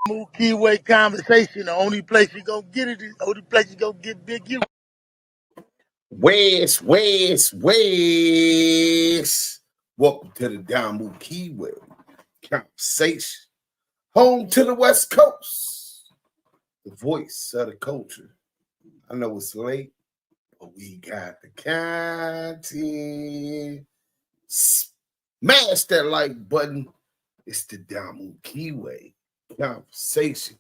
Keyway conversation. The only place you gonna get it is the only place you gonna get Big U. West. Welcome to the Down Move Keyway conversation. Home to the West Coast. The voice of the culture. I know it's late, but we got the content. Smash that like button. It's the Down Move Keyway conversation.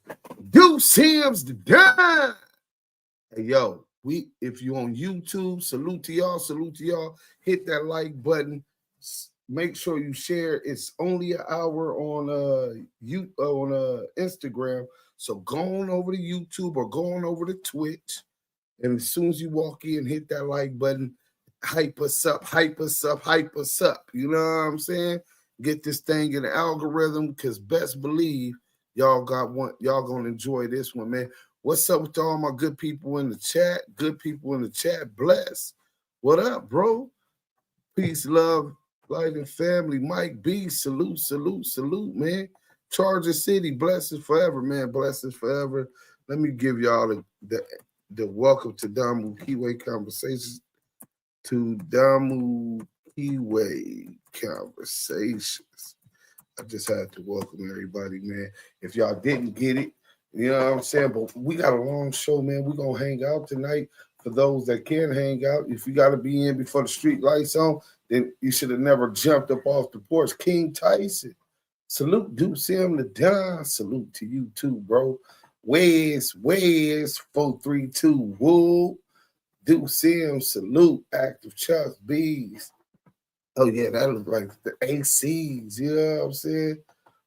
Duse M's the dime. Hey, yo, if you're on YouTube, salute to y'all. Hit that like button. Make sure you share. It's only an hour on Instagram. So go on over to YouTube or go on over to Twitch. And as soon as you walk in, hit that like button. Hype us up. You know what I'm saying? Get this thing in the algorithm, because best believe y'all gonna enjoy this one, man. What's up with all my good people in the chat? Bless. What up, bro? Peace, love, light, and family. Mike B, salute, man. Charger City, blessings forever, man. Blessings forever. Let me give y'all the welcome to Damu Keyway Conversations. I just had to welcome everybody, man. If y'all didn't get it, you know what I'm saying? But we got a long show, man. We're going to hang out tonight. For those that can hang out, if you got to be in before the street lights on, then you should have never jumped up off the porch. King Tyson. Salute, Duse M the Don. Salute to you too, bro. Wes, 432. Woo. Duse M, salute. Active Chuck Bees. Oh, yeah, that looks like the ACs. You know what I'm saying?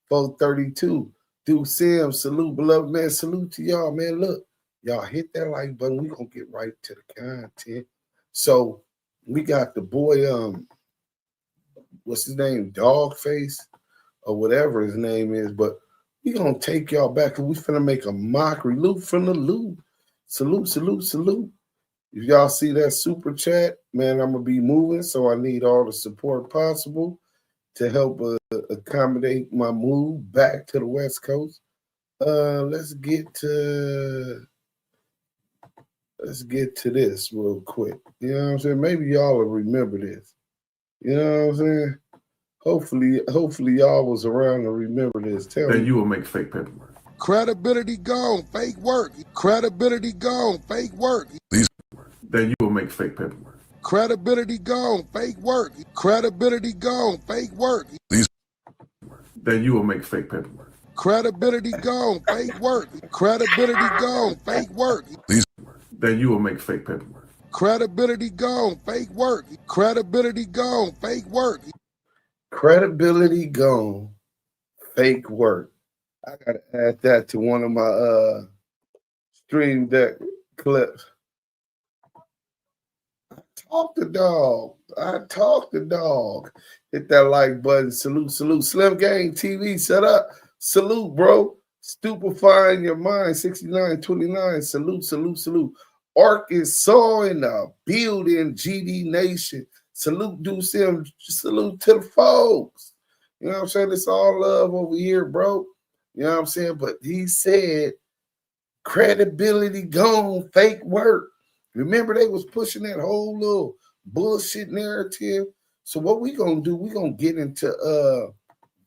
432. Duse M, salute, beloved man. Salute to y'all, man. Look, y'all hit that like button. We're going to get right to the content. So we got the boy, what's his name? Dogface or whatever his name is. But we going to take y'all back and we finna make a mockery. Loop from the loop. Salute. If y'all see that super chat, man, I'm going to be moving. So I need all the support possible to help accommodate my move back to the West Coast. Let's get to this real quick. You know what I'm saying? Maybe y'all will remember this. You know what I'm saying? Hopefully y'all was around to remember this. Then you will make fake paperwork. Credibility gone, fake work. Credibility gone, fake work. Then you will make fake paperwork. Credibility gone, fake work. Credibility gone, fake work. Then you will make fake paperwork. Credibility gone, fake work. Credibility gone, fake work. Then you will make fake paperwork. Credibility gone, fake work. Credibility gone, fake work. Credibility gone, fake work. I gotta add that to one of my stream deck clips. I talk the dog. Hit that like button. Salute. Slim Gang TV, set up. Salute, bro. Stupefying your mind. 6929. Salute. Arkansas in the building. GD Nation. Salute, Duse M. Salute to the folks. You know what I'm saying? It's all love over here, bro. You know what I'm saying? But he said, credibility gone, fake work. Remember, they was pushing that whole little bullshit narrative. So what we gonna do? We gonna get into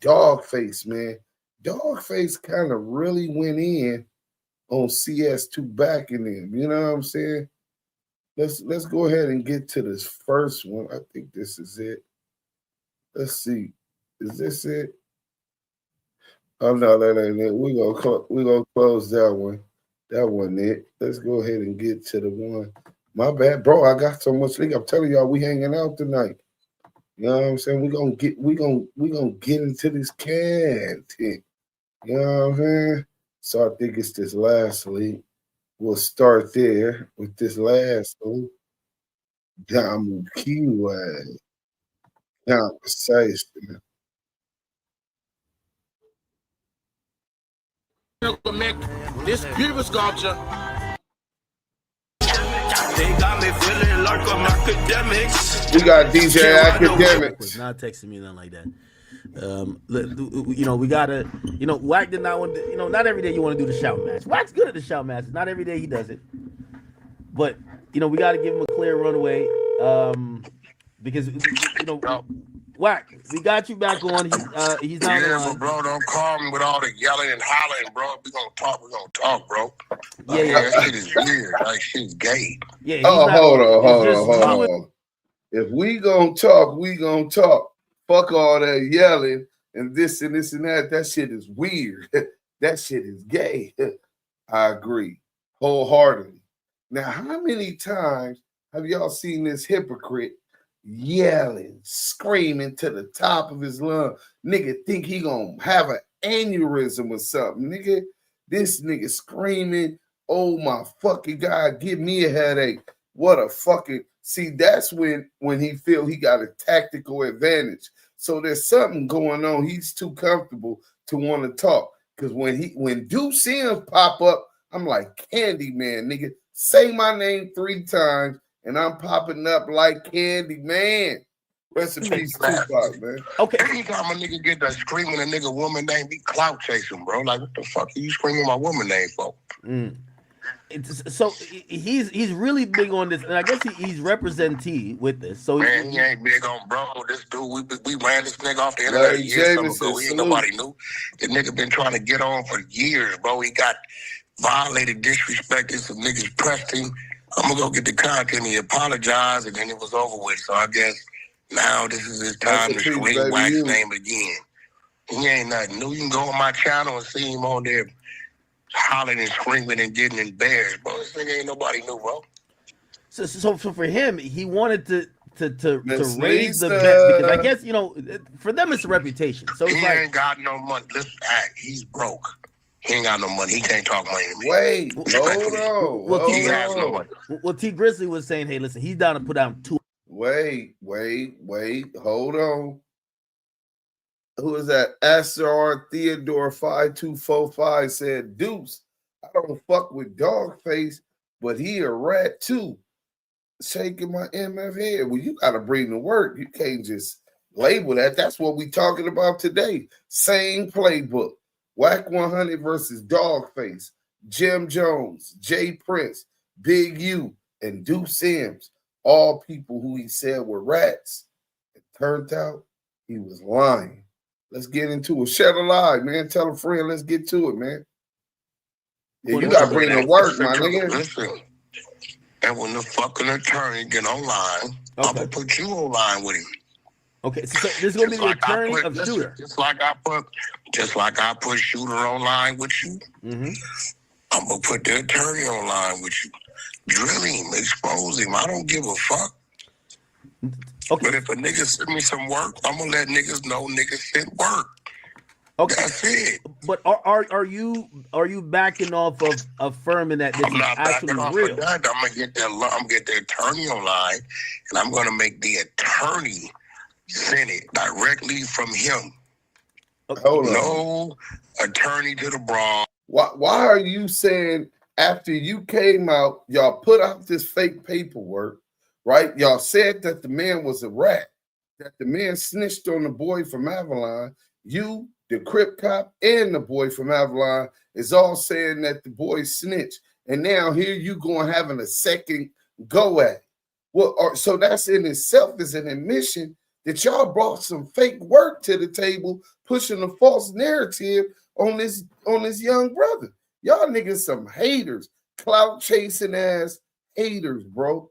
Dogface, man. Dogface kind of really went in on CS2 backing him. You know what I'm saying? Let's go ahead and get to this first one. I think this is it. Let's see. Is this it? Oh no, that ain't it. We're gonna close that one. That wasn't it. Let's go ahead and get to the one. My bad, bro. I got so much leak. I'm telling y'all, we hanging out tonight. You know what I'm saying? We gonna get into this content. You know what I'm saying? So I think it's this last leak. We'll start there with this last one. Damu Keyway conversation. This beautiful sculpture. They got me feeling like I'm academics. We got DJ Academics. Was not texting me nothing like that. We gotta, Wack did not want to, not every day you want to do the shout match. Wack's good at the shout match. Not every day he does it, but we got to give him a clear runway, because Wack, we got you back on. He's not on. But bro, don't call me with all the yelling and hollering, bro. We gonna talk, bro. That shit is weird. Like shit's gay. Yeah. Hold on. If we gonna talk, we gonna talk. Fuck all that yelling and this and this and that. That shit is weird. That shit is gay. I agree wholeheartedly. Now, how many times have y'all seen this hypocrite yelling, screaming to the top of his lung? Nigga think he gonna have an aneurysm or something. Nigga, this nigga screaming, oh my fucking God, give me a headache. What a fucking... See, that's when he feel he got a tactical advantage. So there's something going on. He's too comfortable to want to talk. Because when Duse M pop up, I'm like, Candyman, nigga. Say my name 3 times, and I'm popping up like Candyman. Rest in peace, Tupac, man. Okay. Anytime a nigga get that screaming a nigga woman name, be clout chasing, bro. Like, what the fuck are you screaming my woman name for? So he's really big on this, and I guess he's representing T with this. So man, he ain't big on bro. This dude, we ran this nigga off the internet years ago. Nobody knew. The nigga been trying to get on for years, bro. He got violated, disrespected. Some niggas pressed him. I'm gonna go get the content. He apologized, and then it was over with. So I guess now this is his time to scream Wack's name again. He ain't nothing new. You can go on my channel and see him on there hollering and screaming and getting embarrassed, bro. This nigga ain't nobody new, bro. So for him, he wanted to raise the bet, because I guess for them it's a reputation. So it's he ain't got no money. Listen, he's broke. He ain't got no money. He can't talk money to me. Wait, hold on. He has no money. Well, Tee Grizzley was saying, hey, listen, he's down to put out 2. Wait, hold on. Who is that? SR Theodore 5245 said, Deuce, I don't fuck with Dogface, but he a rat too. Shaking my MF head. Well, you gotta bring the work. You can't just label that. That's what we talking about today. Same playbook. Wack100 versus Dogface. Jim Jones, Jay Prince, Big U, and Duse M. All people who he said were rats. It turned out he was lying. Let's get into it. Shed a lie, man. Tell a friend. Let's get to it, man. Yeah, you got to bring the work, my nigga. Listen, and when the fucking attorney get online, I'm going to put you online with him. Okay, so this is going to be the attorney of Shooter. Just like I put Shooter online with you, I'm going to put the attorney online with you. Drill him, expose him. I don't give a fuck. Okay. But if a nigga send me some work, I'm gonna let niggas know niggas sent work. Okay. That's it. But are you backing off of affirming that this is actually real? I'm gonna get the attorney online, and I'm gonna make the attorney send it directly from him. Okay. Hold on. No attorney to the Bronx. Why are you saying after you came out, y'all put out this fake paperwork? Right? Y'all said that the man was a rat, that the man snitched on the boy from Avalon. You, the Crip cop, and the boy from Avalon is all saying that the boy snitched. And now here you going having a second go at it. Well, so that's in itself is an admission that y'all brought some fake work to the table, pushing a false narrative on this young brother. Y'all niggas some haters, clout chasing ass haters, bro.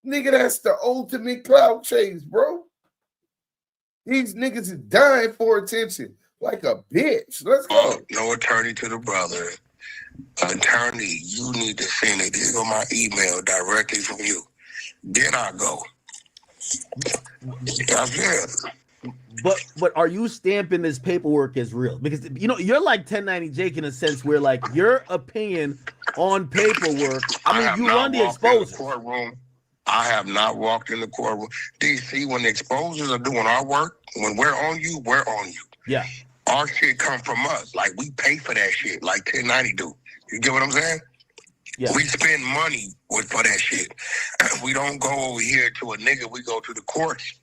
Nigga, that's the ultimate clout chase, bro. These niggas is dying for attention like a bitch. Let's go. No attorney to the brother. Attorney, you need to send it. This is on my email directly from you. Then I go. That's it. But are you stamping this paperwork as real? Because you're like 1090 Jake in a sense where like your opinion on paperwork. I mean, you run the exposure. I have not walked in the courtroom. DC, when the exposers are doing our work, when we're on you, we're on you. Yeah. Our shit come from us. Like, we pay for that shit, like 1090 do. You get what I'm saying? Yeah. We spend money for that shit. We don't go over here to a nigga. We go to the courts.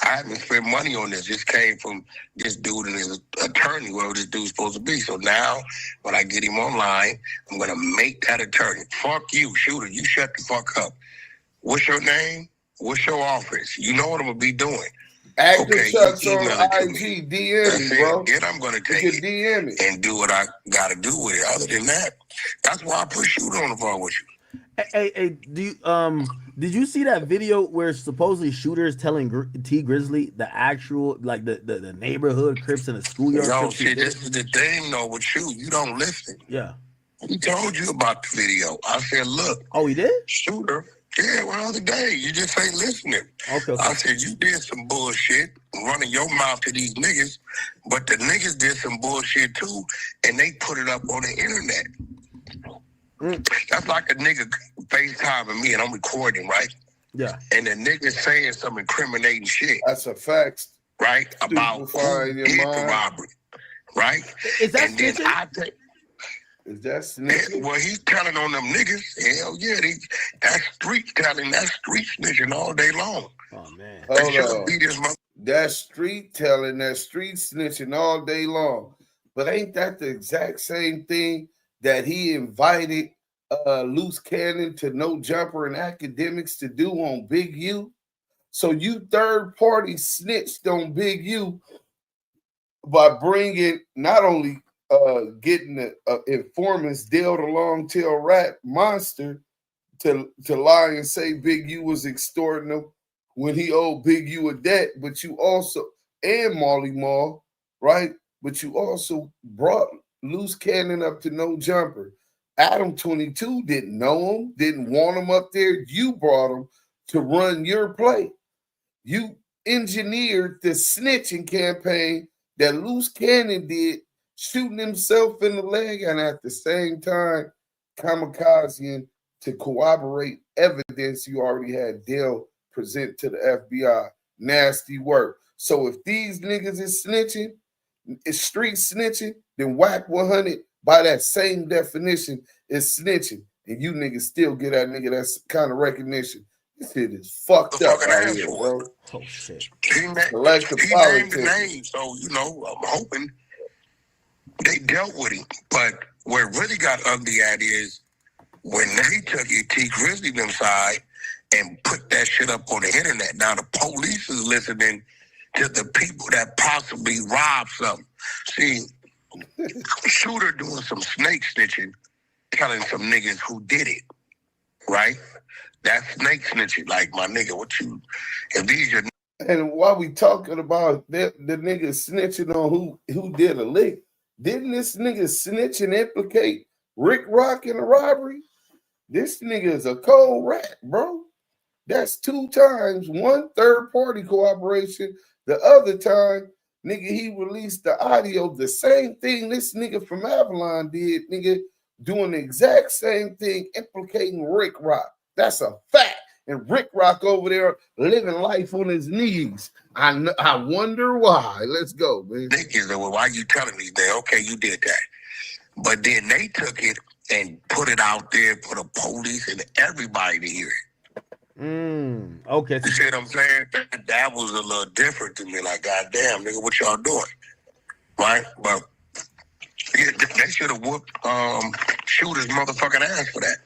I haven't spent money on this. This came from this dude and his attorney, wherever this dude's supposed to be. So now, when I get him online, I'm going to make that attorney. Fuck you, shooter. You shut the fuck up. What's your name? What's your office? You know what I'm going to be doing. Active shots on IG, DM me, bro. Then I'm going to take it DM it and do what I got to do with it. Other than that, that's why I put shooter on the phone with you. Hey, did you see that video where supposedly Shooter is telling Tee Grizzley the actual, like the neighborhood Crips in the schoolyard? No, shit, this is the thing though with you don't listen. Yeah. He told you about the video. I said, look. Oh, he did? Shooter. Yeah, well, the other day. You just ain't listening. Okay. I said, you did some bullshit running your mouth to these niggas, but the niggas did some bullshit too, and they put it up on the internet. That's like a nigga FaceTiming me and I'm recording, right? Yeah. And the nigga saying some incriminating shit. That's a fact. Right? About who did the robbery. Right? Is that and then Is that snitching? Well, he's telling on them niggas. Hell yeah. That's street telling. That's street snitching all day long. Oh, man. That's street telling. That's street snitching all day long. But ain't that the exact same thing that he invited Loose Cannon to No Jumper and Academics to do on Big U? So you third party snitched on Big U by bringing not only getting the informants Dale the Long Tail Rat Monster to lie and say Big U was extorting him when he owed Big U a debt, but you also, and Molly Mall, right? But you also brought Loose Cannon up to No Jumper. Adam 22 didn't know him, didn't want him up there. You brought him to run your play. You engineered the snitching campaign that Loose Cannon did, shooting himself in the leg and at the same time kamikazing to corroborate evidence you already had Dale present to the FBI. Nasty work. So if these niggas is snitching, is street snitching, then Wack100 by that same definition is snitching. And you niggas still get that nigga that kind of recognition. This shit is fucked up out here, bro. Oh, shit. He named the name, so, you know, I'm hoping they dealt with him. But where it really got ugly at is when they took it, Tee Grizzley them side and put that shit up on the internet. Now the police is listening to the people that possibly robbed something. See, Shooter doing some snake snitching, telling some niggas who did it, right? That's snake snitching. Like, my nigga, what you, if these are... And while we talking about the nigga snitching on who did a lick, didn't this nigga snitch and implicate Rick Rock in a robbery? This nigga is a cold rat, bro. That's 2 times, 1 third party cooperation. The other time, nigga, he released the audio, the same thing this nigga from Avalon did, nigga, doing the exact same thing, implicating Rick Rock. That's a fact. And Rick Rock over there living life on his knees. I wonder why. Let's go, man. Niggas, well, why you telling me that? Okay, you did that. But then they took it and put it out there for the police and everybody to hear it. Okay. You see what I'm saying? That was a little different to me. Like, goddamn, nigga, what y'all doing? Right? But yeah, they should have whooped Shooter's motherfucking ass for that.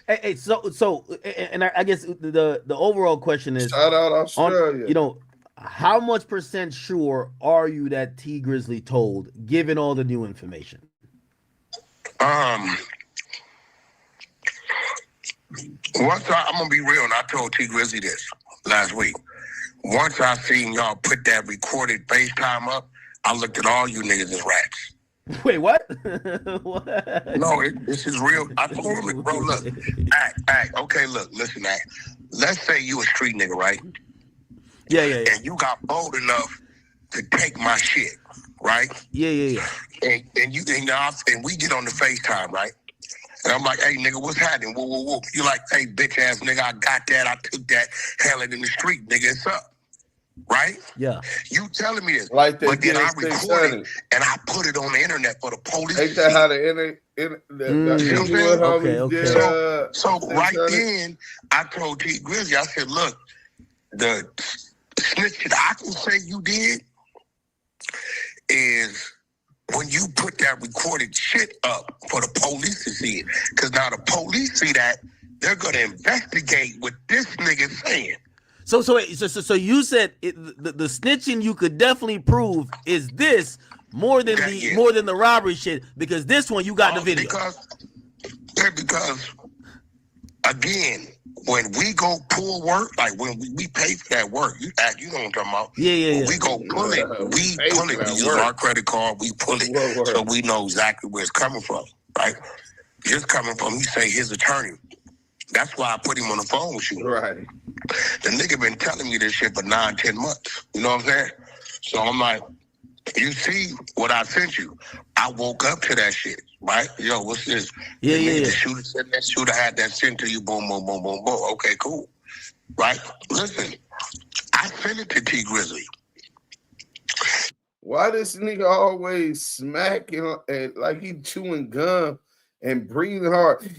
Hey, so, and I guess the overall question is, shout out Australia. You know, how much % sure are you that Tee Grizzley told, given all the new information? I'm gonna be real, and I told Tee Grizzley this last week. Once I seen y'all put that recorded FaceTime up, I looked at all you niggas as rats. Wait, what? What? No, this is real. I told him, bro, look, act. Okay, look, listen, act. Let's say you a street nigga, right? Yeah. And you got bold enough to take my shit, right? Yeah. And we get on the FaceTime, right? And I'm like, hey, nigga, what's happening? Whoa. You like, hey, bitch ass nigga, I got that. I took that. Hell it in the street, nigga. It's up. Right? Yeah. You telling me this. Like but then I recorded it and I put it on the internet for the police. Ain't that how the So right then, I told Tee Grizzley, I said, look, the snitch that I can say you did is when you put that recorded shit up for the police to see it. Because now the police see that, they're going to investigate what this nigga saying. So you said the snitching you could definitely prove is this more than the robbery shit, because this one you got the video. Because again, when we go pull work, like when we pay for that work, you know what I'm talking about. Yeah. When we go pull it, we pull it. We use our credit card, we pull it, so we know exactly where it's coming from, right? It's coming from, he say, his attorney. That's why I put him on the phone with you. Right. The nigga been telling me this shit for 9-10 months. You know what I'm saying? So I'm like, you see what I sent you. I woke up to that shit, right? Yo, what's this? Yeah. The shooter said that shooter had that sent to you, boom, boom, boom, boom, boom. Okay, cool. Right? Listen, I sent it to Tee Grizzley. Why this nigga always smacking and like he chewing gum and breathing hard?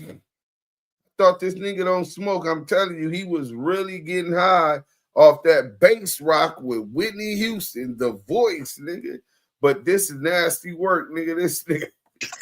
Thought this nigga don't smoke. I'm telling you, he was really getting high off that bass rock with Whitney Houston, The Voice, nigga. But this is nasty work, nigga. This nigga.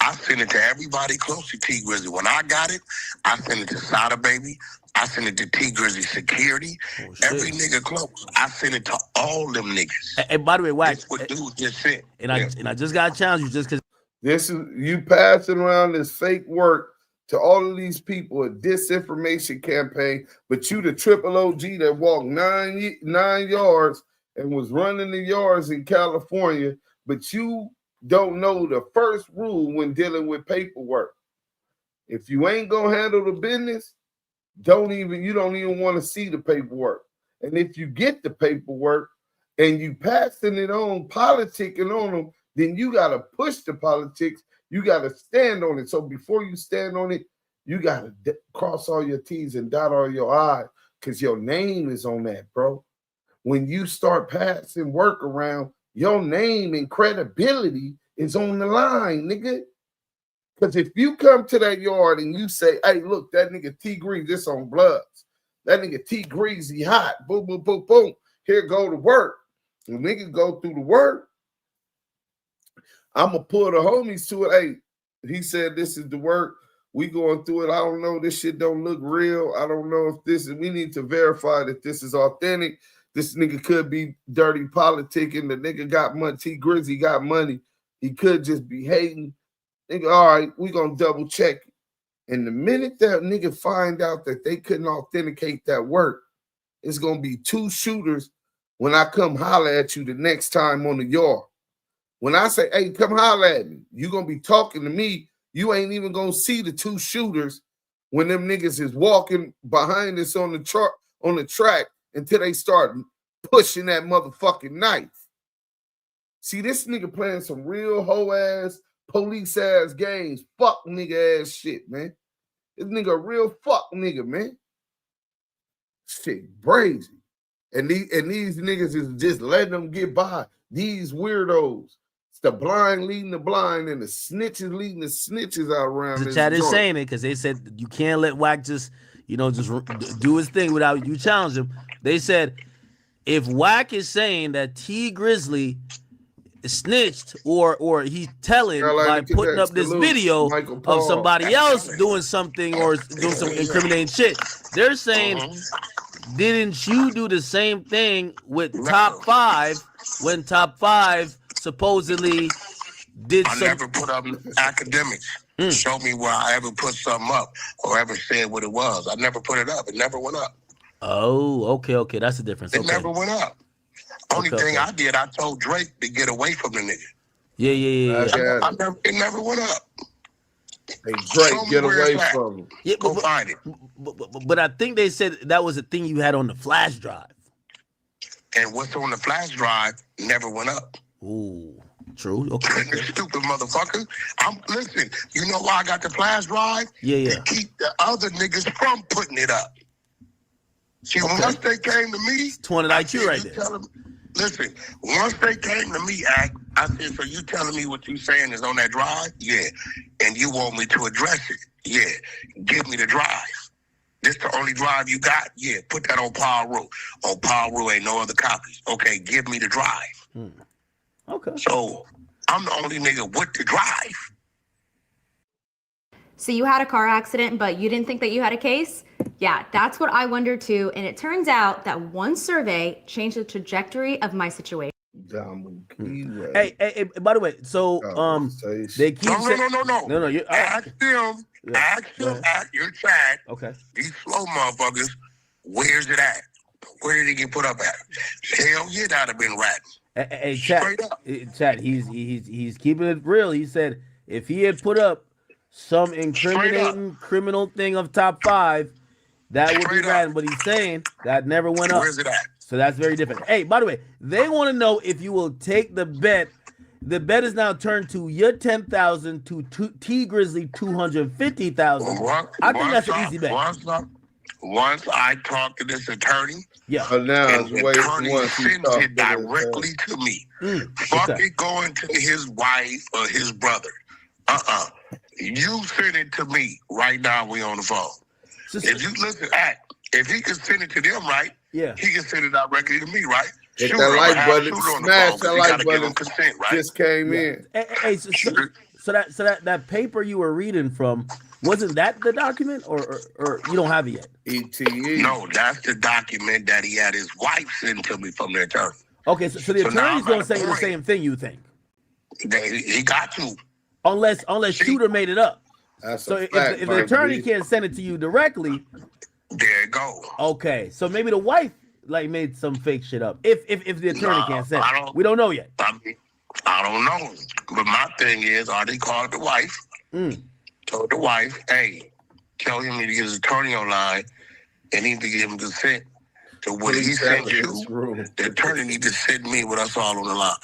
I sent it to everybody close to Tee Grizzley. When I got it, I sent it to Sada Baby. I sent it to Tee Grizzley Security. Every nigga close. I sent it to all them niggas. And by the way, Wack, that's what dude just said. And I just got to challenge you just because. This is you passing around this fake work to all of these people, a disinformation campaign, but you the triple OG that walked 9 yards and was running the yards in California, but you don't know the first rule when dealing with paperwork. If you ain't gonna handle the business, you don't even want to see the paperwork. And if you get the paperwork and you passing it on, politicking on them, then you gotta push the politics. You got to stand on it. So before you stand on it, you got to cross all your T's and dot all your I's because your name is on that, bro. When you start passing work around, your name and credibility is on the line, nigga. Because if you come to that yard and you say, hey, look, that nigga Tee Grizzley, this on Bloods. That nigga Tee Grizzley hot. Boom, boom, boom, boom. Here go to work. And niggas go through the work. I'm going to pull the homies to it. Hey, he said this is the work. We going through it. I don't know. This shit don't look real. I don't know if this is, we need to verify that this is authentic. This nigga could be dirty politicking. The nigga got money. Tee Grizzley got money. He could just be hating. Nigga, all right, we going to double check it. And the minute that nigga find out that they couldn't authenticate that work, it's going to be 2 shooters when I come holler at you the next time on the yard. When I say, hey, come holler at me, you're going to be talking to me. You ain't even going to see the 2 shooters when them niggas is walking behind us on the track until they start pushing that motherfucking knife. See, this nigga playing some real hoe-ass, police-ass games. Fuck nigga-ass shit, man. This nigga a real fuck nigga, man. Shit crazy. And these niggas is just letting them get by. These weirdos. The blind leading the blind and the snitches leading the snitches out around. The chat is saying it because they said you can't let Wack just do his thing without you challenge him. They said if Wack is saying that Tee Grizzley snitched or he's telling by putting up this video of somebody else doing something or doing some incriminating shit, they're saying, didn't you do the same thing with Top 5 when Top 5 supposedly did I never put up academics. Show me where I ever put something up or ever said what it was. I never put it up. It never went up. Oh, okay. That's the difference. It never went up. Only thing I did, I told Drake to get away from the nigga. Yeah. It never went up. Hey, Drake, get away from him. Yeah, Go find it. But I think they said that was a thing you had on the flash drive. And what's on the flash drive never went up. Ooh, true. Okay. Stupid motherfucker. Listen, you know why I got the flash drive? Yeah. To keep the other niggas from putting it up. See, once they came to me, it's 20 IQ right there. Listen, once they came to me, I said, so you telling me what you saying is on that drive? Yeah. And you want me to address it? Yeah. Give me the drive. This the only drive you got? Yeah, put that on Power Row. On Power Row ain't no other copies. Okay, give me the drive. Okay. So I'm the only nigga with the drive. So you had a car accident, but you didn't think that you had a case? Yeah, that's what I wondered too. And it turns out that one survey changed the trajectory of my situation. Hey, by the way, so they keep no. You ask them, your chat. Okay. These slow motherfuckers, where's it at? Where did it get put up at? Hell yeah, that'd have been ratting. Hey, chat. He's keeping it real. He said if he had put up some incriminating criminal thing of top 5, that would be ratting. But he's saying that never went up. Where's it at? So that's very different. Hey, by the way, they want to know if you will take the bet. The bet is now turned to your 10,000 to Tee Grizzley 250,000. I think that's an easy bet. Once I talk to this attorney, yeah, and the attorney sends it directly to me. Fuck it going to his wife or his brother. You send it to me right now. We on the phone. If you listen, if he can send it to them, right? Yeah, he can send it directly to me, right? Hit that like button, smash that like button. Consent, right? Just came in. Hey, so that paper you were reading from, wasn't that the document, or you don't have it yet? ETE. No, that's the document that he had his wife send to me from the attorney. Okay, so the attorney's gonna say the same thing, you think? He got to. Unless Shooter made it up. So if the attorney can't send it to you directly, there you go. Okay, so maybe the wife made some fake shit up. If the attorney can't send it, we don't know yet. I don't know. But my thing is, I did call the wife. Told the wife, hey, tell him to get his attorney online and he need to give him consent to what he sent you. The attorney need to send me with us all on the line.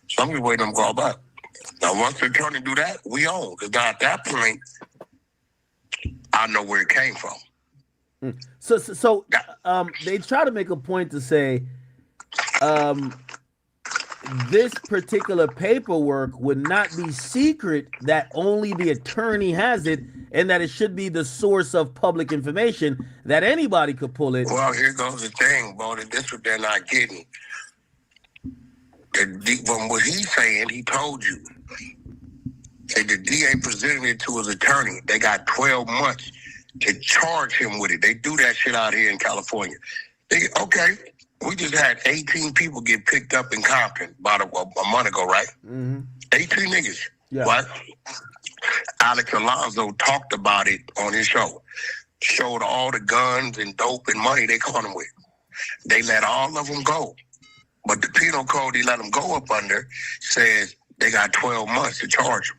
So I'm gonna wait on him to call back. Now, once the attorney do that, we own. Because now at that point, I know where it came from. So they try to make a point to say this particular paperwork would not be secret, that only the attorney has it, and that it should be the source of public information, that anybody could pull it. Well, here goes the thing, bro. This what they're not getting. From what he's saying, he told you. Say the DA presented it to his attorney. They got 12 months to charge him with it. They do that shit out here in California. Okay, we just had 18 people get picked up in Compton about a month ago, right? 18 niggas. Yeah. What? Alex Alonso talked about it on his show. Showed all the guns and dope and money they caught him with. They let all of them go. But the penal code he let them go up under says they got 12 months to charge them.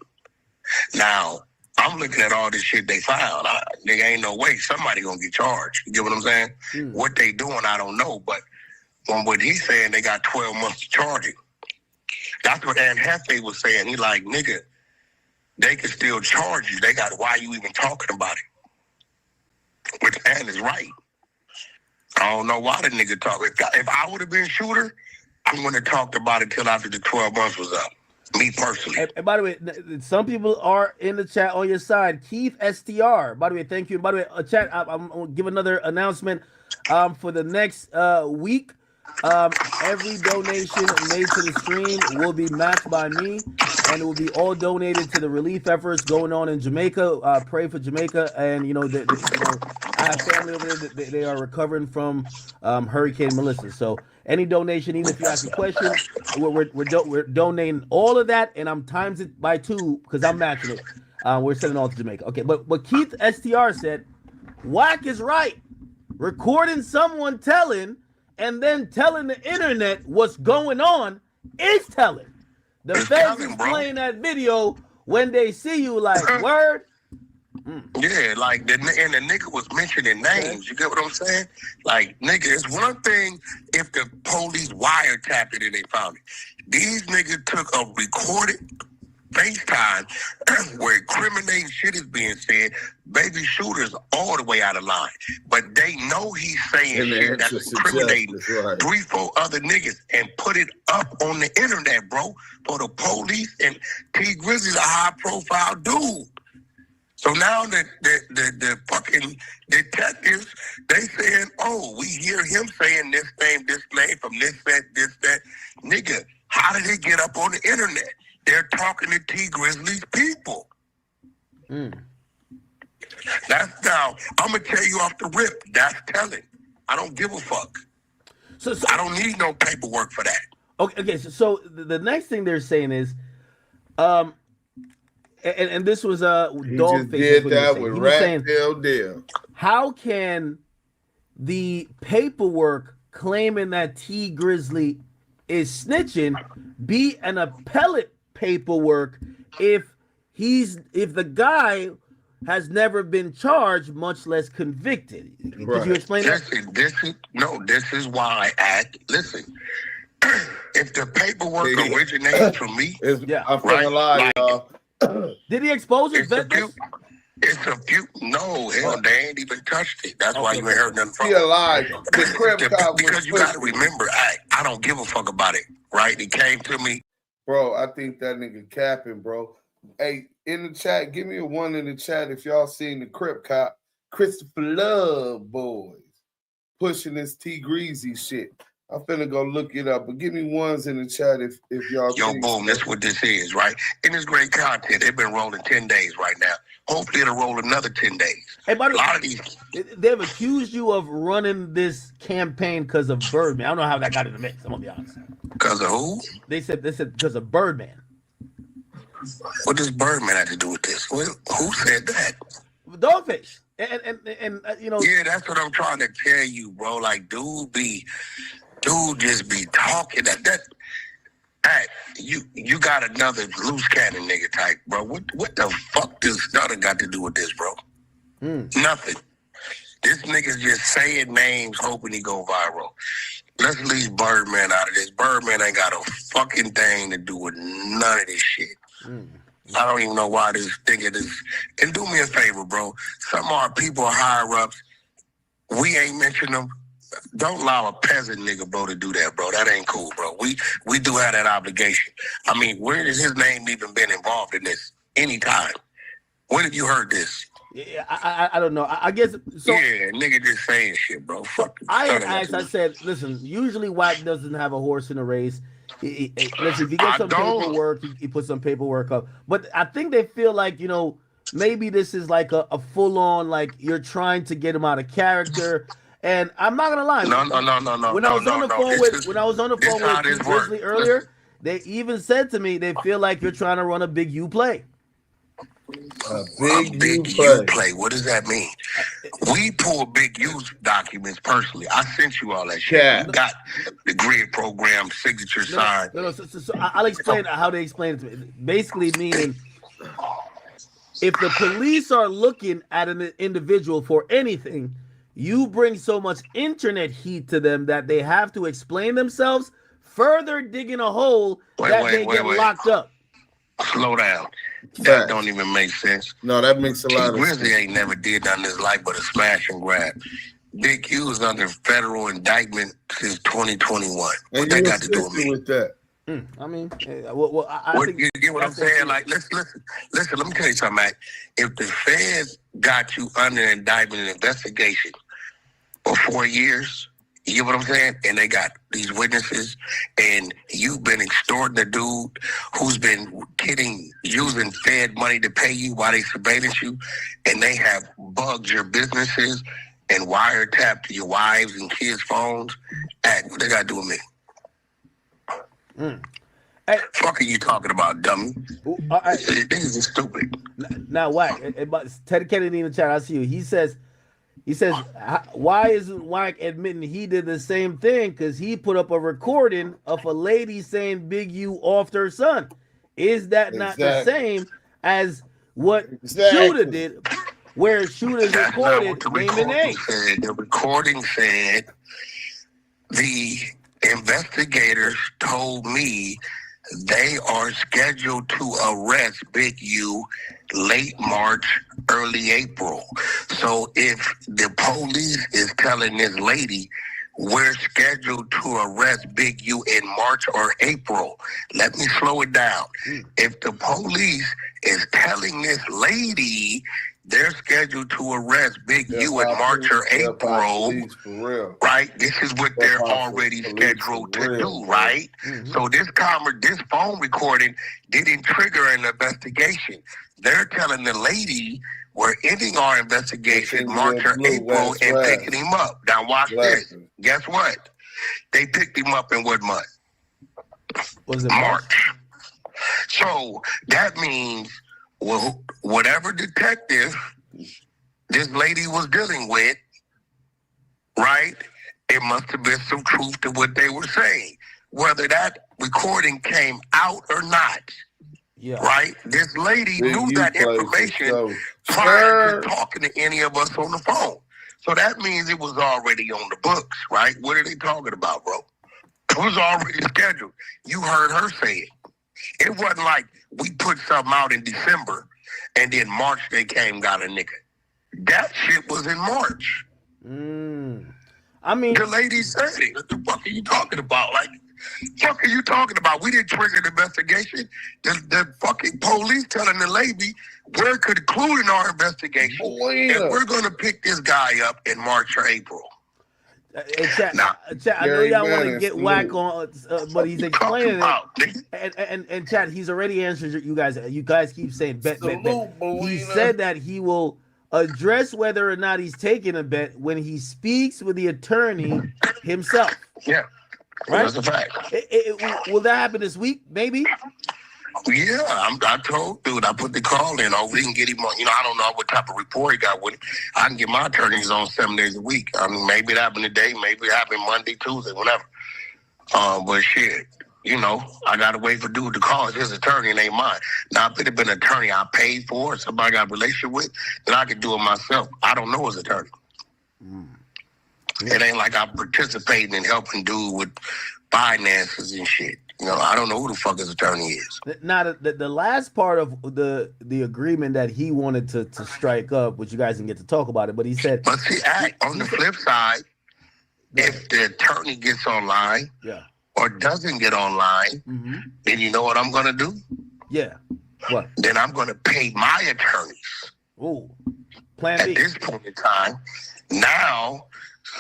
Now, I'm looking at all this shit they filed. Nigga, ain't no way somebody gonna get charged. You get what I'm saying? What they doing, I don't know. But from what he's saying, they got 12 months to charge him. That's what Ann Hefe was saying. He like, nigga, they can still charge you. They got, why you even talking about it? Which Ann is right. I don't know why the nigga talk. If I would have been Shooter, I wouldn't have talked about it till after the 12 months was up. Me personally. And by the way, some people are in the chat on your side. Keith STR. By the way, thank you. By the way, chat, I'm going to give another announcement for the next week. Every donation made to the stream will be matched by me, and it will be all donated to the relief efforts going on in Jamaica. Pray for Jamaica, and I have family over there. They are recovering from Hurricane Melissa. So any donation, even if you ask a question, we're donating all of that, and I'm times it by 2 because I'm matching it. We're sending all to Jamaica. Okay, but Keith STR said, Wack is right. Recording someone telling and then telling the internet what's going on is telling. The feds is playing that video when they see you like, word? Yeah, like, and the nigga was mentioning names. You get what I'm saying? Like, nigga, it's one thing if the police wiretapped it and they found it. These niggas took a recorded FaceTime where incriminating shit is being said. Baby Shooter's all the way out of line. But they know he's saying shit that's incriminating 3-4 other niggas and put it up on the internet, bro, for the police. And Tee Grizzley's a high-profile dude. So now the fucking detectives, they saying, oh, we hear him saying this name from this, that. Nigga, how did it get up on the internet? They're talking to Tee Grizzley's people. That's now, I'm going to tell you off the rip, that's telling. I don't give a fuck. So I don't need no paperwork for that. Okay, so the next thing they're saying is, and this was Dogface did that with Rat Deal. How can the paperwork claiming that Tee Grizzley is snitching be an appellate paperwork if the guy has never been charged, much less convicted? Could you explain that? This is why I act. Listen, if the paperwork originates from me, I'm right, lie, y'all. Did he expose his business? It's a few. No, hell, they ain't even touched it. That's why you ain't heard nothing from him. He alive. Because you got to remember, I don't give a fuck about it, right? It came to me. Bro, I think that nigga capping, bro. Hey, in the chat, give me a 1 in the chat if y'all seen the Crip Cop, Christopher Lovejoy pushing this Tee Grizzley shit. I'm finna go look it up, but give me 1s in the chat if y'all. Yo, boom, that's what this is, right? And it's great content. They've been rolling 10 days right now. Hopefully it'll roll another 10 days. Hey, by the way, a lot of these, they've accused you of running this campaign because of Birdman. I don't know how that got in the mix. I'm gonna be honest. Because of who? They said because of Birdman. What does Birdman have to do with this? Who said that? Dogface. And you know. Yeah, that's what I'm trying to tell you, bro. Like, dude just be talking. Hey, you got another loose cannon nigga type, bro. What the fuck does Stunner got to do with this, bro? Nothing. This nigga's just saying names, hoping he go viral. Let's leave Birdman out of this. Birdman ain't got a fucking thing to do with none of this shit. I don't even know why this nigga is. And do me a favor, bro. Some of our people higher ups, we ain't mentioned them. Don't allow a peasant nigga, bro, to do that, bro. That ain't cool, bro. We do have that obligation. I mean, where has his name even been involved in this? Anytime. When have you heard this? Yeah, I don't know. I guess so. Yeah, nigga just saying shit, bro. Fuck. I had asked. I said, listen. Usually, Wack doesn't have a horse in a race. Listen, if he gets some paperwork, he puts some paperwork up. But I think they feel like, you know, maybe this is like a full on, like you're trying to get him out of character. And I'm not gonna lie. No. When I was on the phone with Tee Grizzley earlier, they even said to me they feel like you're trying to run a big U play. A big U play. What does that mean? We pull big U documents personally. I sent you all that shit. Yeah. You got the grid program, signature signed. So I'll explain how they explain it to me. Basically meaning if the police are looking at an individual for anything, you bring so much internet heat to them that they have to explain themselves, further digging a hole they get locked up. Slow down. That don't even make sense. No, that makes a lot of sense. Grizzly ain't never did nothing in his life but a smash and grab. Big Q is under federal indictment since 2021. What they got to do with that? I mean, I think you get what I'm saying? Like, listen, let me tell you something, Mac. If the feds got you under indictment and investigation for 4 years, you get what I'm saying? And they got these witnesses, and you've been extorting a dude who's been using Fed money to pay you while they surveillance you, and they have bugged your businesses and wiretapped your wives and kids' phones. And what they got to do with me? Hey, fuck are you talking about, dummy? This is stupid. Now, Wack, Ted Kennedy in the chat, I see you. He says, why isn't Wack admitting he did the same thing? Because he put up a recording of a lady saying Big U offed her son. Is that not the same as what Shooter did, where Shooter's recorded naming names? The recording said the investigators told me they are scheduled to arrest Big U late March, early April. So if the police is telling this lady we're scheduled to arrest Big U in March or April. Let me slow it down. If the police is telling this lady they're scheduled to arrest Big U in March or April, right? This is what they're already scheduled to do, right? So this phone recording didn't trigger an investigation. They're telling the lady we're ending our investigation March or April and picking him up. Now watch this. Guess what? They picked him up in what month? Was it March? So that means whatever detective this lady was dealing with, right? It must have been some truth to what they were saying. Whether that recording came out or not, right? This lady knew that information prior to talking to any of us on the phone. So that means it was already on the books, right? What are they talking about, bro? It was already scheduled. You heard her say it. It wasn't like we put something out in December and then March they came got a nigga. That shit was in March. I mean, the lady said it. What the fuck are you talking about? Like, fuck are you talking about? We didn't trigger the investigation. The fucking police telling the lady we're concluding our investigation and we're going to pick this guy up in March or April. Chat, I know y'all want to get Wack on, but he's explaining it. And chat, he's already answered you guys. You guys keep saying bet. He said that he will address whether or not he's taking a bet when he speaks with the attorney himself. Yeah, right. That's a fact. Will that happen this week? Maybe. Yeah, I told dude, I put the call in. We can get him on. I don't know what type of report he got with him. I can get my attorneys on 7 days a week. I mean, maybe it happened today, maybe it happened Monday, Tuesday, whatever. But shit, I gotta wait for dude to call. It's his attorney, and ain't mine. Now, if it had been an attorney I paid for, or somebody I got a relationship with, then I could do it myself. I don't know his attorney. It ain't like I'm participating in helping dude with finances and shit. I don't know who the fuck his attorney is. Now, the last part of the agreement that he wanted to strike up, which you guys didn't get to talk about it, but he said... But see, on the flip side, if the attorney gets online or doesn't get online, then you know what I'm going to do? Yeah. What? Then I'm going to pay my attorneys. Ooh. Plan B. At this point in time, now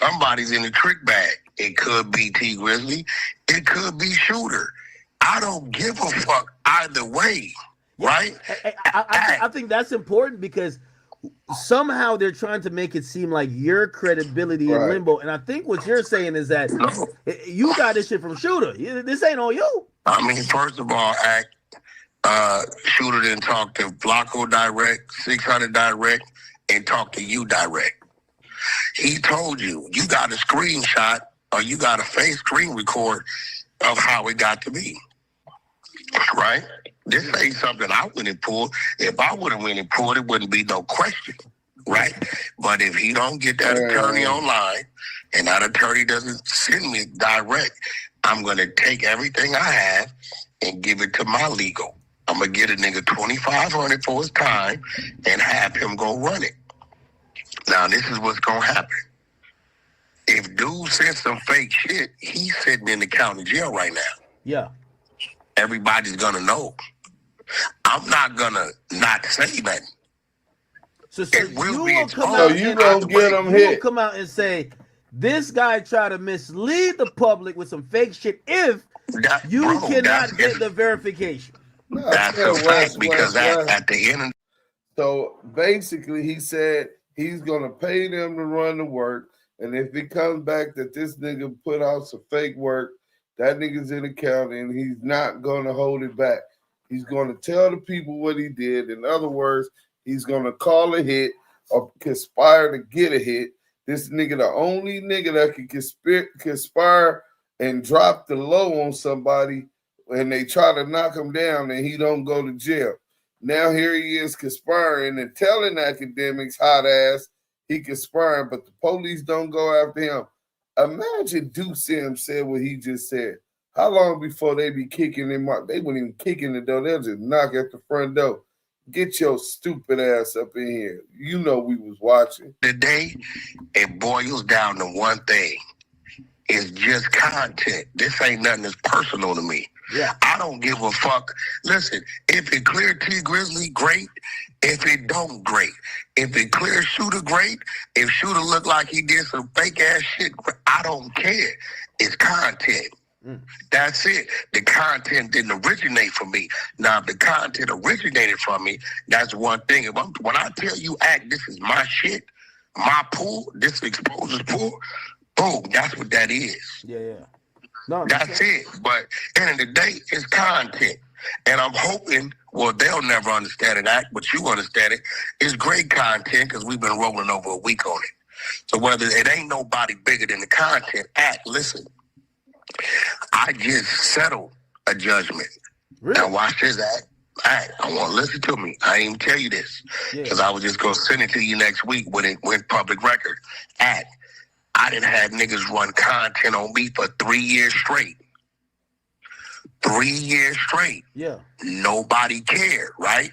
somebody's in the trick bag. It could be Tee Grizzley. It could be Shooter. I don't give a fuck either way, right? I think that's important because somehow they're trying to make it seem like your credibility in limbo. And I think what you're saying is that you got this shit from Shooter. This ain't on you. I mean, first of all, Shooter didn't talk to Blocko direct, 600 direct, and talk to you direct. He told you got a screenshot or you got a face screen record of how it got to be, right? This ain't something I went and pulled. If I would have went and pulled, it wouldn't be no question, right? But if he don't get that attorney online and that attorney doesn't send me direct, I'm going to take everything I have and give it to my legal. I'm going to get a nigga $2,500 for his time and have him go run it. Now, this is what's going to happen. If dude said some fake shit, he's sitting in the county jail right now. Yeah. Everybody's going to know. I'm not going to not say nothing. So you will come out you don't get them hit. You will come out and say, this guy tried to mislead the public with some fake shit if you cannot get the verification. No, that's a fact because at the end of So basically he said he's going to pay them to run the work. And if it comes back that this nigga put out some fake work, that nigga's in the county and he's not going to hold it back. He's going to tell the people what he did. In other words, he's going to call a hit or conspire to get a hit. This nigga, the only nigga that can conspire and drop the low on somebody and they try to knock him down and he don't go to jail. Now here he is conspiring and telling academics hot ass he conspiring, but the police don't go after him. Imagine Duse M said what he just said. How long before they be kicking him out? They wouldn't even kick in the door. They'll just knock at the front door. Get your stupid ass up in here. You know we was watching. Today, it boils down to one thing. is just content. This ain't nothing that's personal to me. Yeah. I don't give a fuck. Listen, if it clear Tee Grizzley, great. If it don't, great. If it clear Shooter, great. If Shooter look like he did some fake ass shit, I don't care. It's content. That's it. The content didn't originate from me. Now, if the content originated from me, that's one thing. When I tell you, act, this is my shit, my pool, this exposes pool, boom, that's what that is. Yeah. No, that's it. But end of the day, it's content. And I'm hoping, well, they'll never understand it, act, but you understand it. It's great content because we've been rolling over a week on it. So whether it ain't nobody bigger than the content, act, listen. I just settled a judgment. Really? Now watch this, act. I want to listen to me. I ain't even tell you this because I was just going to send it to you next week when it went public record. Act. I didn't have niggas run content on me for 3 years straight. 3 years straight. Yeah. Nobody cared, right?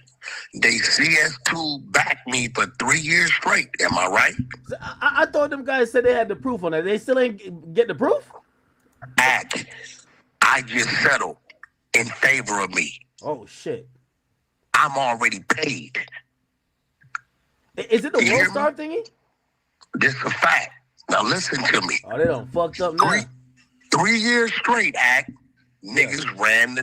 They CS2 backed me for 3 years straight. Am I right? I thought them guys said they had the proof on that. They still ain't get the proof? Act. I just settled in favor of me. Oh, shit. I'm already paid. Is it the World Star thingy? This is a fact. Now listen to me. Oh, they done fucked up now. 3 years straight, act. Niggas ran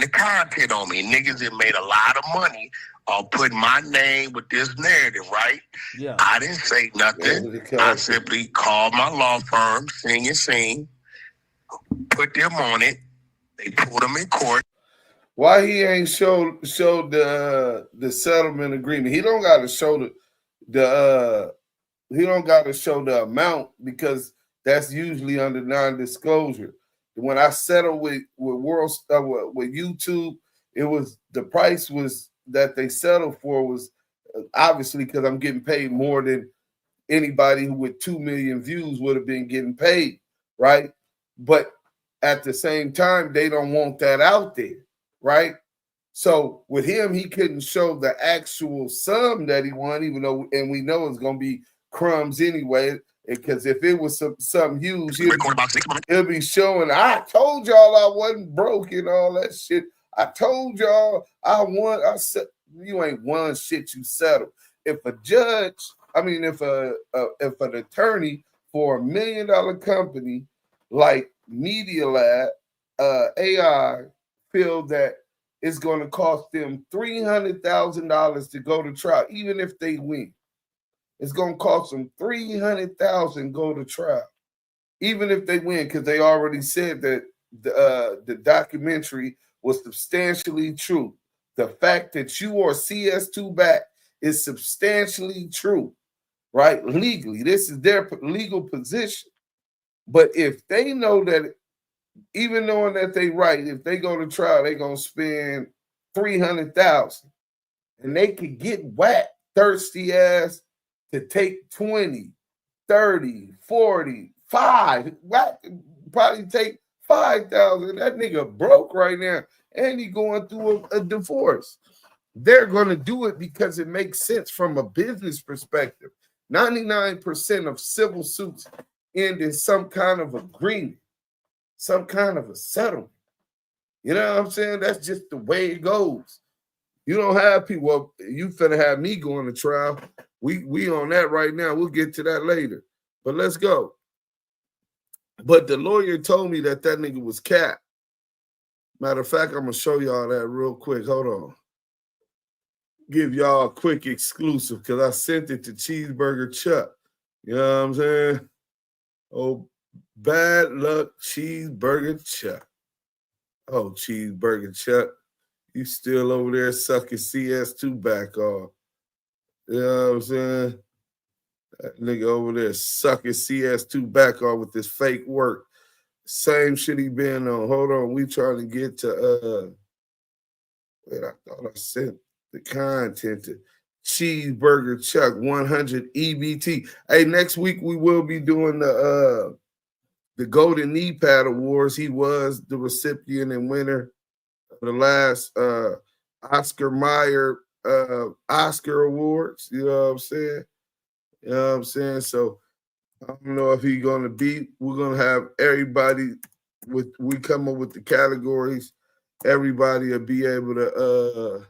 the content on me. Niggas that made a lot of money on putting my name with this narrative, right? Yeah. I didn't say nothing. I simply called my law firm, Sing and Sing, put them on it. They pulled them in court. Why he ain't showed the settlement agreement? He don't got to show he don't got to show the amount because that's usually under non-disclosure. When I settled with YouTube, it was the price was that they settled for was obviously because I'm getting paid more than anybody who with 2 million views would have been getting paid, right? But at the same time, they don't want that out there, right? So with him, he couldn't show the actual sum that he won, even though, and we know it's going to be crumbs anyway. Because if it was some huge, it'll be showing. I told y'all I wasn't broke and all that shit. I told y'all I won. I said you ain't won shit. You settled. If a judge, if an attorney for $1 million company like Media Lab, AI, feel that it's going to cost them $300,000 to go to trial, even if they win. It's going to cost them $300,000 go to trial, even if they win, because they already said that the documentary was substantially true. The fact that you are CS2 back is substantially true, right? Legally, this is their legal position. But if they know that, even knowing that they right, if they go to trial, they're going to spend $300,000, and they could get whacked, thirsty ass, to take 20, 30, 40, 5, probably take 5,000. That nigga broke right now, and he going through a divorce. They're going to do it because it makes sense from a business perspective. 99% of civil suits end in some kind of agreement, some kind of a settlement. You know what I'm saying? That's just the way it goes. You don't have people, well, you finna have me going to trial. We on that right now. We'll get to that later. But let's go. But the lawyer told me that nigga was capped. Matter of fact, I'm going to show y'all that real quick. Hold on. Give y'all a quick exclusive because I sent it to Cheeseburger Chuck. You know what I'm saying? Oh, bad luck, Cheeseburger Chuck. Oh, Cheeseburger Chuck. You still over there sucking CS2 back off. You know what I'm saying? That nigga over there sucking CS2 back off with this fake work. Same shit he been on. Hold on. We trying to get to, wait, I thought I sent the content to Cheeseburger Chuck 100 EBT. Hey, next week we will be doing the Golden Knee Pad Awards. He was the recipient and winner of the last Oscar Mayer Oscar Awards. You know what I'm saying? You know what I'm saying? So I don't know if he's gonna beat. We're gonna have everybody we come up with the categories. Everybody will be able to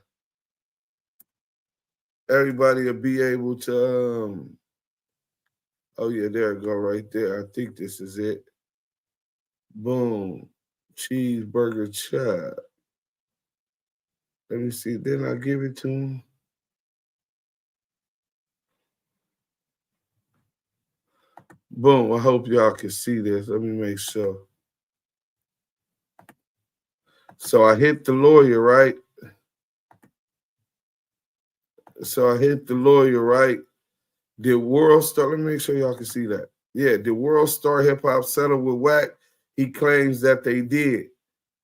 oh yeah, there it go right there. I think this is it. Boom. Cheeseburger chop. Let me see. Then I give it to him. Boom. I hope y'all can see this. Let me make sure. So I hit the lawyer, right? Did World Star, let me make sure y'all can see that. Yeah, did World Star Hip Hop settle with Wack? He claims that they did.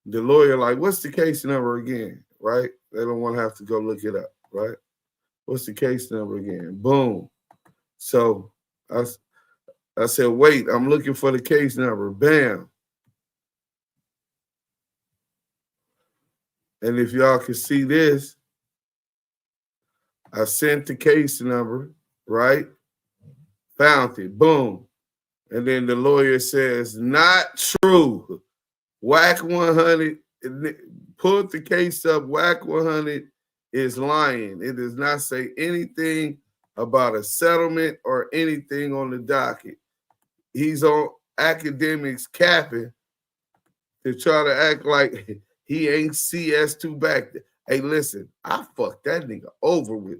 The lawyer, like, what's the case number again, right? They don't want to have to go look it up, right? What's the case number again? Boom. So I said, wait, I'm looking for the case number. Bam. And if y'all can see this, I sent the case number, right? Found it. Boom. And then the lawyer says, not true. Wack100 pulled the case up. Wack100 is lying. It does not say anything about a settlement or anything on the docket. He's on academics capping to try to act like he ain't CS2 back. Hey, listen, I fucked that nigga over with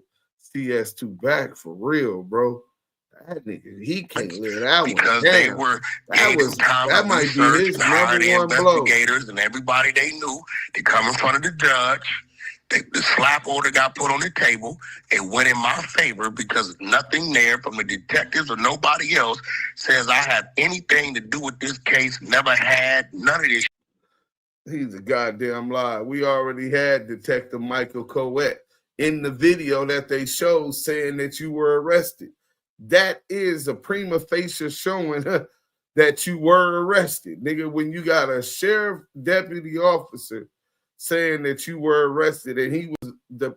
CS2 back for real, bro. That nigga, he can't live that one. Because down. they were That might be his number one blow. Investigators and everybody they knew to come in front of the judge. The slap order got put on the table. It went in my favor because nothing there from the detectives or nobody else says I have anything to do with this case. Never had none of this. He's a goddamn lie. We already had Detective Michael Coet in the video that they showed saying that you were arrested. That is a prima facie showing that you were arrested. Nigga, when you got a sheriff deputy officer saying that you were arrested and he was the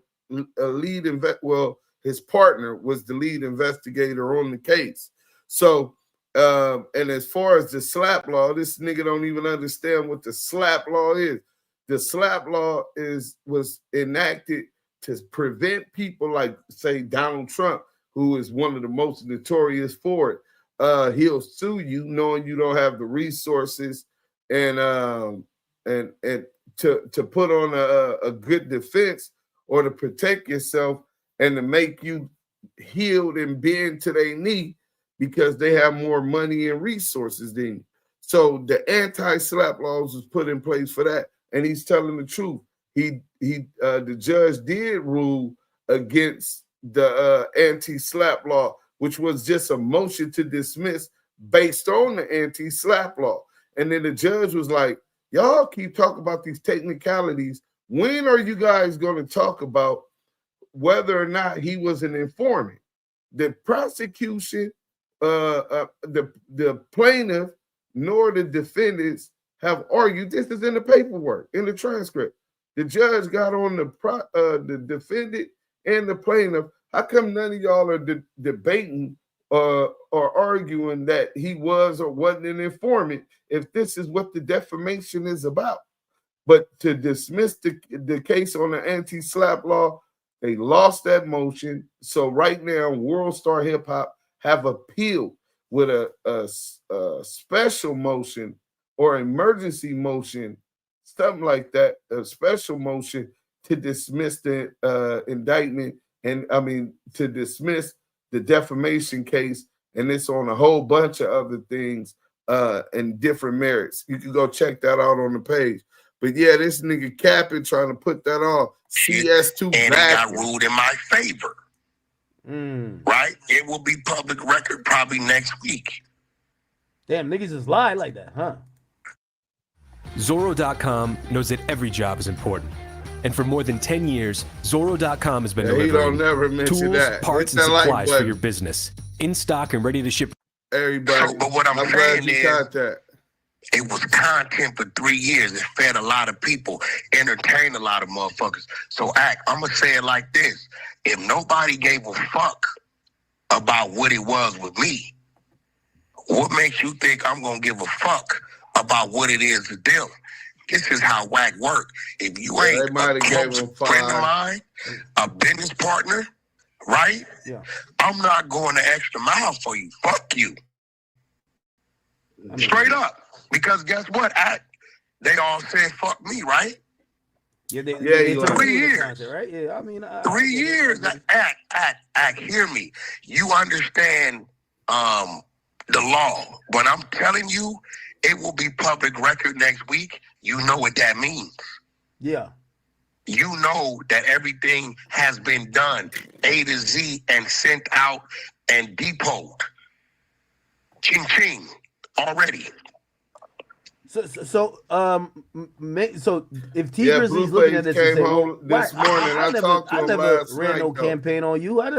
lead his partner was the lead investigator on the case. So and as far as the slap law, this nigga don't even understand what the slap law is. The slap law was enacted to prevent people like, say, Donald Trump, who is one of the most notorious for it. He'll sue you knowing you don't have the resources and to put on a good defense or to protect yourself and to make you healed and bend to their knee because they have more money and resources than you. So the anti-slap laws was put in place for that, and he's telling the truth. The judge did rule against the anti-slap law, which was just a motion to dismiss based on the anti-slap law. And then the judge was like, y'all keep talking about these technicalities. When are you guys going to talk about whether or not he was an informant? The prosecution, the plaintiff, nor the defendants have argued. This is in the paperwork, in the transcript. The judge got on the defendant and the plaintiff. How come none of y'all are debating or arguing that he was or wasn't an informant if this is what the defamation is about? But to dismiss the case on the anti-slap law, they lost that motion. So right now, World Star Hip Hop have appealed with a special motion or emergency motion, something like that, a special motion to dismiss the indictment to dismiss the defamation case, and it's on a whole bunch of other things and different merits. You can go check that out on the page. But yeah, this nigga capping trying to put that on CS2 and it got ruled in my favor. Right? It will be public record probably next week. Damn, niggas just lie like that, huh? Zorro.com knows that every job is important. And for more than 10 years, Zorro.com has been delivering tools, parts, and supplies for your business. In stock and ready to ship. Everybody. So, but what I'm saying is, it was content for 3 years. It fed a lot of people, entertained a lot of motherfuckers. So, I'm going to say it like this. If nobody gave a fuck about what it was with me, What makes you think I'm going to give a fuck about what it is to them? This is how Wack work. If you ain't a close friend of mine, a business partner, right? Yeah. I'm not going the extra mile for you. Fuck you. Straight up. Because guess what? They all said fuck me, right? Yeah, they 3 years. Content, right? Yeah, I mean, 3 years. Act, hear me. You understand the law. But I'm telling you, it will be public record next week. You know what that means. Yeah. You know that everything has been done A to Z and sent out and depoted. Ching ching already. So if Tee Grizzley's looking at this and say, well, this morning, I talked to him last night. I never ran no campaign on you. I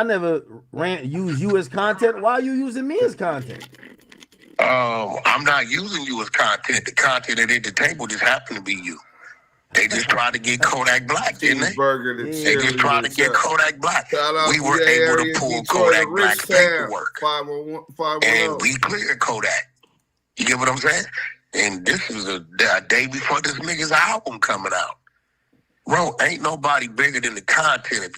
never use you as content. Why are you using me as content? I'm not using you as content. The content that at the table just happened to be you. They just tried to get Kodak Black, didn't they? They just tried to get Kodak Black. We were able to pull Kodak Black's paperwork. 501, and we cleared Kodak. You get what I'm saying? And this is a day before this nigga's album coming out. Bro, ain't nobody bigger than the content. If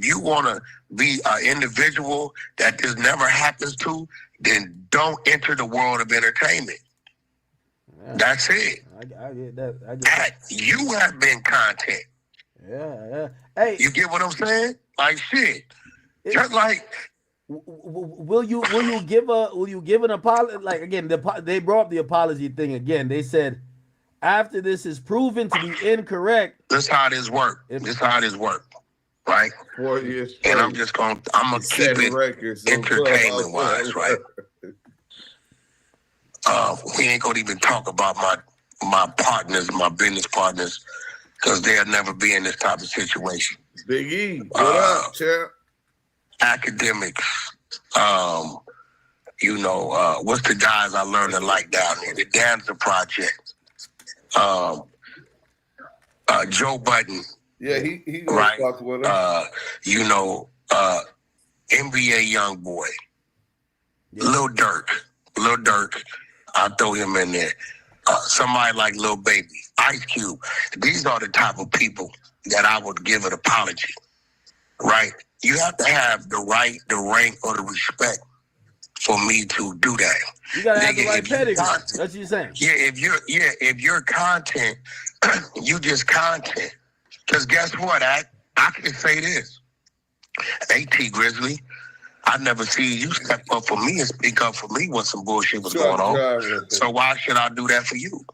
you want to be an individual that this never happens to, then don't enter the world of entertainment. Yeah. That's it. I get that. You have been content. Yeah. Hey, you get what I'm saying? Like shit. Just like. Will you give an apology? Like again, they brought up the apology thing again. They said after this is proven to be incorrect. This how this work. Right? 4 years. And I'm gonna keep it entertainment wise, right? We ain't gonna even talk about my partners, my business partners, because they'll never be in this type of situation. Big E, what up, champ? Academics, what's the guys I learned to like down there? The Dancer Project, Joe Budden. Yeah, he right. Fuck with him. NBA young boy, Lil Durk. I'll throw him in there. Somebody like Lil Baby, Ice Cube. These are the type of people that I would give an apology, right? You have to have the rank, or the respect for me to do that. You gotta have the right pedigree. That's what you're saying. Yeah, if you're content, you just content. Because guess what? I can say this. Hey, Tee Grizzley, I never see you step up for me and speak up for me when some bullshit was going on. So why should I do that for you?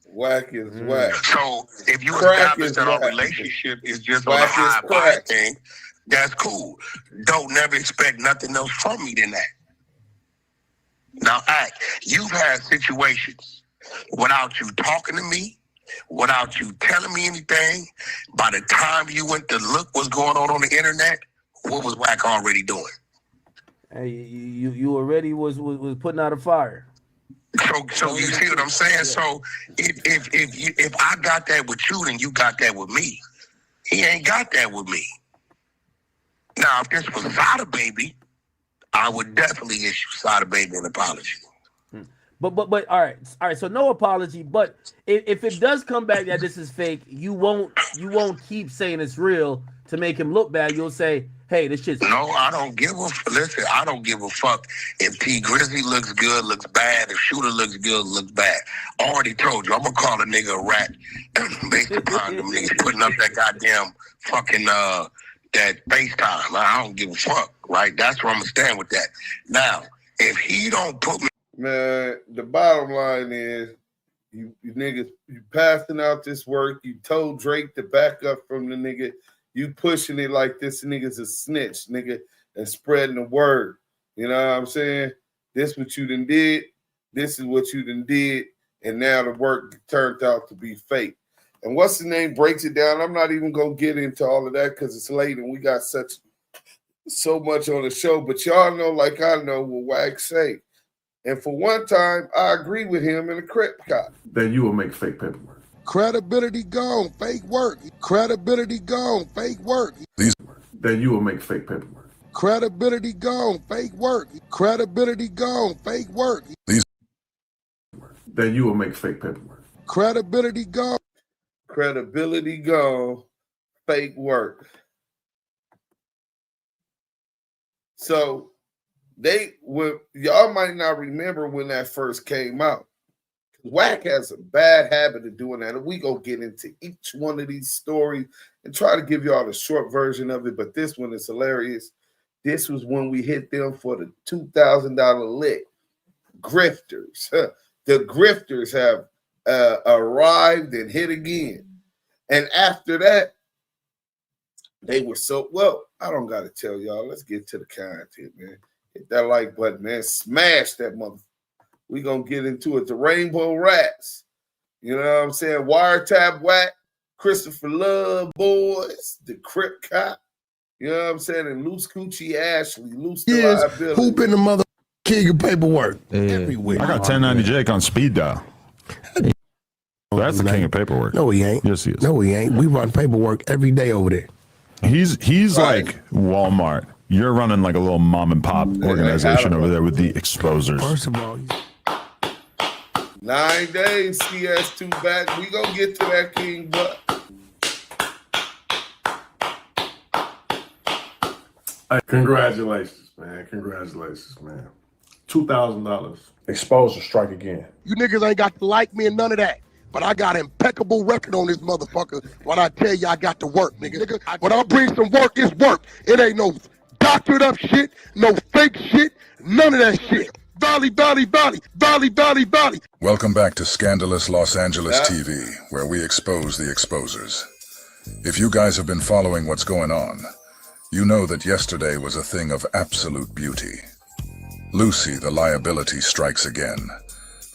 Wack is whack. So if you establish that our relationship is just on a high thing, that's cool. Don't never expect nothing else from me than that. Now, you've had situations without you talking to me, without you telling me anything. By the time you went to look what's going on the internet, what was Wack already doing? Hey, you already was putting out a fire. So you see what I'm saying? Yeah. So if I got that with you, then you got that with me. He ain't got that with me. Now, if this was Sada Baby, I would definitely issue Sada Baby an apology. But all right. So no apology. But if it does come back that this is fake, you won't keep saying it's real to make him look bad. You'll say, hey, this shit's no. I don't give a fuck if Tee Grizzley looks good, looks bad. If Shooter looks good, looks bad. I already told you, I'm gonna call a nigga a rat based upon them niggas putting up that goddamn fucking that FaceTime. I don't give a fuck, right? That's where I'm gonna stand with that. Now, if he don't put me. Man, the bottom line is you niggas, you passing out this work. You told Drake to back up from the nigga. You pushing it like this nigga's a snitch, nigga, and spreading the word. You know what I'm saying? This what you done did. This is what you done did. And now the work turned out to be fake. And what's the name breaks it down. I'm not even going to get into all of that because it's late and we got so much on the show. But y'all know, like I know, what Wack say. And for one time, I agree with him in a crip cop. Then you will make fake paperwork. Credibility gone, fake work. Credibility gone, fake work. Then you will make fake paperwork. Credibility gone, fake work. Credibility gone, fake work. Then you will make fake paperwork. Credibility gone. Credibility gone, fake work. So y'all might not remember when that first came out. Wack has a bad habit of doing that, and we go get into each one of these stories and try to give y'all the short version of it, but this one is hilarious. This was when we hit them for the $2,000 lick. Grifters. The grifters have arrived and hit again. And after that, they were so, well, I don't got to tell y'all. Let's get to the content, man. Hit that like button, man. Smash that motherfucker. We're going to get into it. The Rainbow Rats. You know what I'm saying? Wiretap Wack, Christopher Lovejoy, the Crip Cop. You know what I'm saying? And Loose Coochie Ashley, Loose the Liability. Who been the mother king of paperwork? Everywhere. I got 1090 Jake on speed dial. That's the king of paperwork. No, he ain't. Yes, he is. No, he ain't. We run paperwork every day over there. He's right. Like Walmart. You're running like a little mom and pop organization over there with the exposers. First of all, 9 days, CS2 back. We gonna get to that king, but Congratulations, man. Congratulations, man. $2,000. Exposure strike again. you niggas ain't got to like me and none of that. But I got impeccable record on this motherfucker when I tell you I got to work, nigga. When I bring some work, it's work. It ain't no doctored up shit, no fake shit, none of that shit. Valley. Welcome back to Scandalous Los Angeles TV, where we expose the exposers. If you guys have been following what's going on, you know that yesterday was a thing of absolute beauty. Lucy, the liability, strikes again,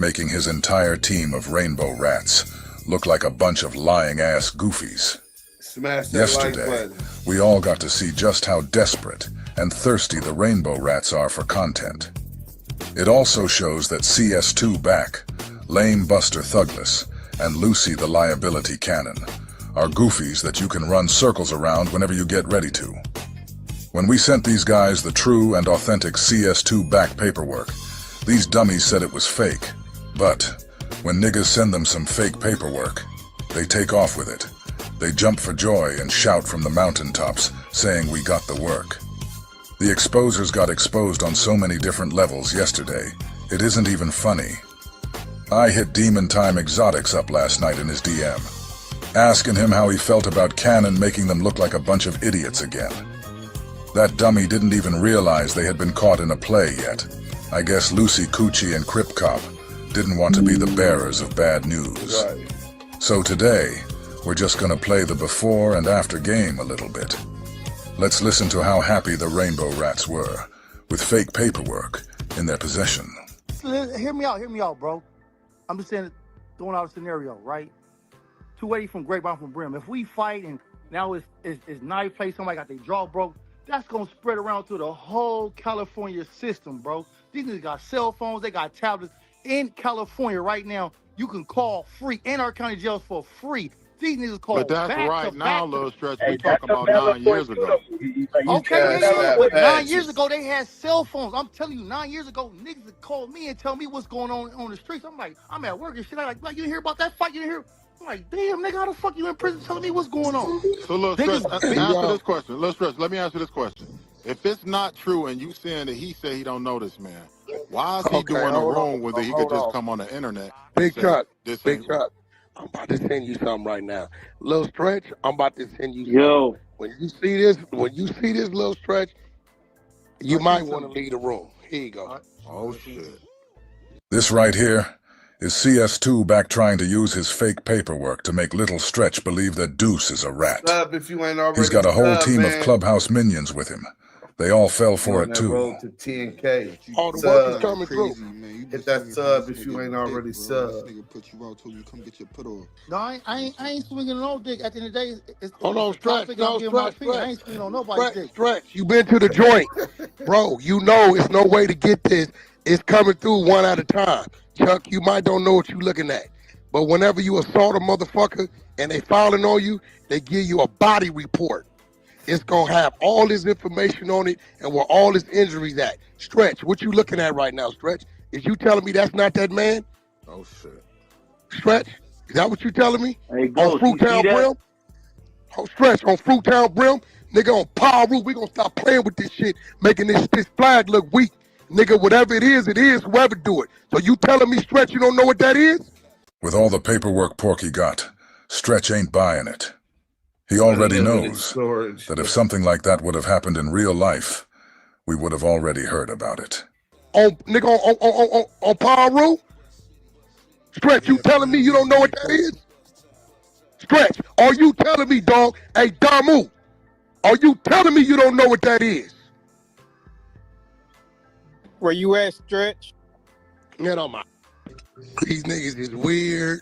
making his entire team of Rainbow Rats look like a bunch of lying-ass goofies. Yesterday, we all got to see just how desperate and thirsty the Rainbow Rats are for content. It also shows that CS2 Back, Lame Buster Thugless, and Lucy the Liability Cannon are goofies that you can run circles around whenever you get ready to. When we sent these guys the true and authentic CS2 Back paperwork, these dummies said it was fake. But when niggas send them some fake paperwork, they take off with it. They jump for joy and shout from the mountaintops, saying we got the work. The exposers got exposed on so many different levels yesterday, it isn't even funny. I hit Demon Time Exotics up last night in his DM, asking him how he felt about Cannon making them look like a bunch of idiots again. That dummy didn't even realize they had been caught in a play yet. I guess Lucy Coochie and Crip Cop didn't want to be the bearers of bad news. So today, we're just gonna play the before and after game a little bit. Let's listen to how happy the Rainbow Rats were with fake paperwork in their possession. Hear me out, bro. I'm just saying, throwing out a scenario, right? 280 from Grapevine from Brim. If we fight and now it's knife play, somebody got their jaw broke, that's gonna spread around to the whole California system, bro. These niggas got cell phones, they got tablets. In California right now, you can call free in our county jails for free. These niggas call But that's back right to now, back little stretch. We talking about 9 years ago. Okay, but 9 years ago they had cell phones. I'm telling you, 9 years ago, niggas would call me and tell me what's going on the streets. I'm like, I'm at work and shit. I'm like, you hear about that fight? You didn't hear? I'm like, damn, nigga, how the fuck you in prison telling me what's going on? So, little stretch, answer this question. Little stretch, let me answer this question. If it's not true and you saying that he said he don't know this man, why is he doing the wrong with it? He could just come on the internet. Big Chuck. I'm about to send you something right now. Little Stretch, I'm about to send you something. When you see this Little Stretch, you might want to leave the room. Here you go. Oh shit. This right here is CS2 Back trying to use his fake paperwork to make Little Stretch believe that Duse is a rat. If you ain't already He's got a whole team of Clubhouse minions with him. They all fell for it too. Road to 10K. All the work is coming through. Hit that sub if you ain't already subbed. No, I ain't swinging no dick. At the end of the day, Hold on, Stretch. No, I ain't swinging on nobody's dick. Stretch, you been to the joint. Bro, you know it's no way to get this. It's coming through one at a time. Chuck, you might don't know what you looking at. But whenever you assault a motherfucker and they filing on you, they give you a body report. it's gonna have all this information on it and where all his injuries at. Stretch, what you looking at right now, Stretch? Is you telling me that's not that man? Oh shit. Stretch, is that what you telling me? Hey, On Fruitown Brim? On Stretch, on Fruitown Brim? Nigga, on Power Root, we gonna stop playing with this shit, making this flag look weak. Nigga, whatever it is, whoever do it. So you telling me, Stretch, you don't know what that is? With all the paperwork Porky got, Stretch ain't buying it. He already knows that if something like that would have happened in real life, we would have already heard about it. Nigga, on Power Root? Stretch, you telling me you don't know what that is? Stretch, are you telling me, dog? Hey, Damu, are you telling me you don't know what that is? Where you at, Stretch? Get on my. These niggas is weird.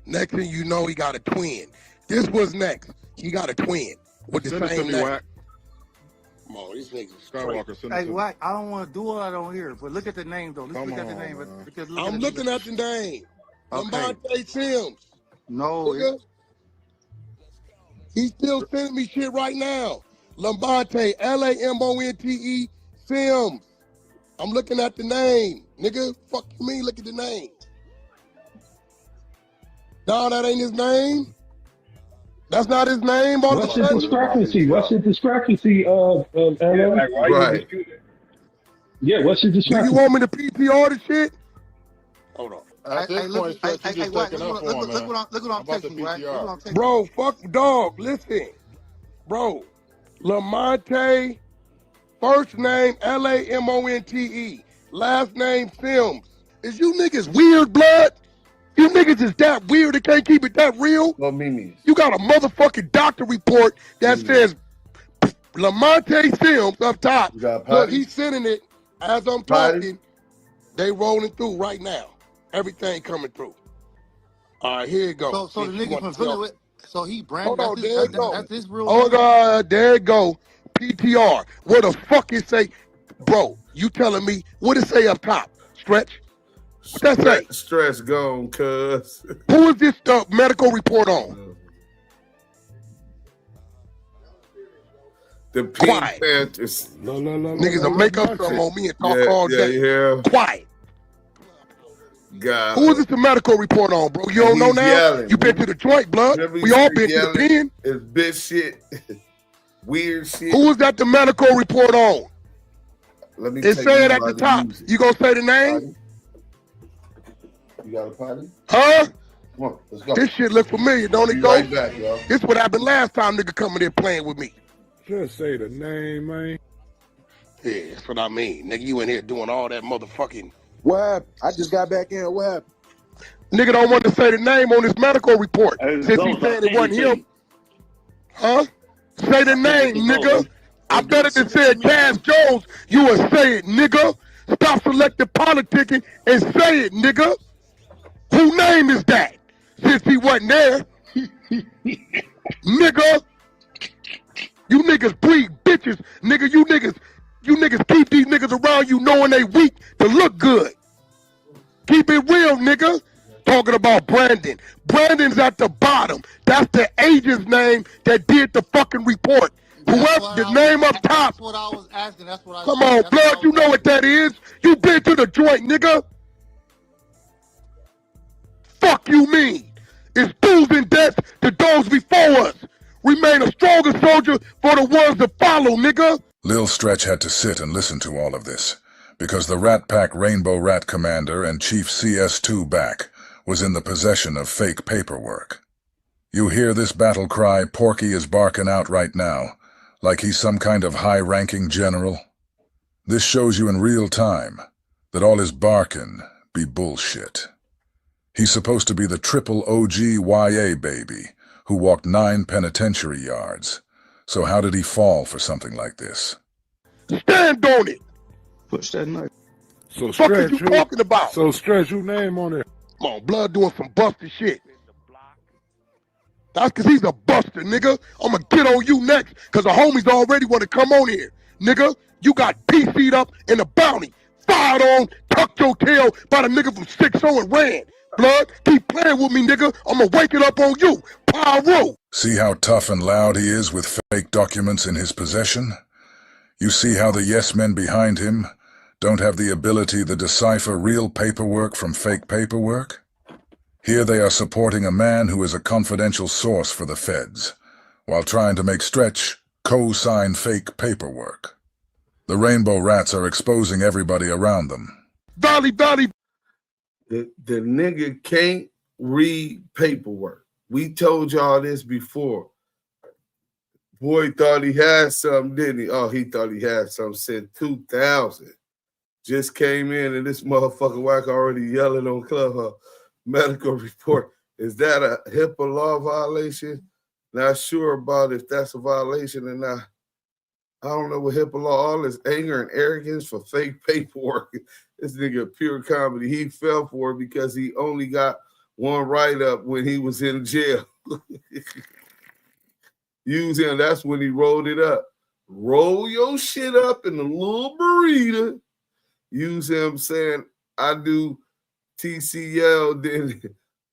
Next thing you know, he got a twin. This was next. He got a twin with the same name. Wack. Come on, these niggas is Skywalker, crazy. Hey, Wack, I don't want to do all that on here, but look at the name, though. Let's look at the name. I'm looking at the name. Okay. Lambante Sims. No. He's still sending me shit right now. Lambante, Lamonte Sims. I'm looking at the name. Nigga, fuck you mean, look at the name. No, that ain't his name. That's not his name. What's the discrepancy? What's the discrepancy of LA? Right. Yeah, what's the discrepancy? Do you want me to PTR the shit? Hold on. At this point, Stretch, you just taking up for him, man. Look what I'm texting, Wack. Look what I'm texting. Bro, fuck dog. Listen. Bro, Lamonte, first name Lamonte, last name Sims. Is you niggas weird, blood? You niggas is that weird they can't keep it that real? No Mimi. You got a motherfucking doctor report that says Lamonte Sims up top. Look, he's sending it as I'm talking. They rolling through right now. Everything coming through. All right, here it goes. So the nigga from Philly, so he branded. Hold on, there it go. That's his real Oh name? God, there it go. PTR. What the fuck it say? Bro, you telling me what it say up top? Stretch? What that say? Stretch gone, cuz. Who is this medical report on? The Pink Panthers. Niggas will make up something on me and talk all day. Yeah. Quiet. God. Who is this the medical report on, bro? You don't know now? Yelling. You been to the joint, blood. We all been to the pen. It's bitch shit. Weird shit. Who is that the medical report on? Let me say it at the top. You gonna say the name? You got a potty? Huh? Come on, let's go. This shit look familiar, don't it, Be go? right back, y'all. This what happened last time nigga coming in playing with me. Just say the name, man. Yeah, that's what I mean. Nigga, you in here doing all that motherfucking... What happened? I just got back in. What happened? Nigga don't want to say the name on his medical report. Since he said it wasn't him. Huh? Say the name, nigga. I bet if it said Cass Jones, you would say it, nigga. Stop selective politicking and say it, nigga. Who name is that? Since he wasn't there. Nigga. You niggas breed bitches. Nigga, you niggas keep these niggas around you knowing they weak to look good. Keep it real, nigga. Talking about Brandon. Brandon's at the bottom. That's the agent's name that did the fucking report. Whoever the name up top. That's what I was asking. That's what I Come on, blood. You know what that is. You been to the joint, nigga. Fuck you mean? It's dues and deaths to those before us. Remain a stronger soldier for the ones that follow, nigga. Lil Stretch had to sit and listen to all of this, because the Rat Pack Rainbow Rat Commander and Chief CS2 back was in the possession of fake paperwork. You hear this battle cry Porky is barking out right now, like he's some kind of high-ranking general? This shows you in real time that all his barking be bullshit. He's supposed to be the triple OG YA baby who walked 9 penitentiary yards. So how did he fall for something like this? Stand on it. Push that knife. So Fuck Stretch, is you talking about? So Stretch, who name on it? Come on, blood doing some busted shit. That's because he's a buster, nigga. I'm going to get on you next because the homies already want to come on here. Nigga, you got PC'd up in the bounty. Fired on, tucked your tail by the nigga from 6-0 and ran. Blood, keep playing with me, nigga. I'm going to wake it up on you. Pyro. See how tough and loud he is with fake documents in his possession? You see how the yes men behind him don't have the ability to decipher real paperwork from fake paperwork? Here they are supporting a man who is a confidential source for the feds, while trying to make Stretch co-sign fake paperwork. The Rainbow Rats are exposing everybody around them. Valley. The nigga can't read paperwork. We told y'all this before. Boy thought he had something, didn't he? Oh, he thought he had something since 2000. Just came in and this motherfucker Wack already yelling on Clubhouse. Medical report. Is that a HIPAA law violation? Not sure about if that's a violation or not. I don't know what HIPAA law, all this anger and arrogance for fake paperwork. This nigga pure comedy. He fell for it because he only got one write-up when he was in jail. Use him. That's when he rolled it up. Roll your shit up in a little burrito. Use him saying, I do TCL, then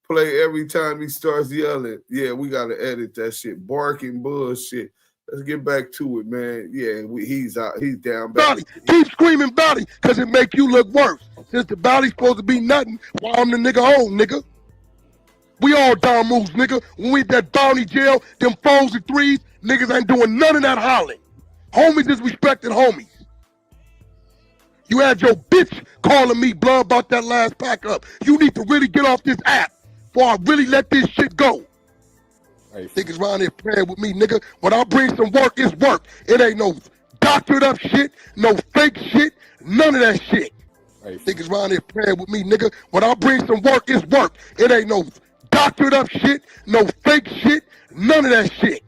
play every time he starts yelling. Yeah, we got to edit that shit. Barking bullshit. Let's get back to it, man. Yeah, he's out. He's down back. Valley. Keep screaming Valley because it make you look worse. Since the Valley's supposed to be nothing, while I'm the nigga home, nigga. We all down moves, nigga. When we at that bounty jail, them 4s and 3s, niggas ain't doing none of that hollering. Homies is respecting homies. You had your bitch calling me blood about that last pack up. You need to really get off this app before I really let this shit go. Hey, niggas around here playing with me, nigga. When I bring some work, it's work. It ain't no doctored up shit, no fake shit, none of that shit. Hey, niggas around here playing with me, nigga. When I bring some work, it's work. It ain't no doctored up shit, no fake shit, none of that shit.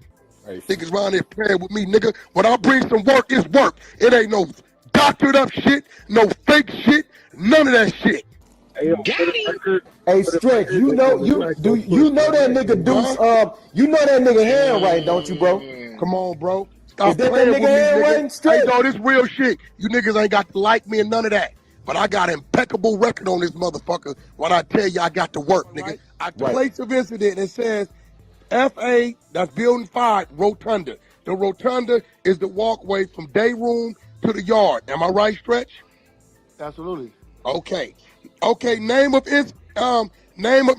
Hey, niggas around here playing with me, nigga. When I bring some work, it's work. It ain't no doctored up shit, no fake shit, none of that shit. Hey, Stretch, you know that nigga Duse, you know that nigga handwriting, don't you, bro? Come on, bro. Stop Is that playing with nigga me, handwriting, nigga. Stretch? Hey, no, this real shit. You niggas ain't got to like me and none of that. But I got impeccable record on this motherfucker when I tell you I got to work, nigga. At the place of incident, it says FA, that's building 5, rotunda. The rotunda is the walkway from day room to the yard. Am I right, Stretch? Absolutely. Okay. Name of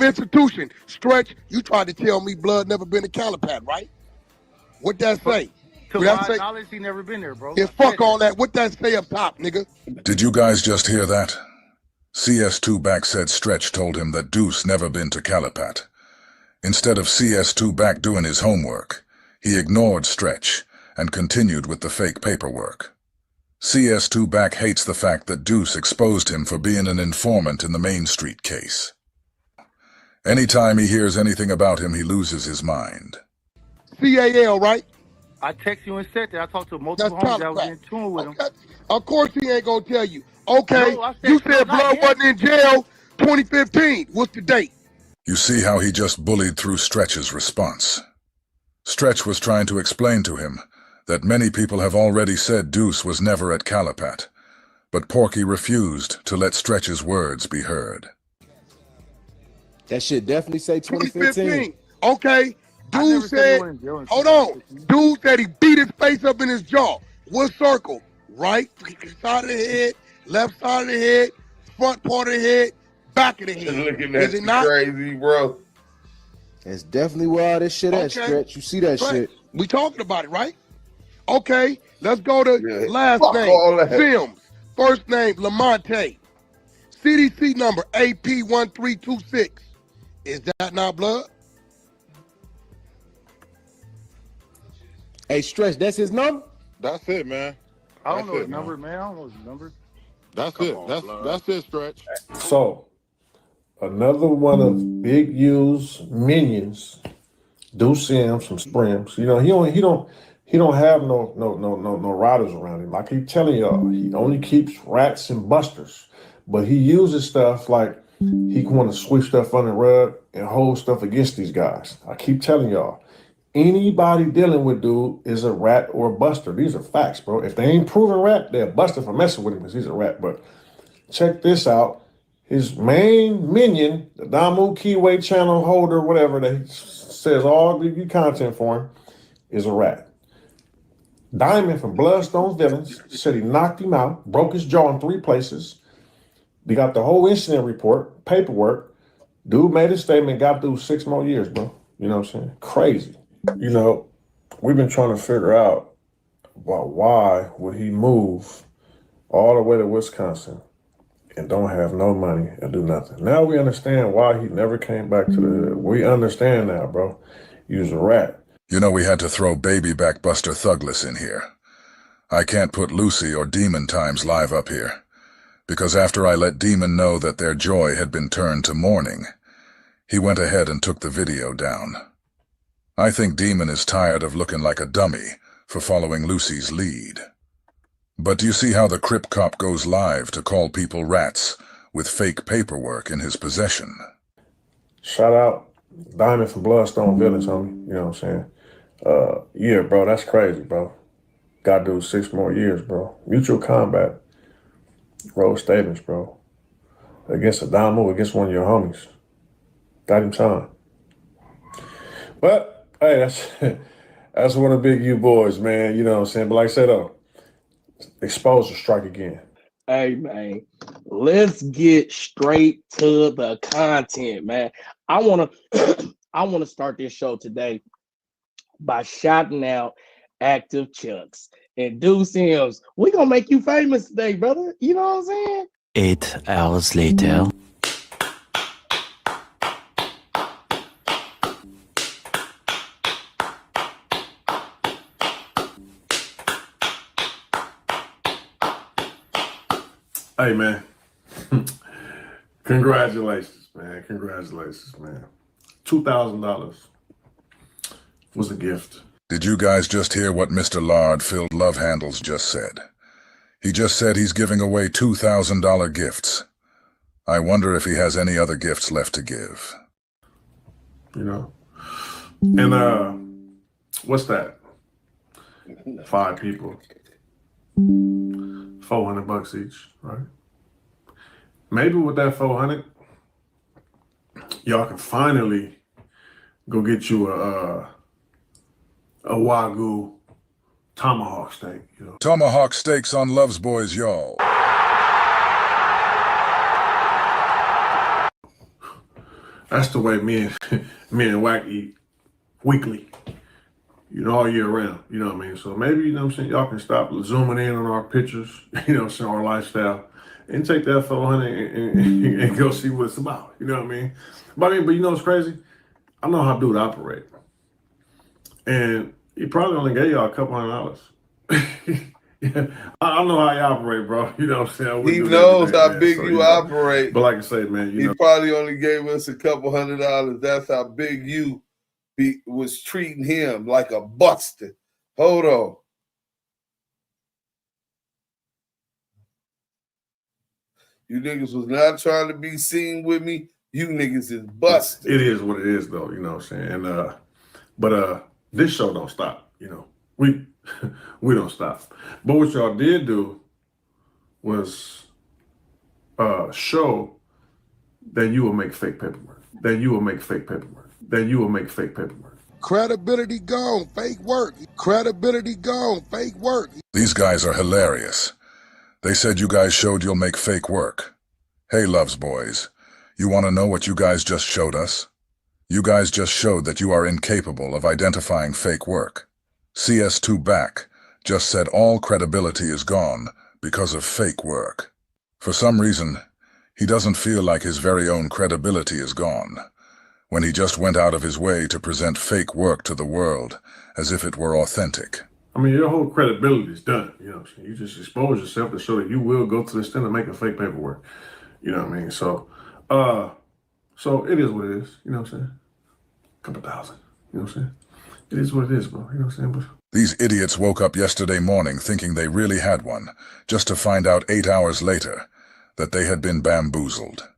institution. Stretch, you tried to tell me blood never been to Calipat, right? What that say? To my knowledge, he never been there, bro. Yeah, fuck all that. What that say up top, nigga? Did you guys just hear that? CS2 back said Stretch told him that Duse never been to Calipat. Instead of CS2 back doing his homework, he ignored Stretch and continued with the fake paperwork. CS2 back hates the fact that Duse exposed him for being an informant in the Main Street case. Anytime he hears anything about him, he loses his mind. CAL, right? I text you and said that. I talked to multiple homies that was in tune with him. Of course he ain't gonna tell you. Okay, no, you said blood wasn't in jail 2015. What's the date? You see how he just bullied through Stretch's response. Stretch was trying to explain to him that many people have already said Duse was never at Calipat, but Porky refused to let Stretch's words be heard. That shit definitely say 2015. Okay, Dude said, hold on. Dude said he beat his face up in his jaw. What circle? Right side of the head, left side of the head, front part of the head, back of the head. Looking at you crazy, bro. It's definitely where all this shit at, Stretch. You see that shit. We talking about it, right? Okay, let's go to last name, Sims. First name, Lamonte. CDC number, AP1326. Is that not blood? Hey, Stretch, that's his number? That's it, man. I don't know his number, man. I don't know his number. That's it. That's it, Stretch. So, another one of Big U's minions, Duse M from Sprims. You know, he don't have no riders around him. I keep telling y'all, he only keeps rats and busters. But he uses stuff like he want to sweep stuff under the rug and hold stuff against these guys. I keep telling y'all, anybody dealing with dude is a rat or a buster. These are facts, bro. If they ain't proven rat, they're a buster for messing with him because he's a rat. But check this out. His main minion, the Damu Keyway channel holder, whatever, that says all the content for him is a rat. Diamond from Bloodstone's Villains said he knocked him out, broke his jaw in 3 places. They got the whole incident report, paperwork. Dude made a statement, got through 6 more years, bro. You know what I'm saying? Crazy. You know, we've been trying to figure out why would he move all the way to Wisconsin and don't have no money and do nothing. Now we understand why he never came back to the hood. We understand now, bro. He was a rat. You know, we had to throw baby back Buster Thugless in here. I can't put Lucy or Demon Times live up here, because after I let Demon know that their joy had been turned to mourning, he went ahead and took the video down. I think Demon is tired of looking like a dummy for following Lucy's lead. But do you see how the Crip Cop goes live to call people rats with fake paperwork in his possession? Shout out Diamond from Bloodstone Villains, homie. You know what I'm saying? Yeah, bro, that's crazy, bro. Gotta do 6 more years, bro. Mutual combat. Road statements, bro. Against a down move, against one of your homies. Got him signed. But, hey, that's one of the big U boys, man. You know what I'm saying? But like I said, though, exposure strike again. Hey, man, let's get straight to the content, man. I want to start this show today by shouting out Active Chucks and Duse M's. We gonna make you famous today, brother. You know what I'm saying? 8 hours later. Hey, man. Congratulations, man. Congratulations, man. $2,000 was a gift. Did you guys just hear what Mr. Lard-filled Love Handles just said? He just said he's giving away $2,000 gifts. I wonder if he has any other gifts left to give. You know? And, what's that? 5 people. $400 each, right? Maybe with that 400, y'all can finally go get you a Wagyu tomahawk steak. You know? Tomahawk steaks on Love's Boys, y'all. That's the way me and Wack eat weekly. You know, all year round. You know what I mean? So maybe, you know what I'm saying, y'all can stop zooming in on our pictures, you know what I'm saying, our lifestyle, and take that 400 and go see what it's about. You know what I mean? But you know what's crazy? I know how dude operate. And he probably only gave y'all a couple $100. Yeah, I know how you operate, bro. You know what I'm saying? He knows how big you operate. But like I say, man, he probably only gave us a couple $100. That's how big you was treating him, like a buster. Hold on. You niggas was not trying to be seen with me. You niggas is busted. It is what it is, though. You know what I'm saying? And but this show don't stop. You know, we don't stop. But what y'all did do was show that you will make fake paperwork. That you will make fake paperwork. That you will make fake paperwork. Credibility gone, fake work. Credibility gone, fake work. These guys are hilarious. They said you guys showed you'll make fake work. Hey, Love's Boys, you want to know what you guys just showed us? You guys just showed that you are incapable of identifying fake work. CS2 Back just said all credibility is gone because of fake work. For some reason, he doesn't feel like his very own credibility is gone, when he just went out of his way to present fake work to the world as if it were authentic. I mean, your whole credibility is done. You know what I'm saying? You just expose yourself to show that you will go to the extent of making fake paperwork. You know what I mean? So it is what it is. You know what I'm saying? A couple thousand. You know what I'm saying? It is what it is, bro. You know what I'm saying? But these idiots woke up yesterday morning thinking they really had one, just to find out 8 hours later that they had been bamboozled.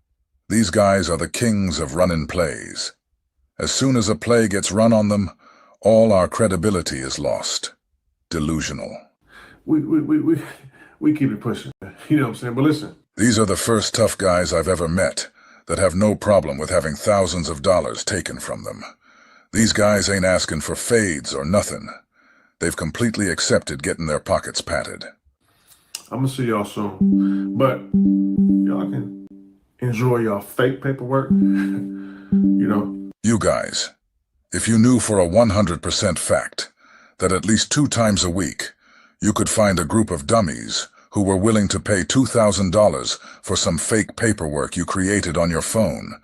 These guys are the kings of running plays. As soon as a play gets run on them, all our credibility is lost. Delusional. We keep it pushing. You know what I'm saying? But listen. These are the first tough guys I've ever met that have no problem with having thousands of dollars taken from them. These guys ain't asking for fades or nothing. They've completely accepted getting their pockets patted. I'm gonna see y'all soon. But y'all can enjoy y'all fake paperwork. You know. You guys, if you knew for a 100% fact that at least 2 times a week you could find a group of dummies who were willing to pay $2,000 for some fake paperwork you created on your phone,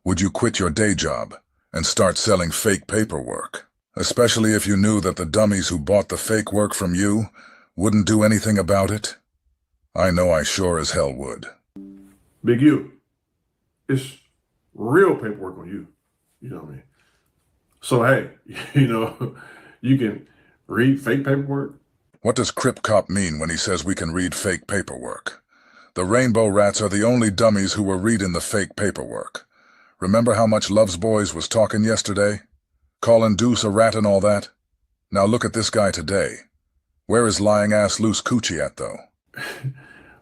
would you quit your day job and start selling fake paperwork? Especially if you knew that the dummies who bought the fake work from you wouldn't do anything about it? I know I sure as hell would. Big U, it's real paperwork on you. You know what I mean? So, hey, you know, you can read fake paperwork. What does Crip Cop mean when he says we can read fake paperwork? The Rainbow Rats are the only dummies who were reading the fake paperwork. Remember how much Love's Boys was talking yesterday? Calling Duse a rat and all that? Now look at this guy today. Where is lying-ass loose coochie at, though?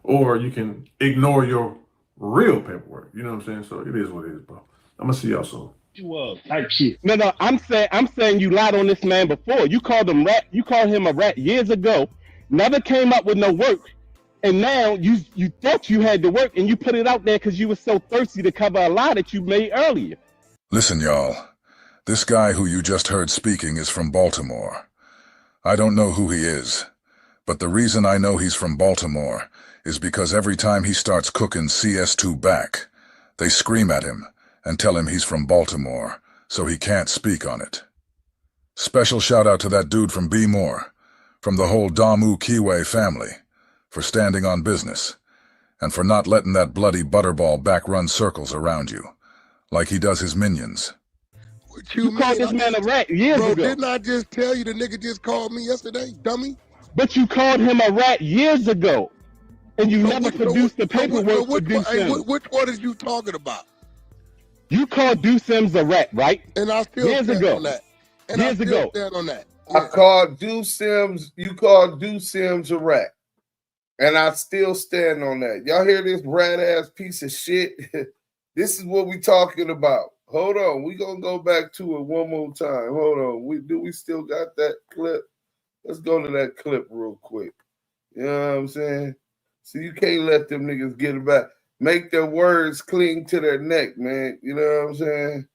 Or you can ignore your real paperwork. You know what I'm saying? So it is what it is, bro. I'm gonna see y'all soon. Type shit. No, I'm saying you lied on this man before. You called him rat. You called him a rat years ago. Never came up with no work, and now you thought you had the work, and you put it out there because you were so thirsty to cover a lie that you made earlier. Listen, y'all. This guy who you just heard speaking is from Baltimore. I don't know who he is, but the reason I know he's from Baltimore is because every time he starts cooking CS2 back, they scream at him and tell him he's from Baltimore, so he can't speak on it. Special shout out to that dude from B More, from the whole Damu Kiwe family, for standing on business, and for not letting that bloody butterball back run circles around you, like he does his minions. You called this man a rat years ago. Didn't I just tell you the nigga just called me yesterday, dummy? But you called him a rat years ago, and you never produced the paperwork for Duse M. Which one is you talking about? You called Duse M's a rat, right? And I still years stand ago. on that. And years I still ago. stand on that. I called Duse Sims, you called Duse Sims a rat. And I still stand on that. Y'all hear this rat-ass piece of shit? This is what we talking about. Hold on. We going to go back to it one more time. Hold on. Do we still got that clip? Let's go to that clip real quick. You know what I'm saying? So you can't let them niggas get it back. Make their words cling to their neck, man. You know what I'm saying?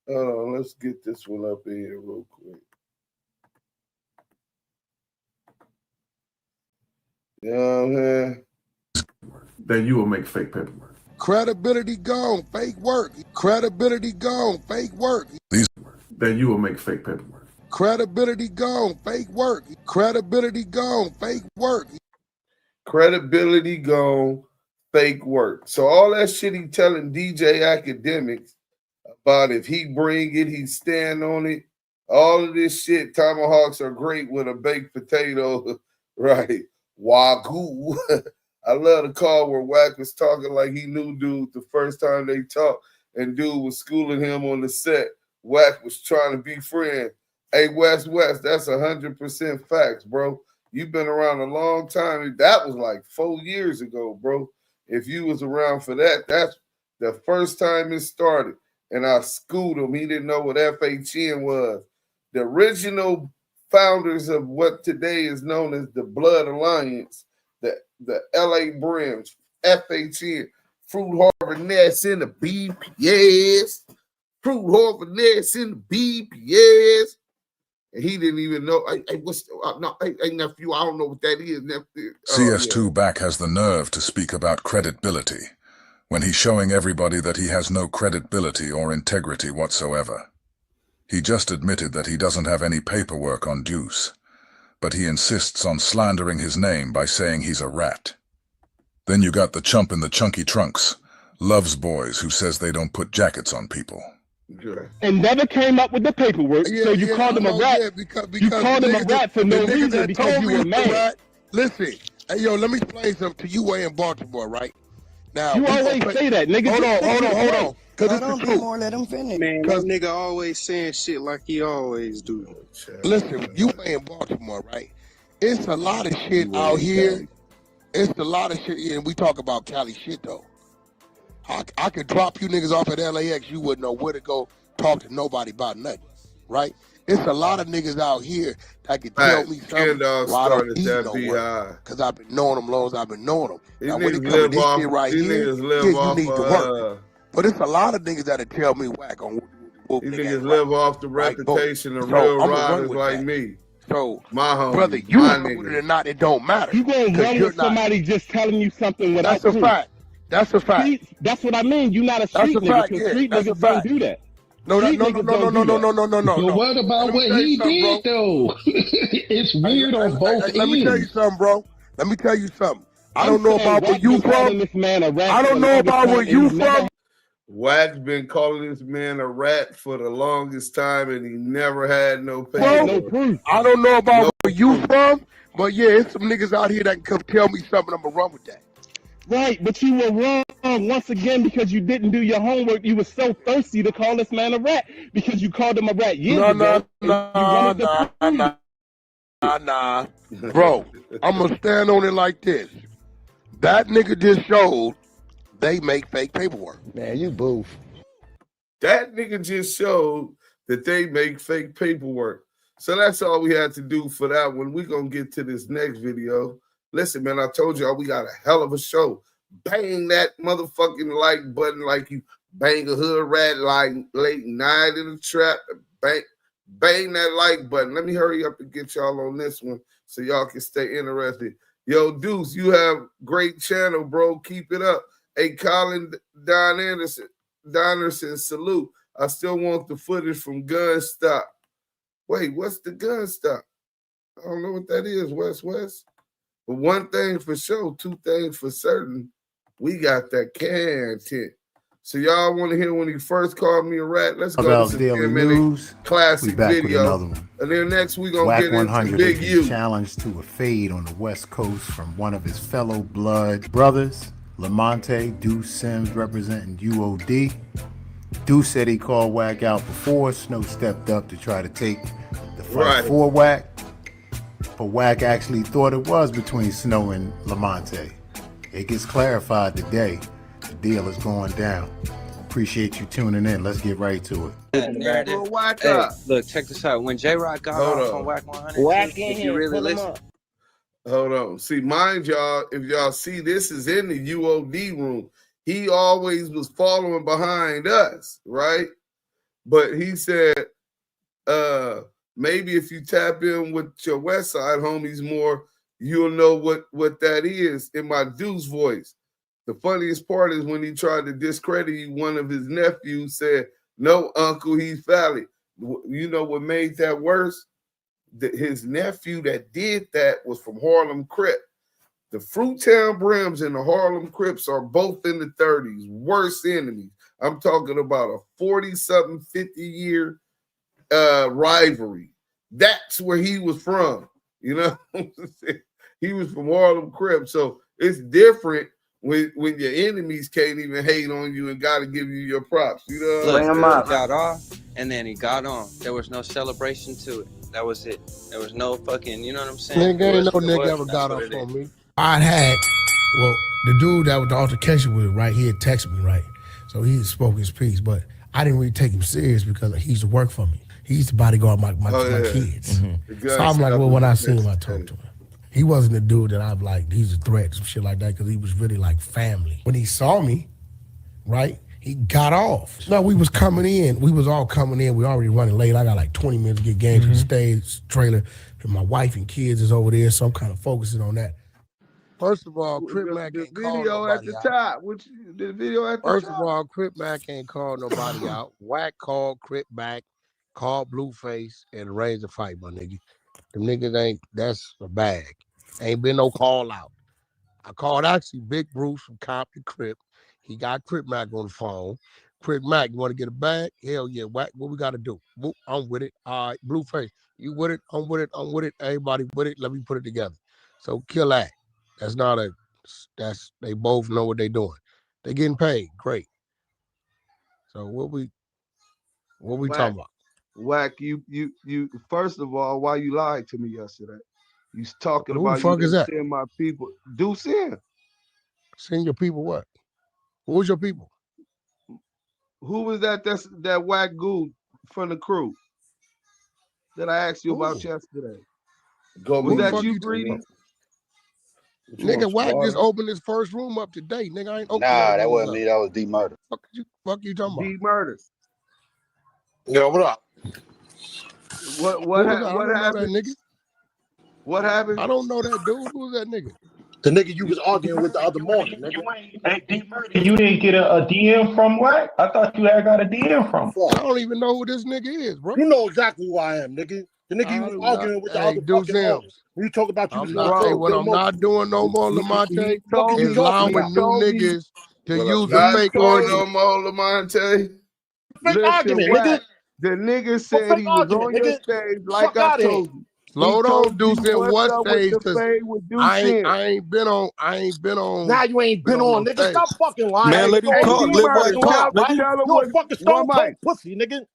Hold on. Let's get this one up in here real quick. You know what I'm saying? Then you will make fake paperwork. Credibility gone, fake work. Credibility gone, fake work. Then you will make fake paperwork. Credibility gone, fake work. Credibility gone, fake work. Credibility gone, fake work. So all that shit he telling DJ Academics about if he bring it, he stand on it. All of this shit, tomahawks are great with a baked potato, right? Wagyu. I love the call where Wack was talking like he knew dude the first time they talked, and dude was schooling him on the set. Wack was trying to be friends. Hey, West, that's 100% facts, bro. You've been around a long time. That was like 4 years ago, bro. If you was around for that, that's the first time it started. And I schooled him. He didn't know what FHN was. The original founders of what today is known as the Blood Alliance, the LA Brims, FHN, Fruit Harbor Nets in the BPS, Fruit Harbor Nets in the BPS. And he didn't even know. Hey, nephew, I don't know what that is, nephew. CS2 back has the nerve to speak about credibility when he's showing everybody that he has no credibility or integrity whatsoever. He just admitted that he doesn't have any paperwork on Duse, but he insists on slandering his name by saying he's a rat. Then you got the chump in the chunky trunks, Love's Boys, who says they don't put jackets on people. And never came up with the paperwork, so you called him a rat. You called him a rat for no reason because you were mad. Listen, hey, yo, let me explain something to you way in Baltimore, right? Now, you always say that, nigga. Hold on. Let him be more, let him finish. Man, that nigga always saying shit like he always do. Listen, you way in Baltimore, right? It's a lot of shit out here. It's a lot of shit, and we talk about Cali shit, though. I could drop you niggas off at LAX. You wouldn't know where to go talk to nobody about nothing. right? It's a lot of niggas out here that can tell me something while I don't need no work. Because I've been knowing them long as I've been knowing them. Now, when it comes to this shit right here, you need to work. But it's a lot of niggas that'll tell me whack on what these niggas live off the reputation of real riders like me. So, my homie, brother, you with it or not, it don't matter. You gonna run with somebody just telling you something without That's a fact. That's a fact. Street, that's what I mean. You're not a street nigga. Street niggas don't do that. No. But what about what he did, though? It's weird on both ends. Let me tell you something, bro. Let me tell you something. I don't know about where you from. I don't know about where you from. Wack's been calling this man a rat for the longest time, and he never had no paper. I don't know about where you from, but yeah, it's some niggas out here that can come tell me something. I'm gonna run with that. Right, but you were wrong once again because you didn't do your homework. You were so thirsty to call this man a rat because you called him a rat years ago. Nah. Bro, I'm gonna stand on it like this. That nigga just showed they make fake paperwork. Man, you boof. That nigga just showed that they make fake paperwork. So that's all we had to do for that one. We're going to get to this next video. Listen, man, I told y'all we got a hell of a show. Bang that motherfucking like button like you bang a hood rat like late night in the trap. Bang that like button. Let me hurry up and get y'all on this one so y'all can stay interested. Yo, Deuce, you have great channel, bro. Keep it up. Hey, Colin Don Anderson, salute. I still want the footage from Gun Stop. Wait, what's the Gun Stop? I don't know what that is, West. But one thing for sure, two things for certain, we got that content. So y'all want to hear when he first called me a rat? Let's go to the 10-minute classic video. And then next we're going to get into Big U. Challenged to a fade on the West Coast from one of his fellow blood brothers, Lamonte, Duse M representing UOD. Deuce said he called Wack out before. Snow stepped up to try to take the fight for Wack. But Wack actually thought it was between Snow and Lamonte. It gets clarified today. The deal is going down. Appreciate you tuning in. Let's get right to it. Hey, look, check this out. When J-Rock got off on Wack100, Wack in here, really listen. Hold on. See, mind y'all, if y'all see, this is in the UOD room. He always was following behind us, right? But he said, maybe if you tap in with your West Side homies more, you'll know what that is in my Deuce voice. The funniest part is when he tried to discredit you, one of his nephews said, no, uncle, he's valid. You know what made that worse? His nephew that did that was from Harlem Crip. The Fruittown Brims and the Harlem Crips are both in the 30s, worst enemies. I'm talking about a 40-something, 50-year rivalry. That's where he was from, you know? He was from Harlem Crip, so it's different when your enemies can't even hate on you and got to give you your props. You know, look, he got off and then he got on. There was no celebration to it. That was it. There was no fucking, you know what I'm saying? Nigga ain't no nigga ever got off on me. I had, well, the dude that was the altercation with, right, he had texted me, right? So he spoke his piece, but I didn't really take him serious because he used to work for me. He used to bodyguard my kids. Mm-hmm. So I'm like, well, when I seen him, I talked to him. He wasn't the dude that I'm like, he's a threat, some shit like that, because he was really like family. When he saw me, right, he got off. No, we was coming in. We was all coming in. We already running late. I got like 20 minutes to get games from the stage trailer. And my wife and kids is over there, so I'm kind of focusing on that. First of all, Crip Mac ain't called nobody out. The video at the top. First of all, Crip Mac ain't called nobody out. Wack called Crip Mac, called Blueface, and arranged a fight, my nigga. Them niggas ain't, that's a bag. Ain't been no call out. I called actually Big Bruce from Compton Crip. He got Crip Mac on the phone. Crip Mac, you want to get a bag? Hell yeah, Wack, what we got to do? I'm with it. All right, Blueface, you with it? I'm with it. I'm with it. Everybody with it. Let me put it together. So kill that. That's not a, they both know what they doing. They getting paid. Great. So what we talking about? Wack, you first of all, why you lied to me yesterday? You talking Who about the fuck you is that? send my people. Deuce M. Send your people what? Who's your people? Who was that? That's that Wack Goo from the crew. that I asked you about yesterday? Was that you, Greedy? Nigga, Wack just opened his first room up today. Nigga, I ain't opened Nah, that wasn't me. That was D Murder. Fuck you talking about? D Murder. Yo, what up? What happened? Nigga. What happened? I don't know that dude. Who's that nigga? The nigga you was arguing with the other morning, nigga. Hey, D Murder, you didn't get a DM from Wack? I thought you had got a DM from him. I don't even know who this nigga is, bro. You know exactly who I am, nigga. The nigga you was arguing with the other Duse M. When you talk about you was what I'm not doing no more, Lamonte, is allowing new niggas to use the fake argument. No more, Lamonte. Fake argument, nigga. The nigga said he was on your stage like I told you. Slow down, Duse M. What stage? I ain't been on. Now you ain't been on, nigga. Stop fucking lying. Man, let him talk. Live while he talk, nigga. You a fucking stone cold pussy, nigga.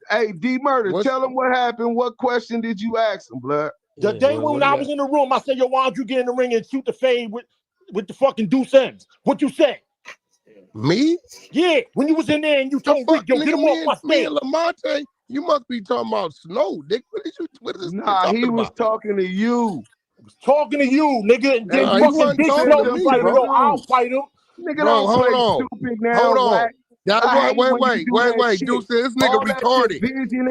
Hey, D Murder, tell him what happened. What question did you ask him, blood? The day when I was in the room, I said, yo, why don't you get in the ring and shoot the fade with the fucking Duse M's? What you say? Me? Yeah, when you was in there and you told me, yo, get him off my stage. Lamonte, you must be talking about Snow, Dick. What is this? Nah, he was talking to you. Talking to you, nigga. And then fucking Big Snow was like, yo, I'll fight him. Nigga, don't play stupid now. Hold on. Wait, Deuce, this nigga retarded.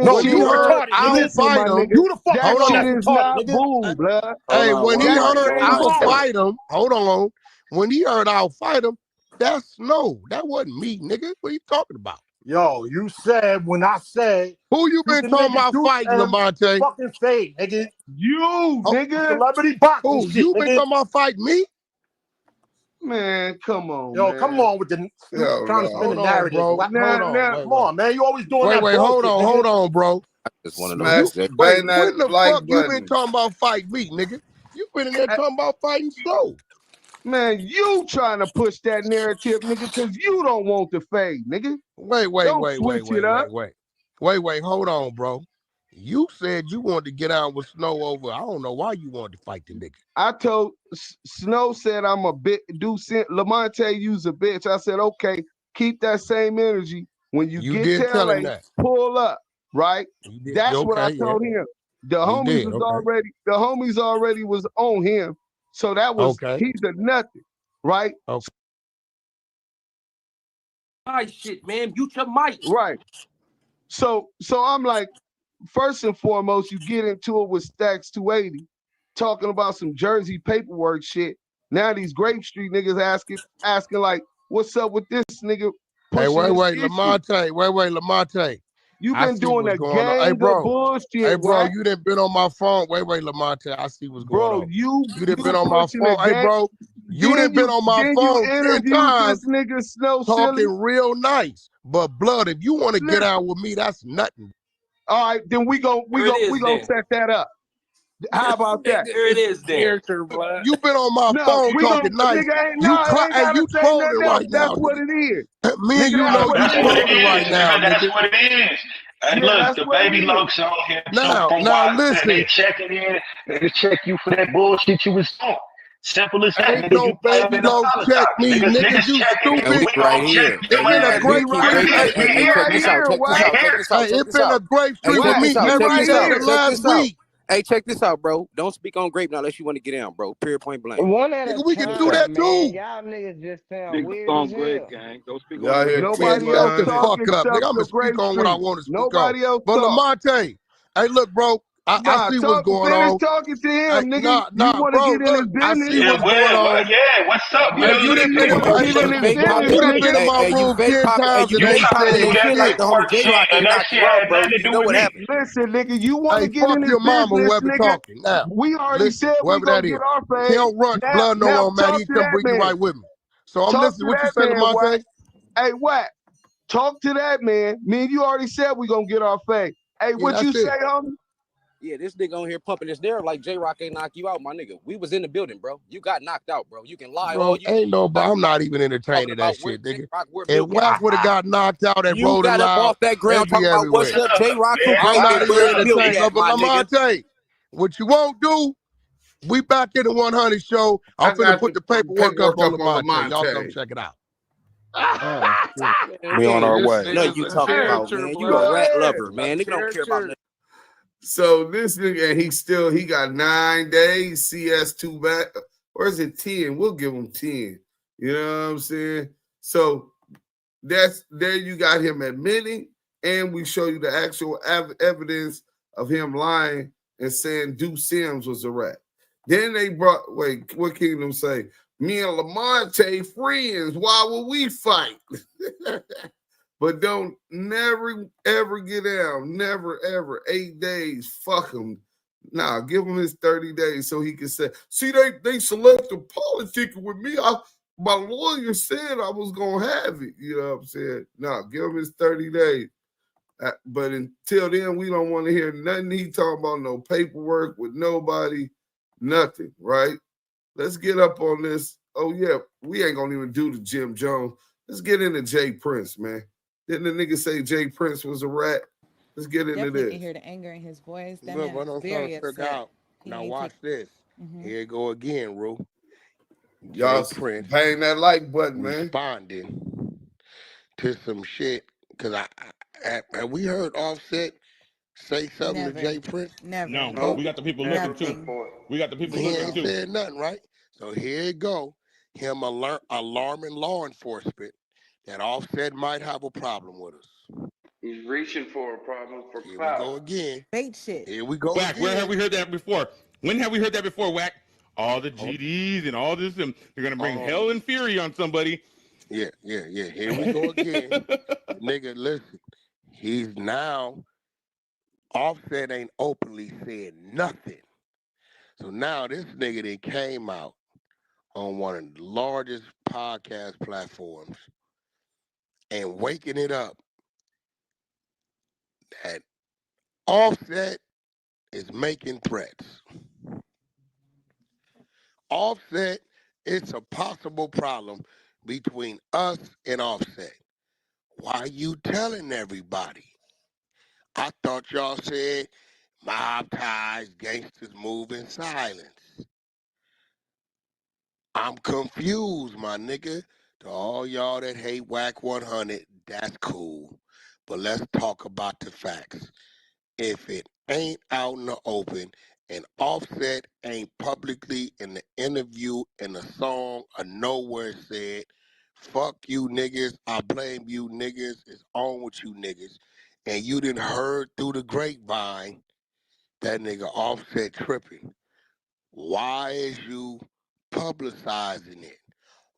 No, you retarded. I'll fight him. You the fuck retarded, nigga. Hey, when he heard I'll fight him, hold on. When he heard I'll fight him, that's Snow. That wasn't me, nigga. What are you talking about? Yo, you said when I said who you been talking about fighting, Lamonte? Fucking fade, nigga. You, nigga. Celebrity boxing. Who you been talking about fighting me? Man, come on. Yo, man. come on with the trying to spin the narrative. Bro. Come on, man. You always doing that. Wait, hold on, bro. Just one of those. When the fuck you been talking about fighting me, nigga? You been in there talking about fighting Snow. Man, you trying to push that narrative, nigga, because you don't want the fade, nigga. Wait, hold on, bro. You said you wanted to get out with Snow over. I don't know why you wanted to fight the nigga. I told Snow said I'm a bit Lamonte use a bitch. I said, okay, keep that same energy. When you get to LA, pull up, right? That's what I told him. The homies already was on him. So that was he's a nothing, right? Okay. My shit, man. Mute your mic. Right. So I'm like, first and foremost, you get into it with Stacks 280, talking about some Jersey paperwork shit. Now these Grape Street niggas asking like, what's up with this nigga? Hey, wait, Lamonte. You've been doing a gang of bullshit. Hey, bro, you done been on my phone. Wait, Lamonte, I see what's going on. You done been on my phone. Hey, bro, you done been on my phone 10 times this nigga Snow talking silly. real nice. But blood, if you want to get out with me, that's nothing. All right, then we gonna set that up. How about that? There it is, then. You been on my phone talking nice. You trolling right now. That's what it is. Me and you know you trolling right now. That's what it is. Hey, look, the baby Lokes on here. Now listen. They checking in. They check you for that bullshit you was doing. Simple as that. Ain't no baby Loke check me, nigga. You stupid. Right here. It's been a great It's been a great street with me every day last week. Hey, check this out, bro. Don't speak on Grape now unless you want to get down, bro. Period, point blank. We can do that too. Y'all niggas just sound weird on as Grape, hell. gang. Don't speak on Grape. Nobody else can fuck up. Nigga, I'm gonna speak on what I want to speak on. But Lamonte, hey, look, bro. I see what's going on. Talking to him, nigga. You want to get in his business? I see what's going on. Yeah, what's up, man? You done been in my room 10 times and ain't said like the whole J-Rock and knock you out, bro. You know what happened? Listen, nigga, you want to get in his your mama, business, whoever nigga. talking. Now, we already said we gonna get our fade. He don't run blood no more, man. He come bring you right with me. So I'm listening. What you say, Lamonte? Hey, Wack, talk to that man. Me and you already said we gonna get our fade. Hey, what you say, homie? Yeah, this nigga on here pumping his narrative like J-Rock ain't knock you out, my nigga. We was in the building, bro. You got knocked out, bro. You can lie all you ain't no, but I'm not even entertaining that shit, nigga. And Wack would have got knocked out and rolled got up off that ground talking about what's up, J-Rock. I'm not even entertaining, but Lamonte, what you won't do, we back in the 100 show. I'm finna put the paperwork up on Lamonte. Y'all come check it out. We on our way. No, you talking about, man. You a rat lover, man. Nigga don't care about nothing. So this nigga, and he got 9 days, CS2 back. Or is it 10? We'll give him 10. You know what I'm saying? So there you got him admitting, and we show you the actual evidence of him lying and saying Duse Sims was a rat. Then they brought, what Kingdom say? Me and Lamonte friends, why would we fight? But don't never, ever get down. Never, ever. 8 days. Fuck him. Nah, give him his 30 days so he can say, see, they selected politicking with me. My lawyer said I was going to have it. You know what I'm saying? Nah, give him his 30 days. But until then, we don't want to hear nothing he talking about, no paperwork with nobody, nothing, right? Let's get up on this. Oh, yeah, we ain't going to even do the Jim Jones. Let's get into Jay Prince, man. Didn't the nigga say Jay Prince was a rat? Let's get into Definitely this. can hear the anger in his voice. That Look man what is I'm very trying to figure upset. out. Now watch this. Here you go again, Rue. Y'all Prince bang that like button, man. Responding to some shit. Because have we heard Offset say something to Jay Prince? Never. No, we got the people looking too. We got the people He looking ain't too. said nothing, right? So here you go. Him alarming law enforcement that Offset might have a problem with us. He's reaching for a problem for Here clout. we go again. Bait shit. Here we go Wack, again. where have we heard that before? When have we heard that before, Wack? All the GDs and all this, and they're gonna bring hell and fury on somebody. Yeah. Here we go again. Nigga, listen. He's now Offset ain't openly said nothing. So now this nigga that came out on one of the largest podcast platforms and waking it up that Offset is making threats. Offset, it's a possible problem between us and Offset. Why you telling everybody? I thought y'all said mob ties, gangsters move in silence. I'm confused, my nigga. To all y'all that hate Wack100, that's cool. But let's talk about the facts. If it ain't out in the open and Offset ain't publicly in the interview in the song or nowhere said, fuck you niggas, I blame you niggas, it's on with you niggas, and you done heard through the grapevine that nigga Offset tripping, why is you publicizing it?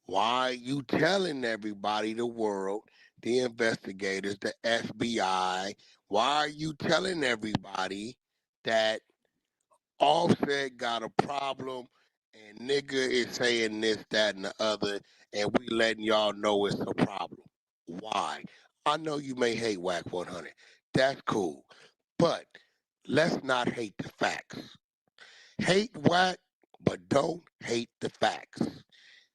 Why you telling everybody, the world, the investigators, the FBI, why are you telling everybody that Offset got a problem and nigga is saying this, that, and the other, and we letting y'all know it's a problem? Why? I know you may hate Wack100. That's cool. But let's not hate the facts. Hate Wack, but don't hate the facts.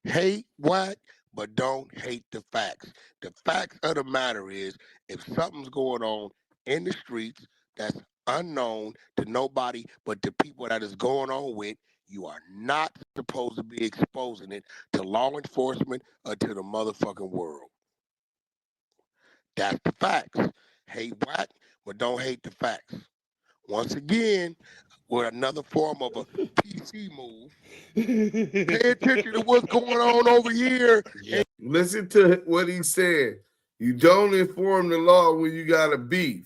Hate Wack, but don't hate the facts. The facts of the matter is, if something's going on in the streets that's unknown to nobody but the people that is going on with, you are not supposed to be exposing it to law enforcement or to the motherfucking world. That's the facts. Hate Wack, but don't hate the facts. Once again, with another form of a PC move, pay attention to what's going on over here. Yeah. Listen to what he said. You don't inform the law when you got a beef.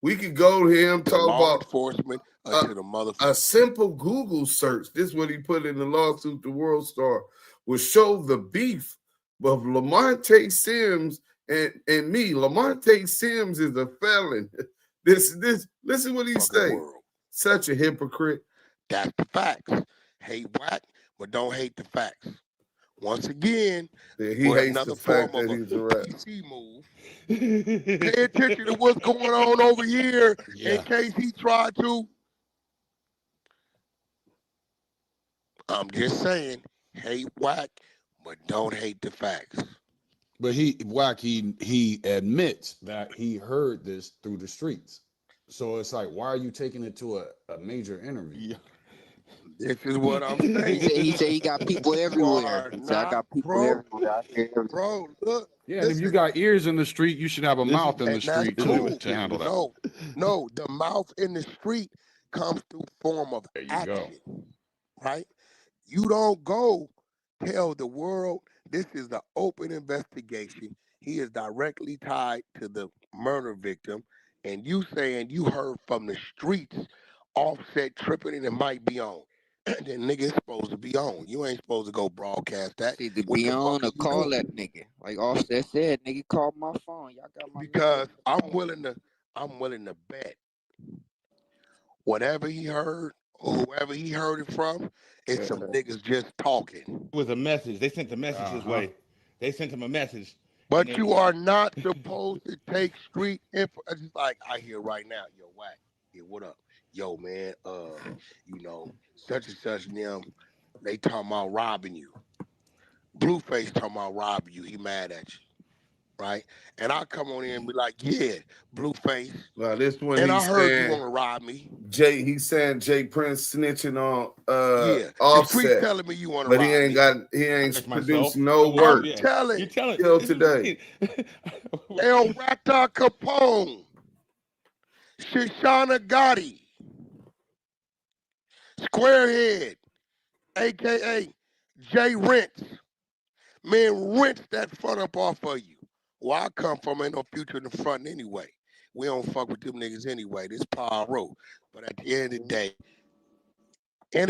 We could go to him, talk law about enforcement to the motherfucker. A simple Google search. This is what he put in the lawsuit to World Star, will show the beef of Lamonte Sims and me. Lamonte Sims is a felon. This listen what he say. Such a hypocrite. That's the facts. Hate Wack, but don't hate the facts. Once again, he hates another the fact that he's a rat. PC move. Pay attention to what's going on over here in case he tried to. I'm just saying, hate Wack, but don't hate the facts. But Wack, he admits that he heard this through the streets. So it's like, why are you taking it to a major interview? This is what I'm saying. He said he got people everywhere. He said, I got people everywhere. I hear everything. Bro, look. Yeah, and if you got ears in the street, you should have a mouth in the street cool. to handle that. No, the mouth in the street comes through form of action, right? You don't go tell the world this is the open investigation. He is directly tied to the murder victim, and you saying you heard from the streets, Offset tripping and it might be on. Then nigga is supposed to be on. You ain't supposed to go broadcast that. Either be on or call that nigga. Like Offset said, nigga called my phone. Y'all got my because I'm willing to bet whatever he heard or whoever he heard it from, it's some niggas just talking. It was a message. They sent a message his way. They sent him a message. But you are not supposed to take street info. It's just like I hear right now, yo, Wack, yeah, what up? Yo, man, you know, such and such them, they talking about robbing you. Blueface talking about robbing you. He mad at you, right? And I come on in and be like, yeah, Blueface. Well, this one and he's I heard saying, you want to rob me. He's saying Jay Prince snitching on yeah. Offset. Telling me you want to rob me. But he ain't produced no work. I'm telling. You telling. Till today. El Rata Capone. Shoshana Gotti. Squarehead, a.k.a. Jay Rents. Man, rinse that front up off of you. Where I come from ain't no future in the front anyway. We don't fuck with them niggas anyway. This Power Road. But at the end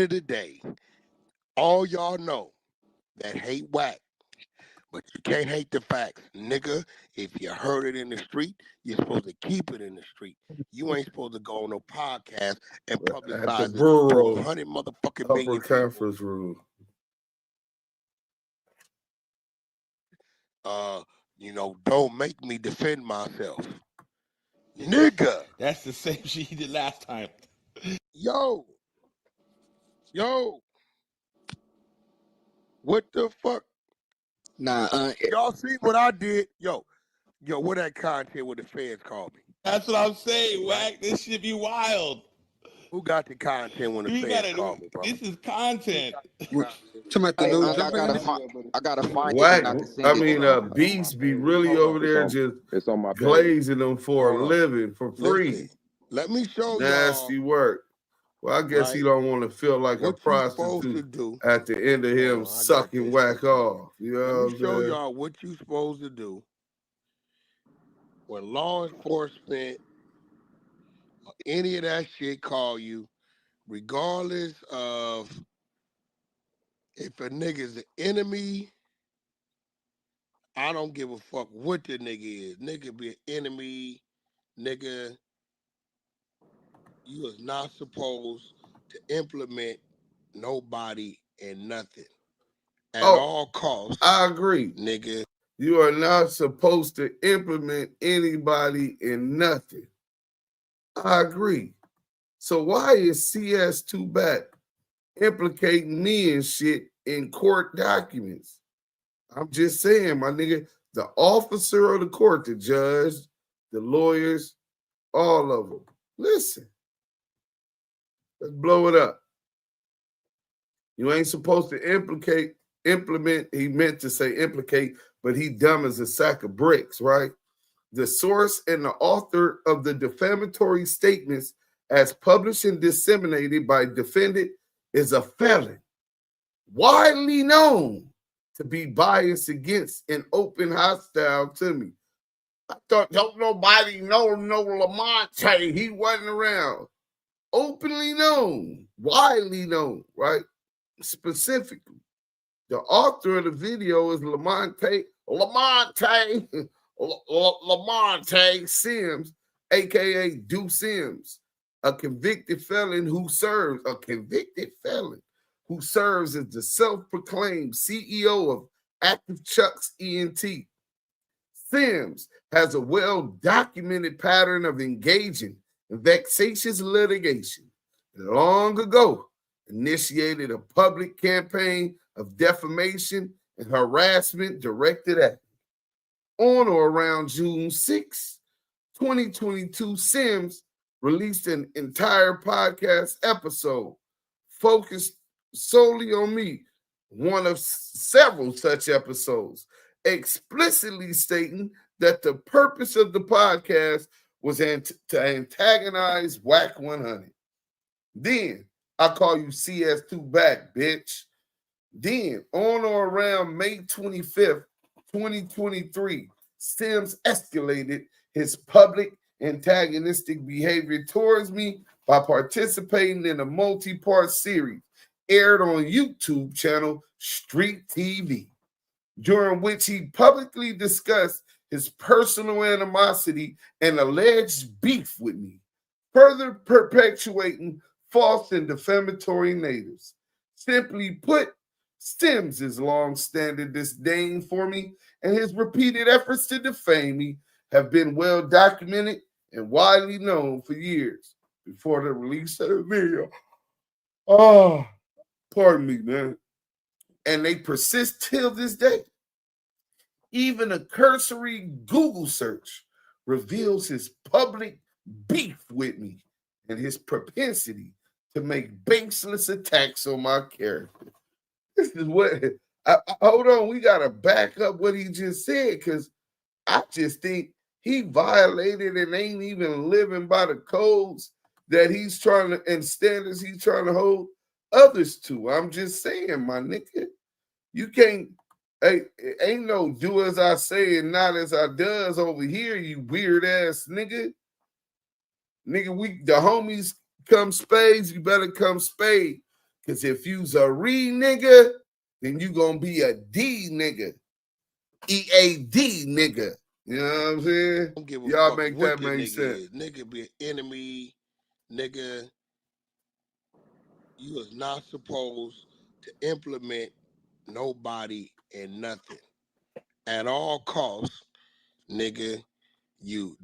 of the day, all y'all know that hate Wack. But you can't hate the facts. Nigga, if you heard it in the street, you're supposed to keep it in the street. You ain't supposed to go on no podcast and publicize it to 100 motherfucking million people. Conference room. You know, don't make me defend myself. Nigga. That's the same shit he did last time. Yo. What the fuck? Nah, y'all see what I did? Yo, what that content with the feds called me? That's what I'm saying, Wack. This should be wild. Who got the content when the feds called me, bro? This is content. I gotta find Wack, it. Beast be really over there just glazing them for a living for free. Let me show you. Nasty work. Well, I guess he don't want to feel like a prostitute at the end of him sucking Wack off. You know Let me show y'all what you supposed to do when law enforcement or any of that shit call you, regardless of if a nigga's an enemy. I don't give a fuck what the nigga is. Nigga be an enemy, nigga. You is not supposed to implement nobody and nothing at all costs. I agree. Nigga. You are not supposed to implement anybody in nothing. I agree. So why is CS2 back implicating me and shit in court documents? I'm just saying, my nigga, the officer of the court, the judge, the lawyers, all of them. Listen. Let's blow it up. You ain't supposed to implement, he meant to say implicate, but he dumb as a sack of bricks, right? The source and the author of the defamatory statements as published and disseminated by defendant is a felon, widely known to be biased against and open hostile to me. I thought, don't nobody know Lamonte. He wasn't around. Openly known, widely known, right? Specifically, the author of the video is Lamonte Sims, aka Duse M, a convicted felon who serves as the self-proclaimed CEO of Active Chucks ENT. Sims has a well-documented pattern of engaging in vexatious litigation. Long ago, initiated a public campaign of defamation and harassment directed at him. On or around June 6, 2022, Sims released an entire podcast episode focused solely on me, one of several such episodes, explicitly stating that the purpose of the podcast was to antagonize Wack100. Then I call you CS2 back, bitch. Then on or around May 25th, 2023, Sims escalated his public antagonistic behavior towards me by participating in a multi-part series aired on YouTube channel Street TV, during which he publicly discussed his personal animosity and alleged beef with me, further perpetuating false and defamatory narratives. Simply put, Sims' long-standing disdain for me and his repeated efforts to defame me have been well documented and widely known for years before the release of the video. Oh, pardon me, man. And they persist till this day. Even a cursory Google search reveals his public beef with me and his propensity to make baseless attacks on my character. This is what, hold on, we got to back up what he just said, because I just think he violated and ain't even living by the codes that he's trying to, and standards he's trying to hold others to. I'm just saying, my nigga, you can't, hey, ain't no do as I say and not as I does over here, you weird ass nigga. Nigga, the homies come spades, you better come spade. Because if you's a re nigga, then you gonna be a D nigga. EAD nigga. You know what I'm saying? Don't give a Y'all fuck make what that the make nigga sense. is. Nigga be an enemy, nigga. You is not supposed to implement nobody and nothing. At all costs, nigga, you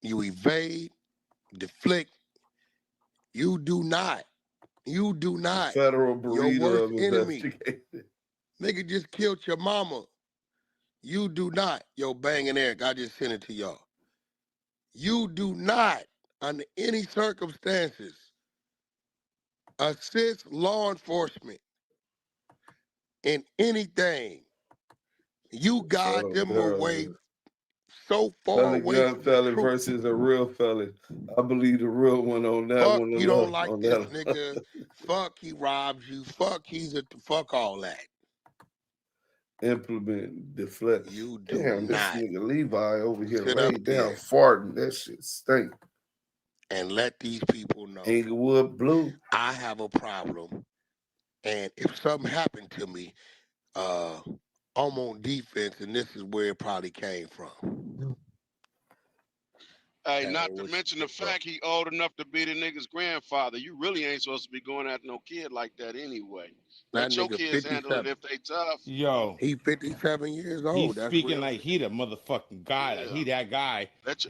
evade, deflect. You do not. Federal Your burrito worst of enemy. investigation. Nigga just killed your mama. You do not. Yo, Bang and Eric, I just sent it to y'all. You do not, under any circumstances, assist law enforcement in anything. You guide them away so far Felon, away young from the felon truth. versus a real felon. I believe the real one on that Fuck, one. you don't like on this that nigga. Fuck, he robbed you. Fuck, fuck all that. Implement, deflect. You do Damn, this not. nigga Levi over here Sit laid up down there farting. That shit stink. and let these people know. Inglewood Blue. I have a problem. And if something happened to me, I'm on defense, and this is where it probably came from. Hey, not to mention the fact he old enough to be the nigga's grandfather. You really ain't supposed to be going after no kid like that anyway. That Let your nigga kids handle it 57. if they tough. Yo, He 57 years old. he's That's speaking real. like he the motherfucking guy. Yeah. Like he that guy. Let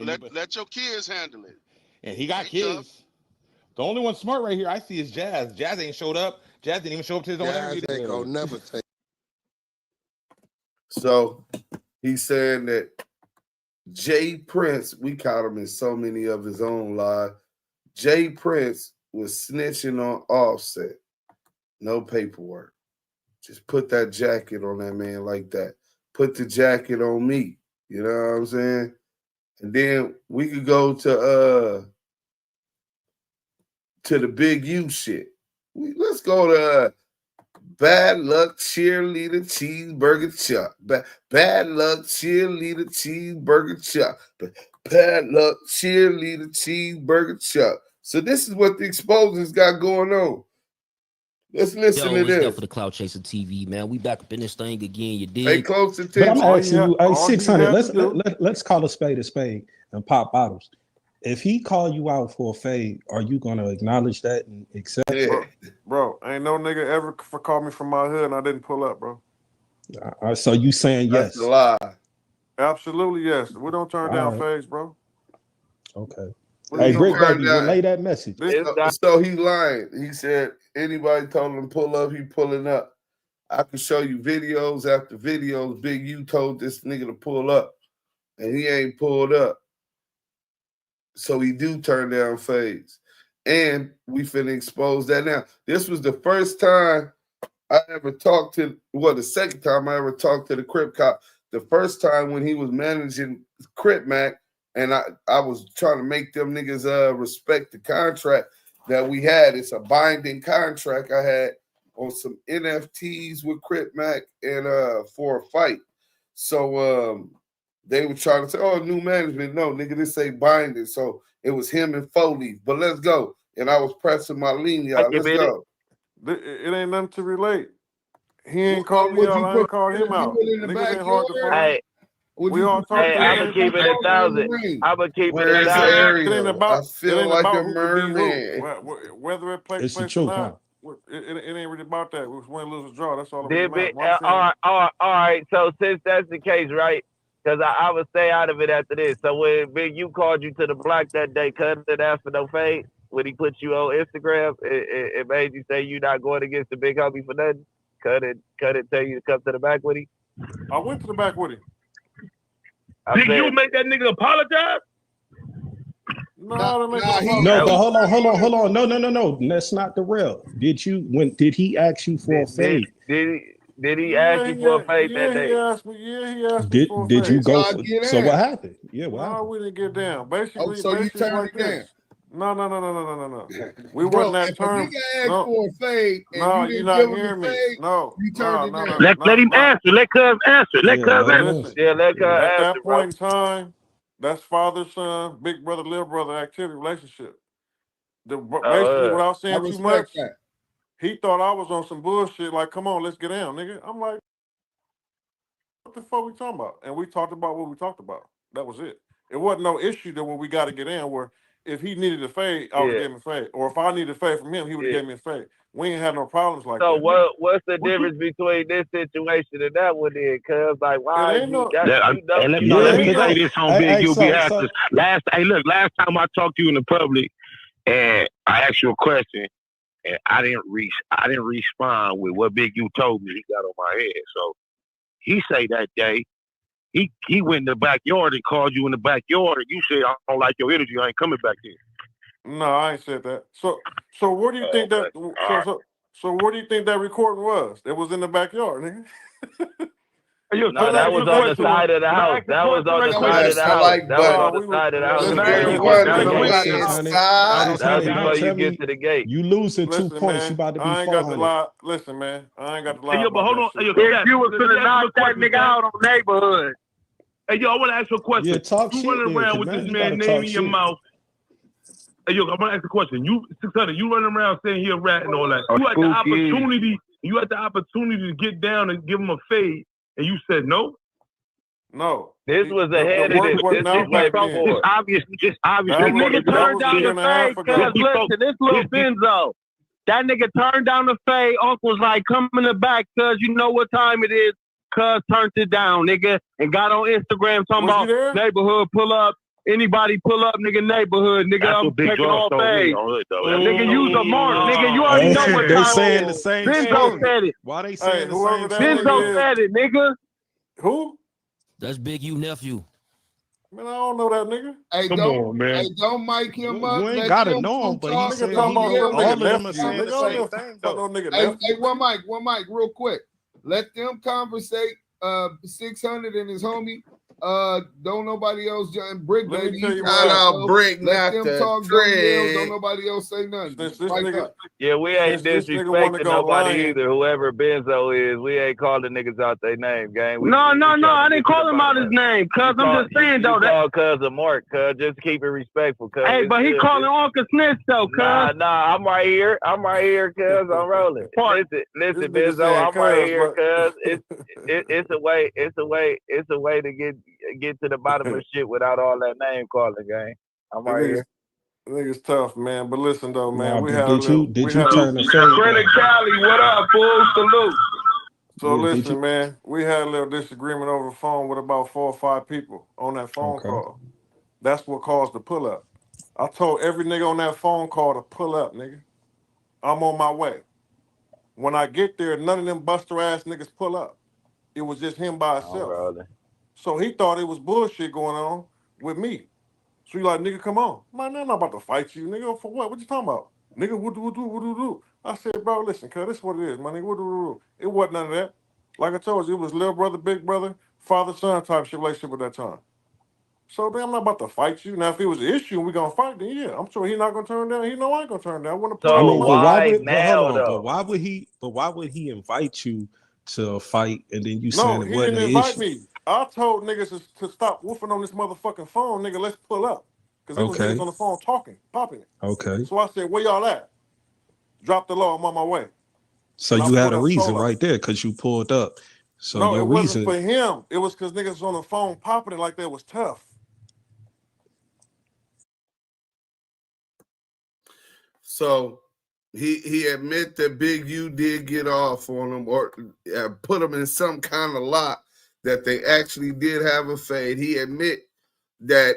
your kids handle it. And he got They kids. tough. The only one smart right here I see is Jazz. Jazz ain't showed up. Jazz didn't even show up to his own interview. Jazz ain't gonna never say. So he's saying that Jay Prince, we caught him in so many of his own lies. Jay Prince was snitching on Offset. No paperwork. Just put that jacket on that man like that. Put the jacket on me. You know what I'm saying? And then we could go to the Big U shit. Let's go to Bad Luck Cheerleader Cheeseburger Chuck. Bad Luck Cheerleader Cheeseburger Chuck. Bad Luck Cheerleader Cheeseburger Chuck. So this is what the exposers got going on. Let's listen to this. For the Cloud Chaser TV, man. We back up in this thing again. You dig? Hey, close But attention. I'm But I'm asking you, hey, 600, let's call a spade and pop bottles. If he call you out for a fade, are you gonna acknowledge that and accept it? Bro, ain't no nigga ever called me from my hood and I didn't pull up, bro. So you saying yes? That's a lie. Absolutely yes. We don't turn down All right. fades, bro. Okay. Well, Hey, he Brick turned Baby, down- relay that message. So he lying. He said anybody told him to pull up, he pulling up. I can show you videos after videos. Big U told this nigga to pull up, and he ain't pulled up. So he do turn down fades. And we finna expose that now. This was the first time I ever talked to, well, the second time I ever talked to the Crip Cop. The first time when he was managing Crip Mac, and I was trying to make them niggas respect the contract that we had. It's a binding contract I had on some NFTs with Crip Mac and for a fight. So they were trying to say, oh, new management. No, nigga, this ain't binding. So it was him and Foley. But let's go. And I was pressing my lean, y'all. Let's go. It ain't nothing to relate. He ain't called me out. I ain't called him out. Niggas ain't hard to find. Hey, We all talk hey, I'm gonna keep it 1,000. I'm gonna keep it 1,000. It ain't about. I feel like a merman. Whether it plays It's the or truth, not, huh? it ain't really about that. It was win, lose, or draw. That's all. Did be, all right. So since that's the case, right? Because I would stay out of it after this. So when Big U called you to the block that day, cut it ask for no fade. When he put you on Instagram, it made you say you not going against the big homie for nothing. Cut it. Tell you to come to the back with him. I went to the back with him. Did you make that nigga apologize? No, but hold on. No. That's not the real. Did he ask you for a fade? Did he ask you for a fade that day? He asked me for a Did you fade. go? So what happened? Yeah, what No, happened? we didn't get down. Basically, So you turned like it down. this. No. We Bro, wasn't that if term. a nigga asked for a fade and No, you you're didn't not give him hearing the me. fade, No, you turned it down. Let him answer. Let Cuz answer. Let Cuz answer. Listen. Yeah, let Cuz At answer, that bro. point in time, that's father, son, big brother, little brother activity relationship. Basically, without saying too much, that. he thought I was on some bullshit. Like, come on, let's get down, nigga. I'm like, what the fuck we talking about? And we talked about what we talked about. That was it. It wasn't no issue that when we got to get in where if he needed a fade, I would have gave him a fade. Or if I needed a fade from him, he would have gave me a fade. We ain't had no problems like So that. what's the difference between this situation and that one then? Cuz like why It ain't no. Let me say this on Big U behalf. Last time I talked to you in the public and I asked you a question and I didn't respond with what Big U told me. He got on my head. So he say that day he went in the backyard and called you in the backyard and you said I don't like your energy. I ain't coming back there. No, I ain't said that. So where do you think that? So where do you think that recording was? It was in the backyard, nigga. No, that was on the side of the house. That was on the side of the house. That was on the side of the house. That's before you get to the gate. You losing 2 points. You about to be 400. Listen, man. I ain't got to lie. Hey, yo, but hold on. Hey, yo, you was gonna knock that nigga out on neighborhood. Hey, yo, I want to ask you a question. Yeah, talk you shit. running around with this man name in your mouth. Hey, yo, I'm gonna ask a question. You 600. You running around saying he a rat and all that. You had the opportunity. You had the opportunity to get down and give him a fade, and you said no. No. This was ahead of this. This way before. Just obvious. This nigga turned down the fade because listen, this little Benzo. That nigga turned down the fade. Uncle was like, come in the back, cuz you know what time it is. Cuz turned it down, nigga, and got on Instagram talking about neighborhood pull up. Anybody pull up, nigga, neighborhood, nigga, I'm taking all fade. Nigga, use a mark. Nigga, you already know what time They're saying the same thing. Benzo said it. Why they saying the same thing? Benzo said it, nigga. Who? That's Big U nephew. Man, I don't know that nigga. Hey, don't mic him up. You ain't gotta know him, but he's saying all of them are saying the same thing, though. Hey, one mic, real quick. Let them conversate. 600 and his homie. Don't nobody else join Brick Baby. Shout out Brick, let them talk. Don't nobody else say nothing. Yeah, we ain't disrespecting nobody either. Whoever Benzo is, we ain't calling niggas out their name, gang. No, I didn't call him out his name, cuz I'm just saying though. That cuz of Mark, cuz just keep it respectful, cuz. Hey, but he calling Uncle Snitch though, cuz. Nah, I'm right here, cuz I'm rolling. Listen, Benzo, I'm right here, cuz. It's a way to get to the bottom of shit without all that name calling, gang. I'm right here. I think it's tough, man. But listen though, man, did you turn the fade? Credit Cali, what up, fool? Salute. So listen, man, we had a little disagreement over the phone with about 4 or 5 people on that phone call. That's what caused the pull up. I told every nigga on that phone call to pull up, nigga. I'm on my way. When I get there, none of them buster ass niggas pull up. It was just him by himself. So he thought it was bullshit going on with me. So you like, nigga, come on. Man, I'm not about to fight you, nigga. For what? What you talking about? Nigga, what do? I said, bro, listen, cuz this is what it is, my nigga. What do? It wasn't none of that. Like I told you, it was little brother, big brother, father, son type shit relationship at that time. So then I'm not about to fight you. Now, if it was an issue and we gonna fight, then yeah, I'm sure he's not gonna turn down. He know I ain't gonna turn down. I want to put I mean, my but why would? But hold now, on. though? But why would he? But why would he invite you to a fight and then you No, saying it he wasn't didn't an invite issue? me. I told niggas to stop woofing on this motherfucking phone, nigga. Let's pull up. Because there was Okay. niggas on the phone talking, popping it. Okay. So I said, where y'all at? Drop the law, I'm on my way. So And I you had pulled a up reason solo. right there because you pulled up. So No, your it wasn't reason. for him. It was because niggas was on the phone popping it like that was tough. So he admit that Big U did get off on him or put him in some kind of lock that they actually did have a fade. He admit that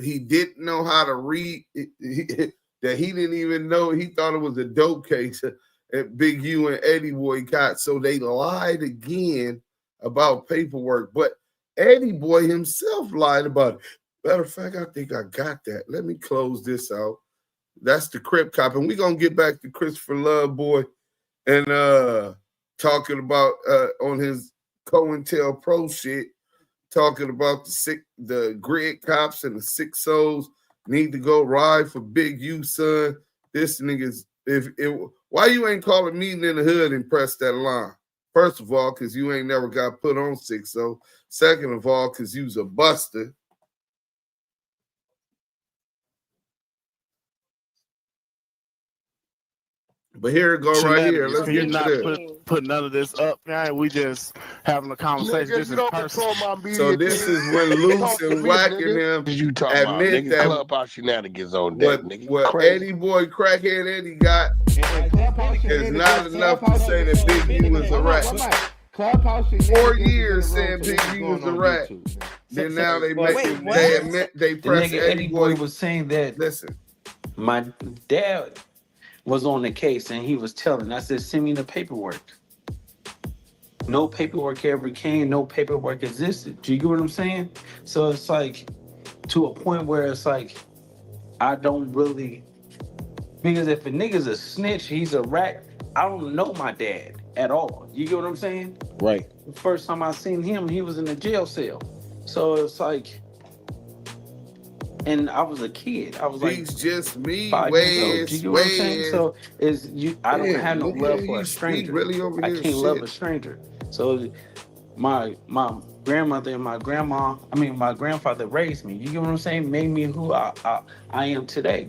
he didn't know how to read, that he didn't even know. He thought it was a dope case that Big U and Eddie Boy got. So they lied again about paperwork. But Eddie Boy himself lied about it. Matter of fact, I think I got that. Let me close this out. That's the Crip Cop. And we're going to get back to Christopher Lovejoy and talking about on his COINTELPRO shit, talking about the grid cops and the 6 souls need to go ride for Big U, son. This nigga's, why you ain't calling meeting in the hood and press that line? First of all, because you ain't never got put on 6 0. Second of all, because you's a buster. But here it go right here. Let's Can get you to not this. put none of this up, man? We just having a conversation. Nigga, This you is don't personal. control my media. So this is when Loose Talk to and me, Wack nigga. and him What you talking about, admit nigga? that Clubhouse shenanigans on deck, nigga. what Crazy. Eddie Boy, crackhead Eddie got is not enough to say that Big U is a rat. Clubhouse 4 years saying Big U was a rat. Then now they make they admit they The press nigga Eddie Boy. was saying that Listen, my dad was on the case and he was telling. I said, send me the paperwork. No paperwork ever came. No paperwork existed. Do you get what I'm saying? So it's like to a point where it's like I don't really, because if a nigga's a snitch, he's a rat. I don't know my dad at all. You get what I'm saying? Right. The first time I seen him, he was in a jail cell. So it's like, and I was a kid. I was he's like just me, 5 years old. Do you get what I'm saying? Wes. So is you? I don't Damn, have no nigga, love for a he's stranger. really over I here can't love shit. a stranger. So my grandmother and my grandfather raised me. You get what I'm saying? Made me who I am today.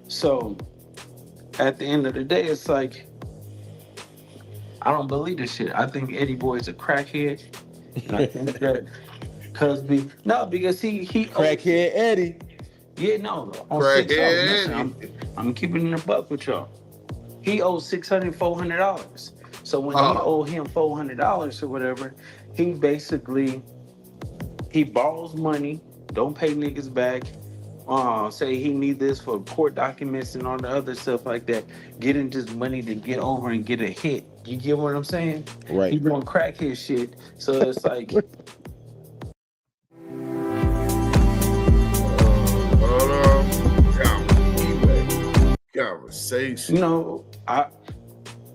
So at the end of the day, it's like I don't believe this shit. I think Eddie Boy is a crackhead. And I think that Cosby, no, because he Crackhead Eddie. Yeah, no. On Crackhead 6 listen, I'm keeping it a buck with y'all. He owes $600, $400. So when he owed him $400 or whatever, he basically borrows money, don't pay niggas back. Say he need this for court documents and all the other stuff like that. Getting just money to get over and get a hit. You get what I'm saying? Right. He gonna crack his shit. So it's like Conversation. You know, I'm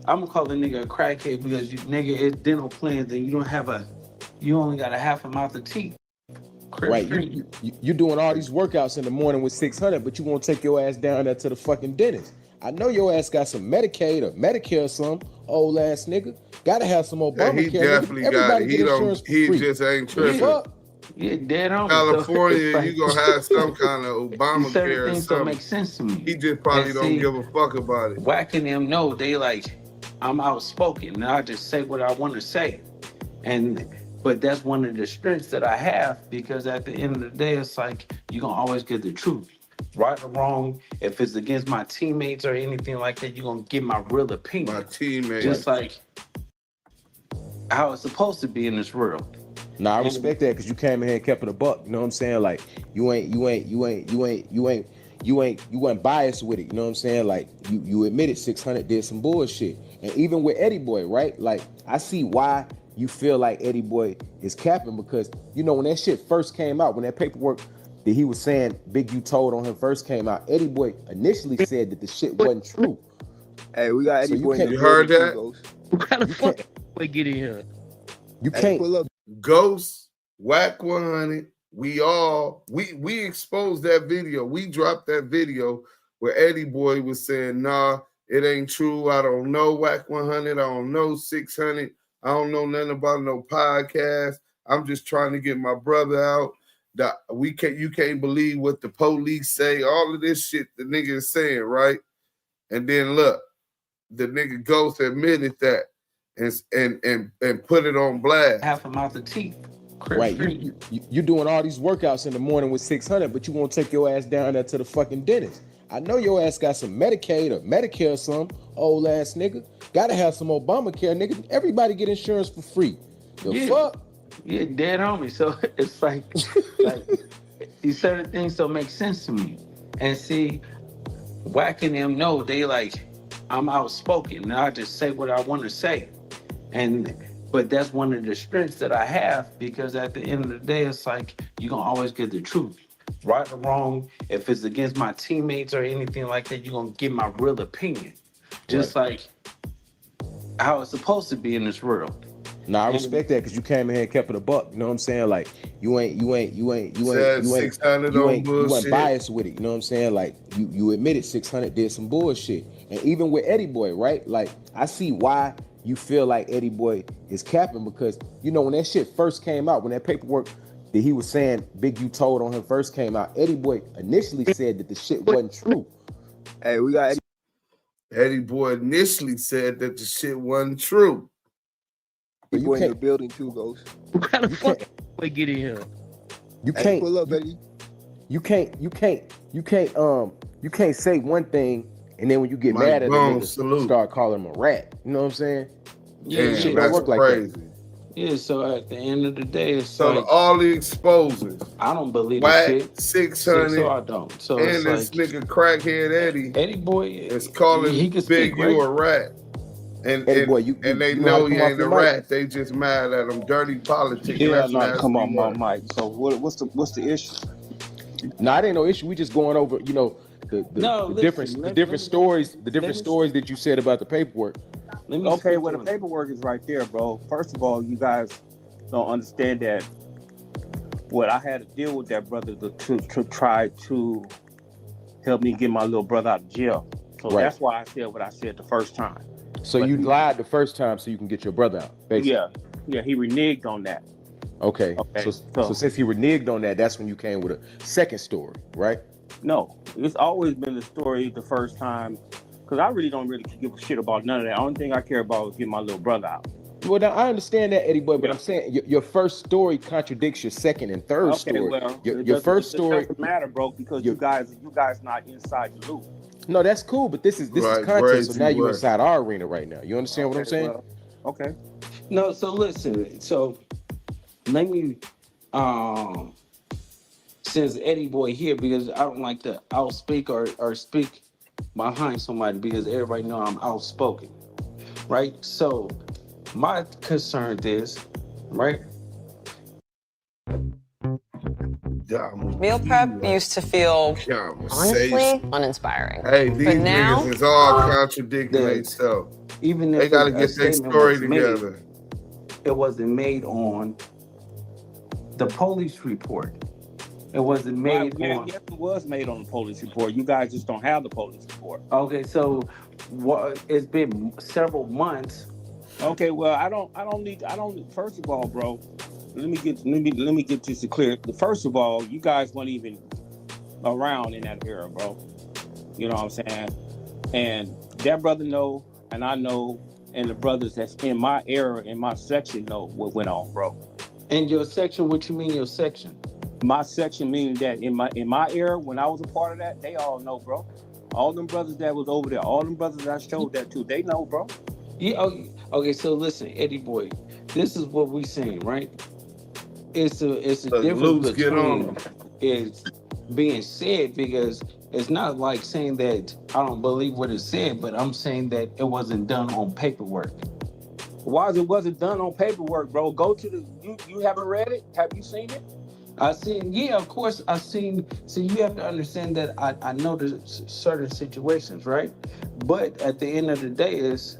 gonna call the nigga a crackhead because nigga is dental plans and you only got a half a mouth of teeth. Right. You doing all these workouts in the morning with 600, but you won't take your ass down there to the fucking dentist. I know your ass got some Medicaid or Medicare or something, old ass nigga. Gotta have some Obamacare. He definitely got it. He just ain't tripping. Yeah, dead on. California, you gonna have some kind of Obamacare or things don't something. make sense to me. He just probably And don't see, give a fuck about it. Whacking them know they like I'm outspoken and I just say what I want to say. But that's one of the strengths that I have because at the end of the day, it's like you're gonna always get the truth. Right or wrong, if it's against my teammates or anything like that, you're gonna get my real opinion. My teammates. Just like how it's supposed to be in this world. Nah, I respect that because you came in here and kept it a buck. You know what I'm saying? Like you weren't biased with it. You know what I'm saying? Like you admitted 600 did some bullshit. And even with Eddie Boy, right? Like I see why you feel like Eddie Boy is capping because you know when that shit first came out, when that paperwork that he was saying Big U told on him first came out. Eddie Boy initially said that the shit wasn't true. Hey, we got Eddie Boy. You heard that? What kind of fuck we get in here? You can't. Pull up. Ghost, Wack100, we exposed that video. We dropped that video where Eddie Boy was saying, nah, it ain't true. I don't know Wack100. I don't know 600. I don't know nothing about no podcast. I'm just trying to get my brother out. You can't believe what the police say. All of this shit the nigga is saying, right? And then look, the nigga Ghost admitted that and put it on blast. Half him out the teeth. Right, you doing all these workouts in the morning with 600, but you won't take your ass down there to the fucking dentist. I know your ass got some Medicaid or Medicare or something, old ass nigga. Gotta have some Obamacare, nigga. Everybody get insurance for free. The fuck? Yeah, dead homie. So it's like these certain things don't make sense to me. And see, whacking them, no, they like, I'm outspoken and I just say what I want to say. But that's one of the strengths that I have, because at the end of the day, it's like, you're gonna always get the truth. Right or wrong, if it's against my teammates or anything like that, you're gonna get my real opinion. Just like how it's supposed to be in this world. No, I respect that, because you came in here and kept it a buck. You know what I'm saying? Like you ain't biased with it. You know what I'm saying? Like you admitted 600 did some bullshit. And even with Eddie Boy, right? Like I see why you feel like Eddie Boy is capping, because you know when that shit first came out, when that paperwork that he was saying Big U told on him first came out, Eddie Boy initially said that the shit wasn't true. Hey, we got Eddie Boy initially said that the shit wasn't true. Eddie Boy in the building too, Ghost. What kind of fuck we get in here? You can't pull up, Eddie. You can't say one thing and then when you get mad at him, start calling him a rat. You know what I'm saying? Yeah, shit don't work like that. Yeah, so at the end of the day, it's so like, all the exposers. I don't believe Wack, the shit. 600, so I don't. So and this nigga crackhead Eddie Boy is calling he can Big speak, U right? a rat. And they know he ain't a rat. They just mad at him. Dirty politics. Yeah, not come on my mic. So what's the issue? No, it ain't no issue. We just going over, you know, the different stories that you said about the paperwork. Okay, well, the paperwork is right there, bro. First of all, you guys don't understand that what I had to deal with that brother to try to help me get my little brother out of jail. So that's why I said what I said the first time. So you lied the first time so you can get your brother out, basically. Yeah, he reneged on that. Okay. So since he reneged on that, that's when you came with a second story, right? No, it's always been the story the first time, because I really don't give a shit about none of that. The only thing I care about is getting my little brother out. Well, now I understand that, Eddie Boy, but I'm saying your first story contradicts your second and third story. Well, your first story doesn't matter, bro, because you guys not inside the loop. No, that's cool, but this is content, so now you're inside our arena right now. You understand what I'm saying? Well, okay. No, so listen. So let me, since Eddie Boy here, because I don't like to outspeak or speak behind somebody, because everybody know I'm outspoken, right? So my concern is, right? Meal prep used to feel honestly uninspiring. Hey, these niggas is all contradicting themselves. Even if they gotta get their story together. It wasn't made on the police report. It wasn't made on. Yes, it was made on the police report. You guys just don't have the police report. Okay, so it's been several months. Okay, well, I don't. First of all, bro, let me get this clear. First of all, you guys weren't even around in that era, bro. You know what I'm saying? And that brother know, and I know, and the brothers that's in my era, in my section know what went on, bro. And your section? What you mean your section? My section meaning that in my era, when I was a part of that, they all know, bro. All them brothers that was over there, all them brothers that I showed that to, they know, bro. Yeah. Okay. So listen, Eddie Boy, this is what we saying, right? It's a difference between it's being said, because it's not like saying that I don't believe what it said, but I'm saying that it wasn't done on paperwork. Why it wasn't done on paperwork, bro? Go to you haven't read it? Have you seen it? I seen, yeah, of course, I seen. So you have to understand that I know there's certain situations, right? But at the end of the day, it's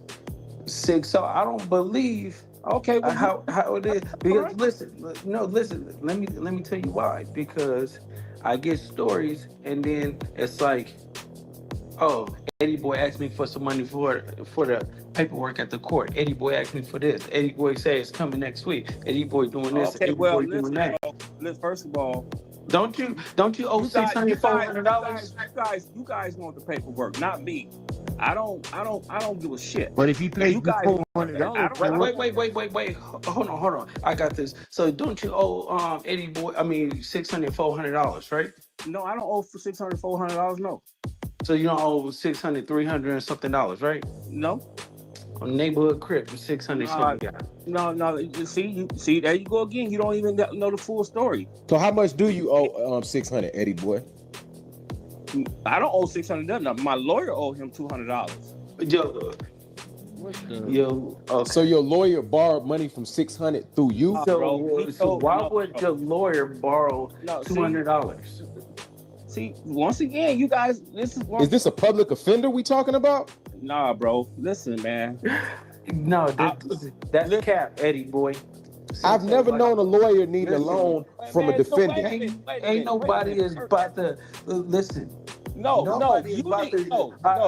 six. So I don't believe. Okay, well, how it is. Because listen, no, listen. Let me tell you why. Because I get stories, and then it's like, oh, Eddie Boy asked me for some money for the paperwork at the court. Eddie Boy asked me for this. Eddie Boy said it's coming next week. Eddie Boy doing this. Okay, Eddie well, Boy doing that. First of all, don't you owe $600, $400? You guys want the paperwork, not me. I don't give a shit. But if he pays you $400, wait. Hold on. I got this. So don't you owe Eddie Boy? I mean $600, $400, right? No, I don't owe for $600, $400. No. So you don't owe $600, $300 and something dollars, right? No. On neighborhood crib, $600 something. No. See, there you go again. You don't even know the full story. So how much do you owe 600, Eddie Boy? I don't owe $600 nothing. My lawyer owed him $200. So your lawyer borrowed money from 600 through you? So why would your lawyer borrow $200? See, once again, you guys, Is this a public offender we talking about? Nah, bro. Listen, man. No, that's cap, Eddie Boy. I've never known a lawyer need a loan from a defendant. Ain't nobody is about to listen. No.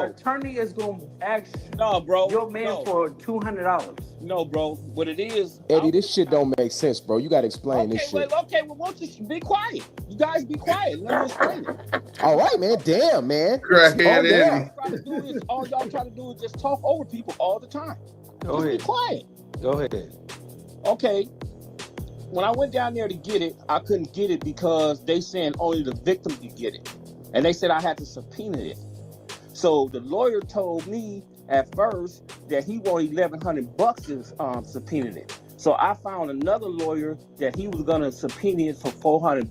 Attorney is gonna ask. No, bro. Your man for $200. No, bro. What it is, Eddie, this shit don't make sense, bro. You gotta explain this shit. Well, won't you be quiet? You guys be quiet. Let me explain it. All right, man. Damn, man. All y'all try to do is just talk over people all the time. Go ahead. Be quiet. Go ahead. Okay. When I went down there to get it, I couldn't get it because they saying only the victim could get it. And they said I had to subpoena it. So the lawyer told me at first that he wanted $1,100 if subpoenaed it. So I found another lawyer that he was gonna subpoena it for $400.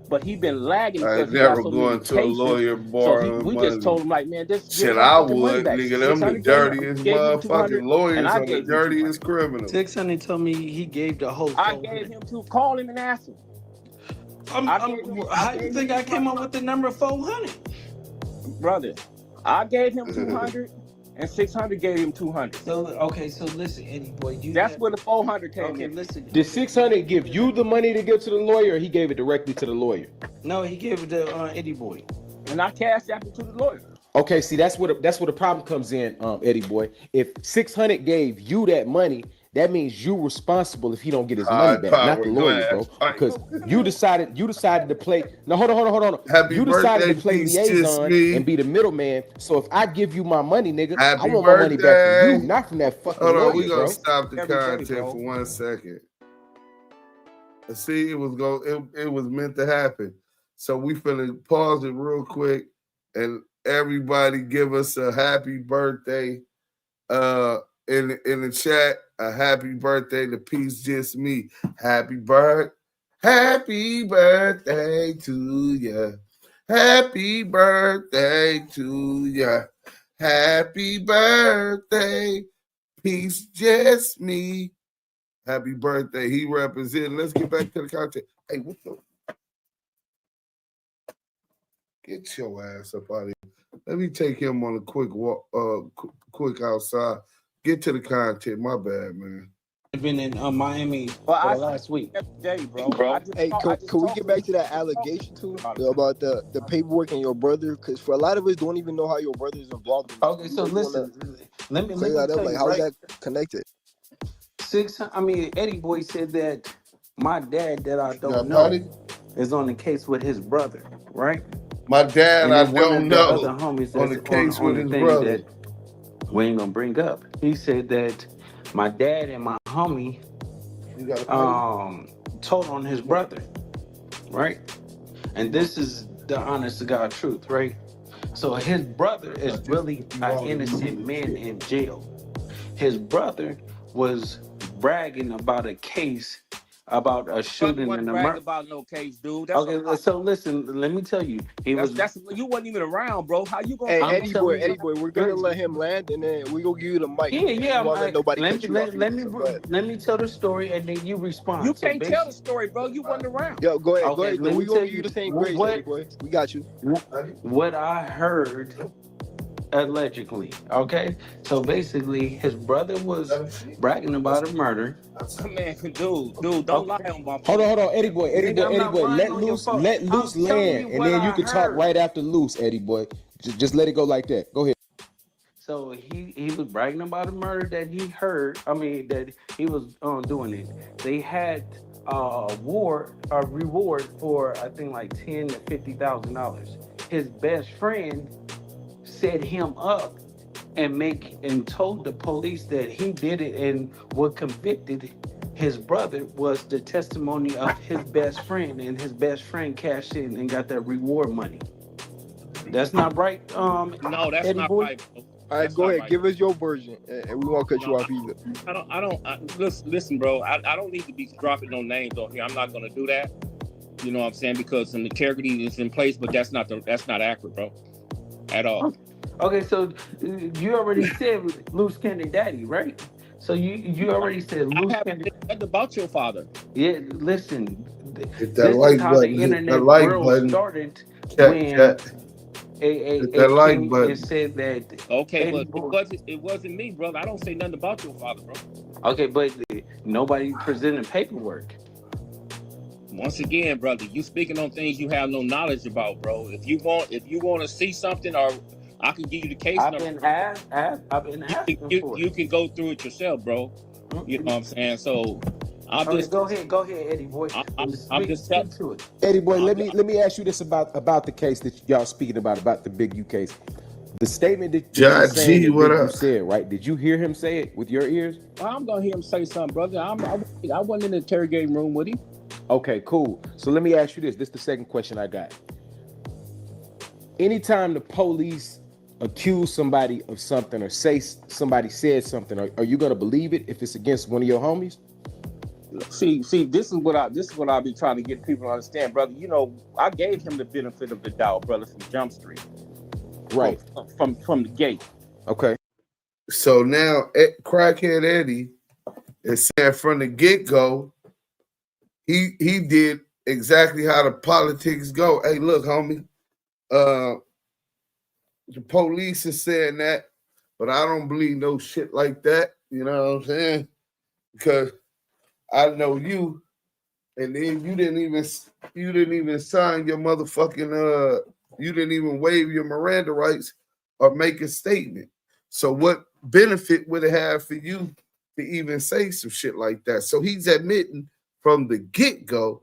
But he been lagging. I never going to a lawyer borrowing so we money. just told him like, man, this shit. I would, nigga. Them the dirtiest motherfucking lawyers on the dirtiest criminals. 600 told me he gave the whole. I gave him to call him and ask him. How do you think I came up with the number 400? Brother, I gave him 200 and 600 gave him 200. So listen, Eddie Boy, that's where the 400 came in. Listen. Did 600 give you the money to give to the lawyer, or he gave it directly to the lawyer? No, he gave it to Eddie Boy, and I cashed after to the lawyer. Okay, see, that's where the problem comes in, Eddie Boy. If 600 gave you that money, that means you're responsible if he don't get his money back, not the lawyer, bro. Because you decided to play. No, hold on. You decided to play liaison and be the middleman. So if I give you my money, nigga, I want my money back from you, not from that fucking lawyer, we gonna bro. stop the content for 1 second. See, it was meant to happen. So we finna pause it real quick, and everybody give us a happy birthday in the chat. A happy birthday to Peace Just Me. Happy birthday to ya. Happy birthday to ya. Happy birthday, Peace Just Me. Happy birthday. He represented. Let's get back to the content. Hey, what the? Get your ass up out of here. Let me take him on a quick walk, quick outside. Get to the content. My bad, man. I've been in Miami for last week. Every day, bro. Hey, can we get back to that allegation too about the paperwork and your brother? Because for a lot of us, don't even know how your brother is involved in this. Okay, so listen. Let me that tell up. Like, you, how is right? that connected? Eddie Boy said that my dad that I don't know is on the case with his brother, right? My dad, I don't know. Other homies on the case with his brother. That we ain't gonna bring up. He said that my dad and my homie told on his brother, right? And this is the honest to God truth, right? So his brother is really an innocent man in jail. His brother was bragging about a case about a shooting wasn't and a bragging murder. about no case, dude. That's Okay, so listen, let me tell you, that's you wasn't even around, bro. How you gonna? Hey, I'm Eddie telling boy, we're you. gonna let him land, and then we gonna give you the mic. Yeah, And yeah. we won't let nobody cut you off. Let me tell the story, and then you respond. You can't tell the story, bro. You wasn't around. Yo, go ahead, Okay, go ahead. let We me gonna tell give you you the same grace, Eddie boy. We got you. What I heard allegedly. Okay, so basically, his brother was bragging about a murder. Man, dude, don't lie on my. Hold on, Eddie boy. Let loose land, and then you can talk right after loose, Eddie boy. Just let it go like that. Go ahead. So he was bragging about a murder that he heard. I mean, that he was doing it. They had a reward for I think like $10,000 to $50,000. His best friend set him up and told the police that he did it, and what convicted his brother was the testimony of his best friend, and his best friend cashed in and got that reward money. That's not right. No, that's Eddie not boy? right, bro. All right, go ahead. Give us your version, and we won't cut you off either. Listen, bro. I don't need to be dropping no names on here. I'm not gonna do that. You know what I'm saying? Because some integrity is in place, but that's not accurate, bro, at all. Okay, so you already said Loose Candy Daddy, right? So you already said Loose Candy. What about your father? Yeah, listen. Hit This that like is how button. the Hit internet that like world button. started Hit that like came button. and said that. Okay, Eddie but boy. it wasn't me, brother. I don't say nothing about your father, bro. Okay, but nobody presented paperwork. Once again, brother, you speaking on things you have no knowledge about, bro. If you want to see something, or I can give you the case I've number. been asking for it. You can go through it yourself, bro. You know what I'm saying? So I'm Okay, just go ahead, Eddie boy. I'm just telling to it. Eddie boy, let me ask you this about the case that y'all speaking about the Big U case. The statement that you're saying that Big U said, right? Did you hear him say it with your ears? I'm gonna hear him say something, brother. I wasn't in the interrogating room with him. Okay, cool. So let me ask you this. This is the second question I got. Anytime the police accuse somebody of something or say somebody said something, are you gonna believe it if it's against one of your homies? See, this is what I be trying to get people to understand, brother. You know, I gave him the benefit of the doubt, brother, from Jump Street. Right. From the gate. Okay. So now Crackhead Eddie is saying from the get-go, he did exactly how the politics go. Hey, look, homie, the police is saying that, but I don't believe no shit like that. You know what I'm saying? Because I know you, and then you didn't even sign your motherfucking you didn't even waive your Miranda rights or make a statement. So what benefit would it have for you to even say some shit like that? So he's admitting from the get-go,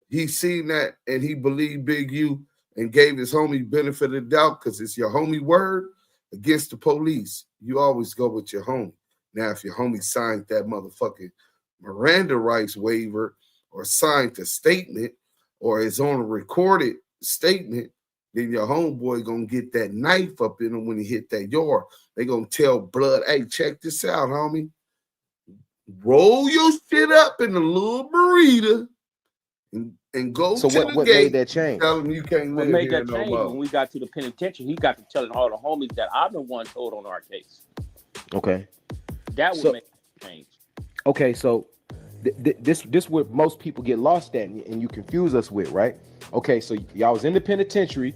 he's seen that and he believed Big U and gave his homie benefit of the doubt because it's your homie word against the police. You always go with your homie. Now, if your homie signed that motherfucking Miranda rights waiver or signed a statement or is on a recorded statement, then your homeboy gonna get that knife up in him when he hit that yard. They gonna tell Blood, hey, check this out, homie. Roll your shit up in a little burrito and go to the what gate. made that change? Tell them you can't What live made here that no change more. when we got to the penitentiary? He got to telling all the homies that I'm the one told on our case. Okay. That would make a change. Okay, so this what most people get lost at and you confuse us with, right? Okay, so y'all was in the penitentiary.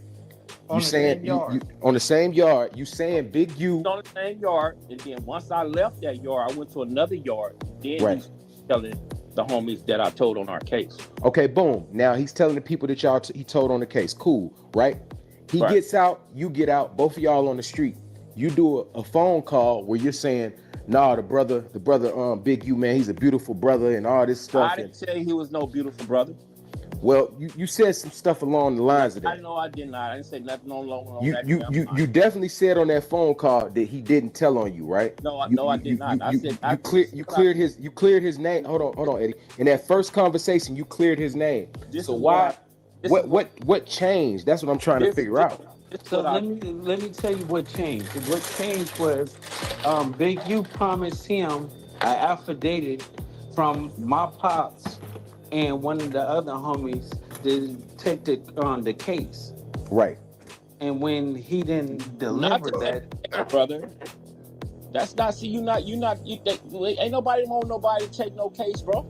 You saying you on the same yard. You saying Big U on the same yard, and then once I left that yard, I went to another yard. Then right. He's telling the homies that I told on our case. Okay, boom. Now he's telling the people that he told on the case. Cool, right? He gets out, you get out, both of y'all on the street. You do a phone call where you're saying, nah, the brother, Big U, man, he's a beautiful brother and all this stuff. I didn't say he was no beautiful brother. Well, you said some stuff along the lines of that. I know I did not. I didn't say nothing along You that. You definitely said on that phone call that he didn't tell on you, right? No, I did not. I said you cleared his name. Hold on, Eddie. In that first conversation, you cleared his name. So why? What changed? That's what I'm trying to figure out. So let me tell you what changed. What changed was Big U promised him an affidavit from my pops and one of the other homies did take the case. Right. And when he didn't deliver that, brother. That's not. See, you ain't nobody want nobody to take no case, bro.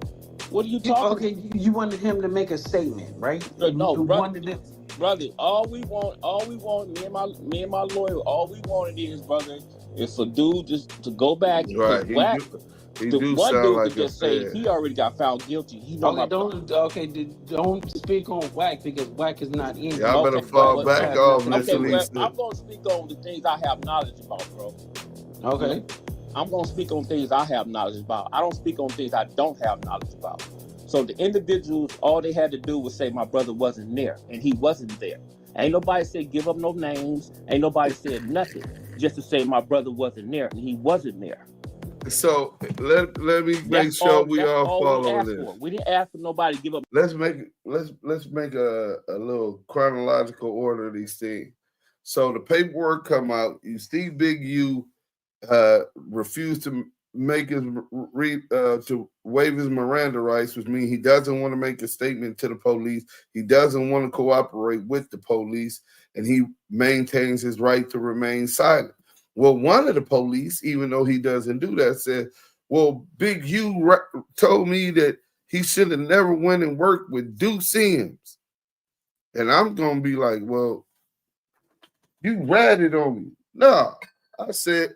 What are you talking? Okay, you wanted him to make a statement, right? No, you brother. wanted it. Brother, all we want, me and my lawyer, all we wanted is, brother, is for dude just to go back. Right. The one dude could just say he already got found guilty. He know don't speak on Wack because Wack is not in. Y'all better fall back off, Mr. Lisa. I'm gonna speak on the things I have knowledge about, bro. Okay. I'm gonna speak on things I have knowledge about. I don't speak on things I don't have knowledge about. So the individuals, all they had to do was say my brother wasn't there, and he wasn't there. Ain't nobody said give up no names. Ain't nobody said nothing. Just to say my brother wasn't there, and he wasn't there. So let me make sure we all follow this. We didn't ask for nobody to give up. Let's make a little chronological order of these things. So the paperwork come out. You see Big U refused to make his to waive his Miranda rights, which means he doesn't want to make a statement to the police. He doesn't want to cooperate with the police, and he maintains his right to remain silent. Well, one of the police, even though he doesn't do that, said, well, Big U told me that he should have never went and worked with Duse M. And I'm going to be like, well, you ratted on me. No.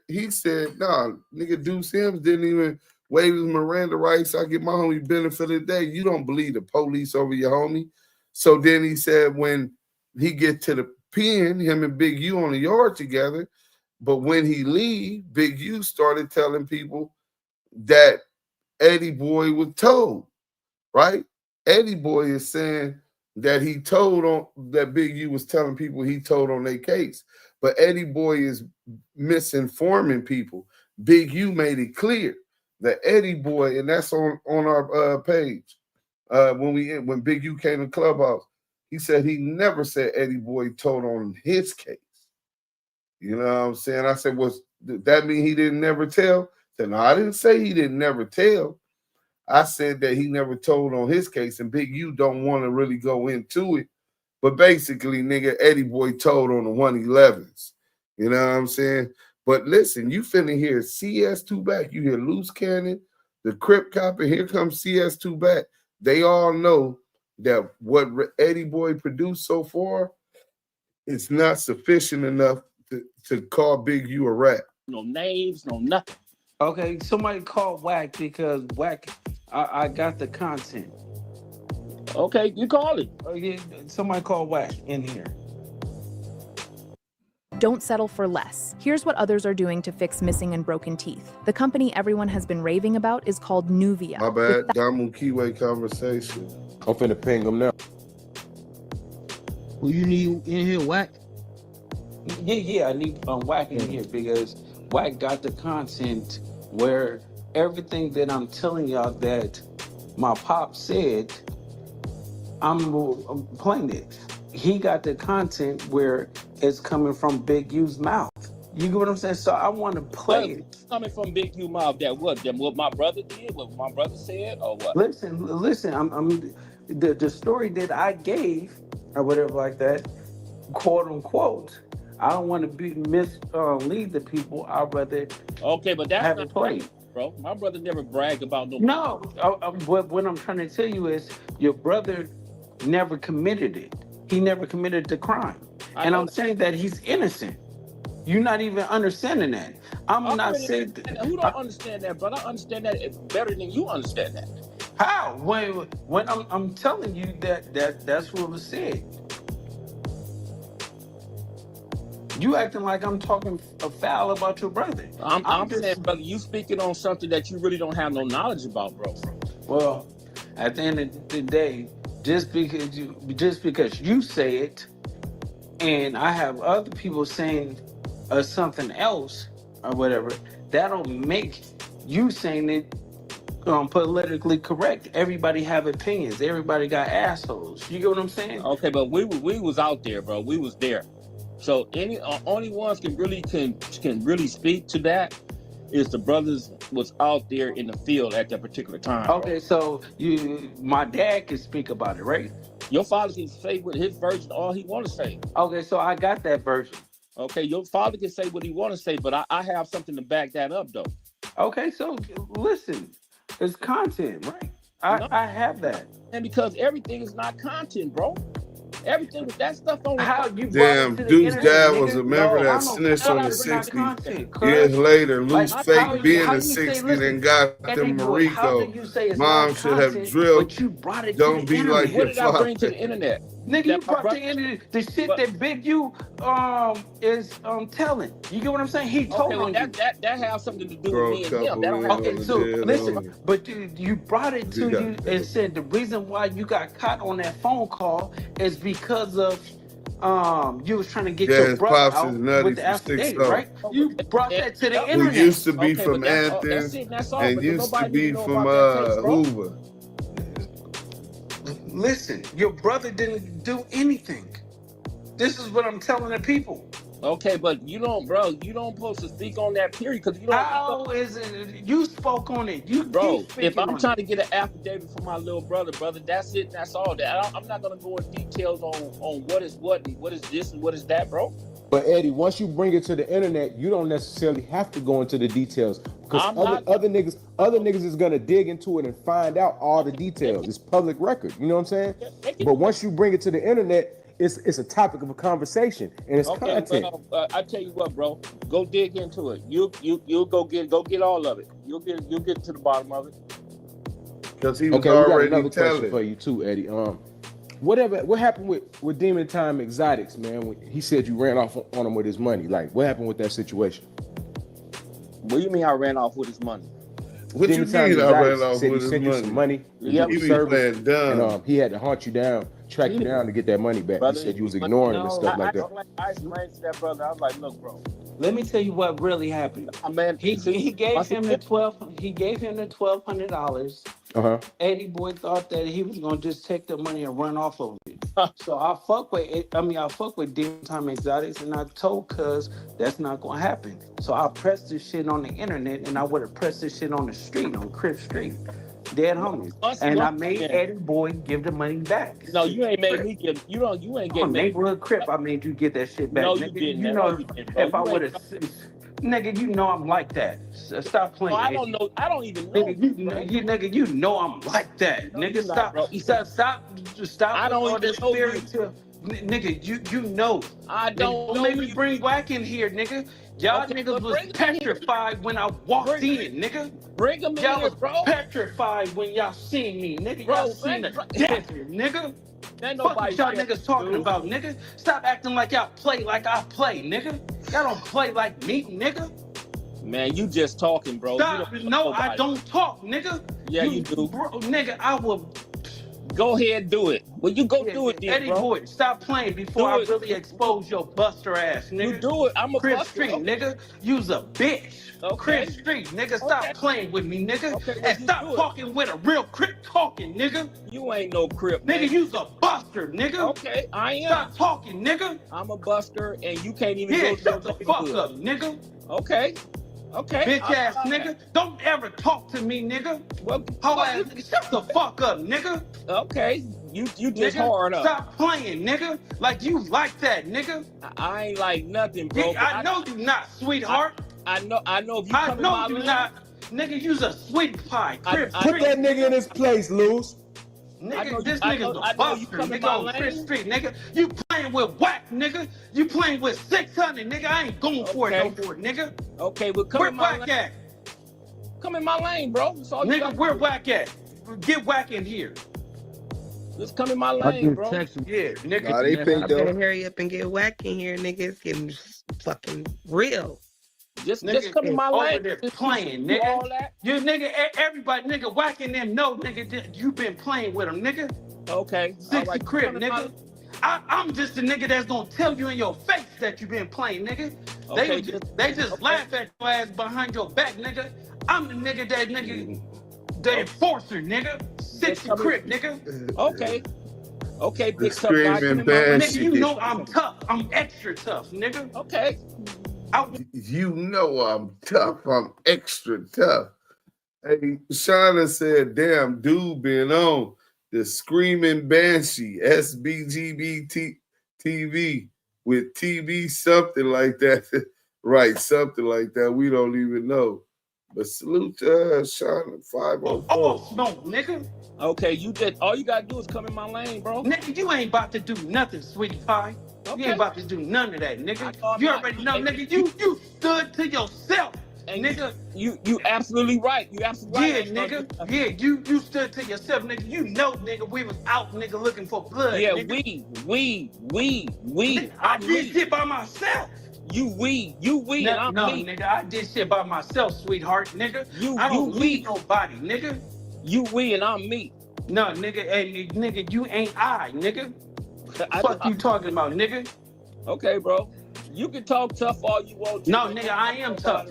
He said, nah, nigga, Duse M didn't even waive his Miranda rights. I get my homie benefit of the day. You don't believe the police over your homie. So then he said when he get to the pen, him and Big U on the yard together, but when he leave, Big U started telling people that Eddie Boy was told, right? Eddie Boy is saying that he told on that Big U was telling people he told on their case. But Eddie Boy is misinforming people. Big U made it clear that Eddie Boy, and that's on our page. When Big U came to Clubhouse, he said he never said Eddie Boy told on his case. You know what I'm saying? I said, did that mean he didn't never tell? I said, no, I didn't say he didn't never tell. I said that he never told on his case, and Big U don't want to really go into it. But basically, nigga, Eddie Boy told on the 111s. You know what I'm saying? But listen, you finna hear CS2 back. You hear Loose Cannon, the Crip Cop, and here comes CS2 back. They all know that what Eddie Boy produced so far is not sufficient enough to call Big U a rat. No names, no nothing. Okay, somebody call Wack because Wack, I got the content. Okay, you call it. Oh, yeah, somebody call Wack in here. Don't settle for less. Here's what others are doing to fix missing and broken teeth. The company everyone has been raving about is called Nuvia. My bad, Damu Kiwi conversation. I'm finna ping him now. Who you need in here, Wack? Yeah, I need Wack in here because Wack got the content where everything that I'm telling y'all that my pop said, I'm playing it. He got the content where it's coming from Big U's mouth. You get what I'm saying? So I want to play it. Coming from Big U's mouth, what my brother did, what my brother said, or what? Listen. I'm the story that I gave or whatever like that, quote unquote. I don't want to lead the people. I'd rather but that's have not it played, bro. My brother never bragged about no. No, what I'm trying to tell you is your brother never committed it. He never committed the crime, and I'm saying that he's innocent. You're not even understanding that. I'm not saying who don't understand that, brother. I understand that better than you understand that. How? When I'm telling you that's what was said. You acting like I'm talking foul about your brother. I'm saying, brother, you speaking on something that you really don't have no knowledge about, bro. Well, at the end of the day, just because you say it, and I have other people saying something else or whatever, that don't make you saying it politically correct. Everybody have opinions. Everybody got assholes. You get what I'm saying? Okay, but we was out there, bro. We was there. So only ones can really speak to that is the brothers was out there in the field at that particular time. Okay, so my dad can speak about it, right? Your father can say with his version all he want to say. Okay, so I got that version. Okay, your father can say what he want to say, but I have something to back that up, though. Okay, so listen, it's content, right? I have that. And because everything is not content, bro. Everything with that stuff on how you damn, Deuce dad was a member that snitched on the 60s. Years later, Loose fake being a 60 and got them Marico. Mom should have drilled. Don't be like your What did I bring to father. the internet? Nigga, you brought the internet, the shit that Big U is telling. You get what I'm saying? He told on you. That has something to do with me and him. That don't have Okay, so listen, but you brought it to you and said the reason why you got caught on that phone call is because of you was trying to get your brother out with the affidavit, right? You brought that to the internet. We used to be from Athens and used to be from Hoover. Listen, your brother didn't do anything. This is what I'm telling the people. Okay, but you don't, bro. You don't supposed to speak on that period because you don't. How is it? You spoke on it. You, bro. If I'm trying to get an affidavit for my little brother, that's it. That's all. That I'm not gonna go in details on what is what and what is this and what is that, bro. But Eddie, once you bring it to the internet, you don't necessarily have to go into the details because other niggas is gonna dig into it and find out all the details. It's public record. You know what I'm saying? But once you bring it to the internet, it's a topic of a conversation and it's content. I tell you what, bro. Go dig into it. You'll go get all of it. You'll get to the bottom of it. Because he was already we got another question for you too, Eddie. What happened with Demon Time Exotics, man? When he said you ran off on him with his money. Like, what happened with that situation? What do you mean I ran off with his money? What you mean I ran off with his money? Some money. Yeah, he be playing dumb. And he had to hunt you down, track you down to get that money back. Brother, he said you was ignoring him and stuff like that. I explained to that brother. I was like, look, bro. Let me tell you what really happened. Man, he gave him the $1,200. Eddie Boy thought that he was gonna just take the money and run off of it. So I fuck with Demon Time Exotics, and I told Cuz that's not gonna happen. So I pressed this shit on the internet, and I would have pressed this shit on the street, on Crip Street. Dead homies. And I made Eddie Boy give the money back. No, you ain't made me give. You ain't getting neighborhood Crip. I made you get that shit back. No, nigga. you didn't. You know, if I would have, nigga, you know I'm like that. Stop playing. No, I don't know. I don't even know. Nigga, you know I'm like that. No, nigga, stop. I don't even know you. Nigga, you know. I don't know. Let me bring Wack in here, nigga. Y'all niggas was petrified when I walked in, nigga. Bring him in y'all here, was bro. Petrified when y'all seen me, nigga. Y'all seen the desert, nigga. Fuck what y'all niggas talking about, nigga. Stop acting like y'all play like I play, nigga. Y'all don't play like me, nigga. Man, you just talking, bro. Stop. No, I don't talk, nigga. Yeah, you do. Bro, nigga, I will... Go ahead and do it. Well, you go do it then, Eddie bro. Boy, stop playing before I really expose your buster ass, nigga. You do it. I'm a Crip buster. Street, nigga. You's a bitch. Okay. Crip Street, nigga. Stop playing with me, nigga. And stop talking with a real Crip talking, nigga. You ain't no Crip, nigga. You's a buster, nigga. Okay, I am. Stop talking, nigga. I'm a buster, and you can't even go shut the fuck up, nigga. Okay. Bitch ass nigga. Don't ever talk to me, nigga. Well, shut the fuck up, nigga. Okay. You just nigga, hard up. Stop playing, nigga. Like you like that, nigga. I ain't like nothing, bro. I know you not, sweetheart. I know if you come in my you lane. Not. Nigga, you's a sweet pie. Put that nigga in his place, Luz. Nigga, this nigga's a buster, nigga, on Crip Street, nigga. You playing with Wack, nigga. You playing with 600, nigga. I ain't going for it no more, nigga. Okay, well, come in my lane. At? Come in my lane, bro. Nigga, where Wack at? Get Wack in here. Just come in my lane, bro. Yeah, nigga. Nah, they think though. Better hurry up and get Wack in here, nigga. It's getting fucking real. Just come in my lane. There playing, nigga. All that. You nigga, everybody, nigga, whacking them. No, nigga, you been playing with them, nigga. Okay. 60 Crip, nigga. I'm just the nigga that's gonna tell you in your face that you been playing, nigga. Okay, they just laugh at your ass behind your back, nigga. I'm the nigga that the enforcer, nigga. 60 Crip, nigga. Okay. Okay, big tough guy. Screaming bad nigga, you know I'm tough. I'm extra tough, nigga. Okay. You know I'm tough. I'm extra tough. Hey, Chyna said, damn, dude been on the Screaming Banshee, SBGB TV with TV, something like that. Right, something like that. We don't even know. But salute to Chyna, 504. Oh, no, nigga. Okay, you just all you gotta do is come in my lane, bro. Nigga, you ain't about to do nothing, sweetie pie. Okay. You ain't about to do none of that, nigga. You already know, nigga. You stood to yourself, and nigga. You absolutely right. You absolutely right. Yeah, nigga. Yeah, you stood to yourself, nigga. You know, nigga, we was out, nigga, looking for blood. Yeah, nigga. we. I did shit by myself. You we, and I'm me. Nigga, I did shit by myself, sweetheart, nigga. I don't need nobody, nigga. You we and I'm me. No, nigga, hey, nigga, you ain't I, nigga. Fuck you talking about, nigga? Okay, bro. You can talk tough all you want to. No, nigga, I am tough.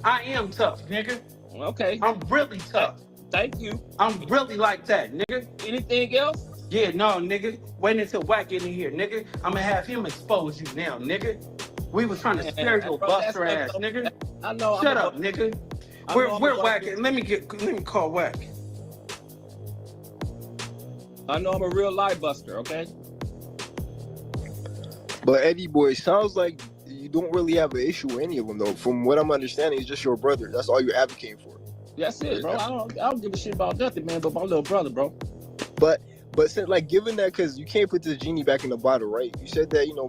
I am tough, nigga. Okay. I'm really tough. Thank you. I'm really like that, nigga. Anything else? Yeah, no, nigga. Wait until Wack get in here, nigga. I'm gonna have him expose you now, nigga. We was trying to scare your buster ass, nigga. I know. Shut up, nigga. We're Wack. Let me call Wack. I know I'm a real lie buster, okay? But Eddie boy, sounds like you don't really have an issue with any of them though. From what I'm understanding, it's just your brother. That's all you're advocating for. That's it, bro. I don't give a shit about nothing, man, but my little brother, bro. But since, like, given that, because you can't put the genie back in the bottle, right? You said that, you know,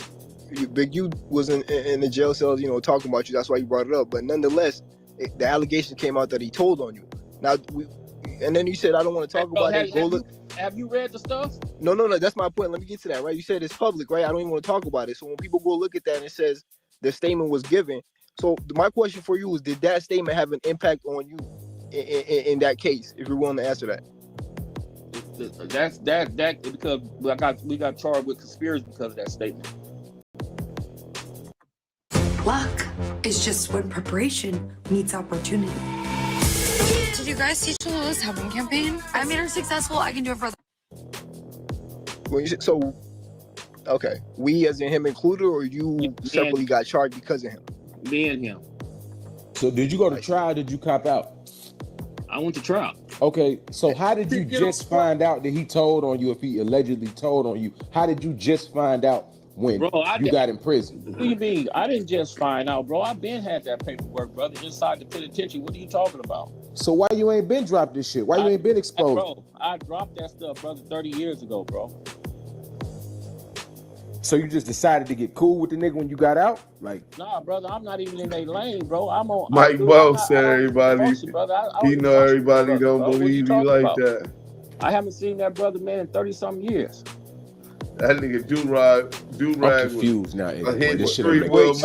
Big U was in the jail cells, you know, talking about you. That's why you brought it up. But nonetheless, the allegation came out that he told on you. Now, and then you said, I don't want to talk about it. Have you read the stuff? No. That's my point. Let me get to that, right? You said it's public, right? I don't even want to talk about it. So when people go look at that and it says the statement was given. So my question for you is, did that statement have an impact on you in that case, if you're willing to answer that? That's because we got charged with conspiracy because of that statement. Luck is just when preparation meets opportunity. Did you guys teach Lula's helping campaign? I made her successful. I can do it for So, okay, we as in him included, or you separately got charged because of him? Me and him. So did you go to trial? Did you cop out? I went to trial. Okay, so how did you just find out that he told on you? If he allegedly told on you, how did you just find out when you got in prison? What do you mean? I didn't just find out, bro. I been had that paperwork, brother, inside the penitentiary. What are you talking about? So why you ain't been dropped this shit? Why you ain't been exposed? Bro, I dropped that stuff, brother, 30 years ago, bro. So you just decided to get cool with the nigga when you got out? Like, nah, brother, I'm not even in their lane, bro. I'm on. Mike Bo said everybody, he know everybody don't believe you like that. I haven't seen that brother, man, in 30-something years. That nigga do-rag I'm confused now. This shit you was